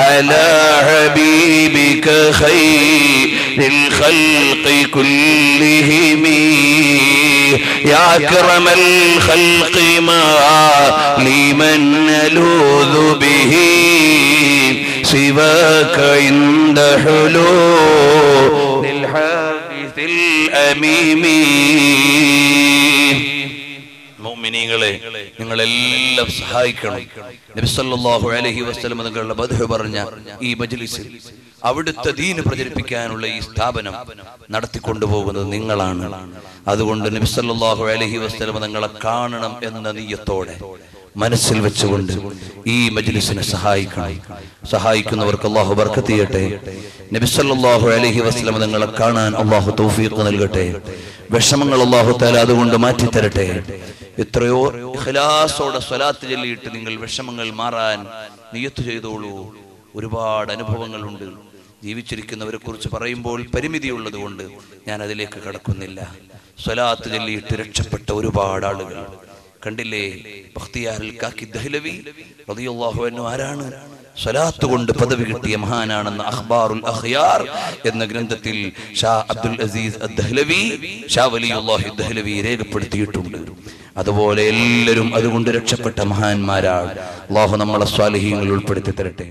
അലാ ഹബീബിക ഖൈറിൽ ഖൽഖി കുല്ലിഹിം യാ അക്രമൽ ഖൽഖി മാ ലിമൻ അലൂദു ബിഹി സിവാക ഇൻദ ഹുലൂലിൽ ഹാദിസിൽ അമീമി. മുഅ്മിനീങ്ങളെ, നിങ്ങളെല്ലാം സഹായിക്കണം. നബി സല്ലല്ലാഹു അലൈഹി വസല്ലം തങ്ങളുടെ മദ്ഹ് പറഞ്ഞ ഈ മജ്ലിസിൽ അവിടുത്തെ ദീൻ പ്രചരിപ്പിക്കാനുള്ള ഈ സ്ഥാപനം നടത്തിക്കൊണ്ടുപോകുന്നത് നിങ്ങളാണ്. അതുകൊണ്ട് നബി സല്ലല്ലാഹു അലൈഹി വസല്ലം തങ്ങളെ കാണണം എന്ന നിയ്യത്തോടെ മനസ്സിൽ വെച്ചുകൊണ്ട് ഈ മജ്ലിസിനെ സഹായിക്കണം. സഹായിക്കുന്നവർക്ക് അല്ലാഹു ബർക്കത്ത് ചെയ്യട്ടെ. നബി സല്ലല്ലാഹു അലൈഹി വസല്ലം തങ്ങളെ കാണാൻ അല്ലാഹു തൗഫീഖ് നൽകട്ടെ. വിഷമങ്ങൾ അല്ലാഹു തആല അതുകൊണ്ട് മാറ്റി തരട്ടെ. എത്രയോ ഇഖ്ലാസോടെ സ്വലാത്ത് ചൊല്ലിയിട്ട് നിങ്ങൾ വിഷമങ്ങൾ മാറാൻ നിയ്യത്ത് ചെയ്തോളൂ. ഒരുപാട് അനുഭവങ്ങളുണ്ട്. ജീവിച്ചിരിക്കുന്നവരെ കുറിച്ച് പറയുമ്പോൾ പരിമിതിയുള്ളത് കൊണ്ട് ഞാൻ അതിലേക്ക് കടക്കുന്നില്ല. സ്വലാത്ത് ചൊല്ലിയിട്ട് രക്ഷപ്പെട്ട ഒരുപാട് ആളുകൾ കണ്ടില്ലേ. ബഖ്തിയാറുൽ കാക്കി ദഹ്ലവി റളിയല്ലാഹു അൻഹു ആരാണ്? സ്വലാത്ത് കൊണ്ട് പദവി കിട്ടിയ മഹാനാണെന്ന് അഖ്ബാറുൽ അഖ്യാർ എന്ന ഗ്രന്ഥത്തിൽ ഷാ അബ്ദുൽ അസീസ് അദ്ദഹ്ലവി, ഷാ വലിയുല്ലാഹി ദഹ്ലവി രേഖപ്പെടുത്തിയിട്ടുണ്ട്. അതുപോലെ എല്ലാവരും അതുകൊണ്ട് രക്ഷപ്പെട്ട മഹാന്മാരാണ്. അല്ലാഹു നമ്മളെ സ്വാലിഹീങ്ങളിൽ ഉൾപ്പെടുത്തി തരട്ടെ.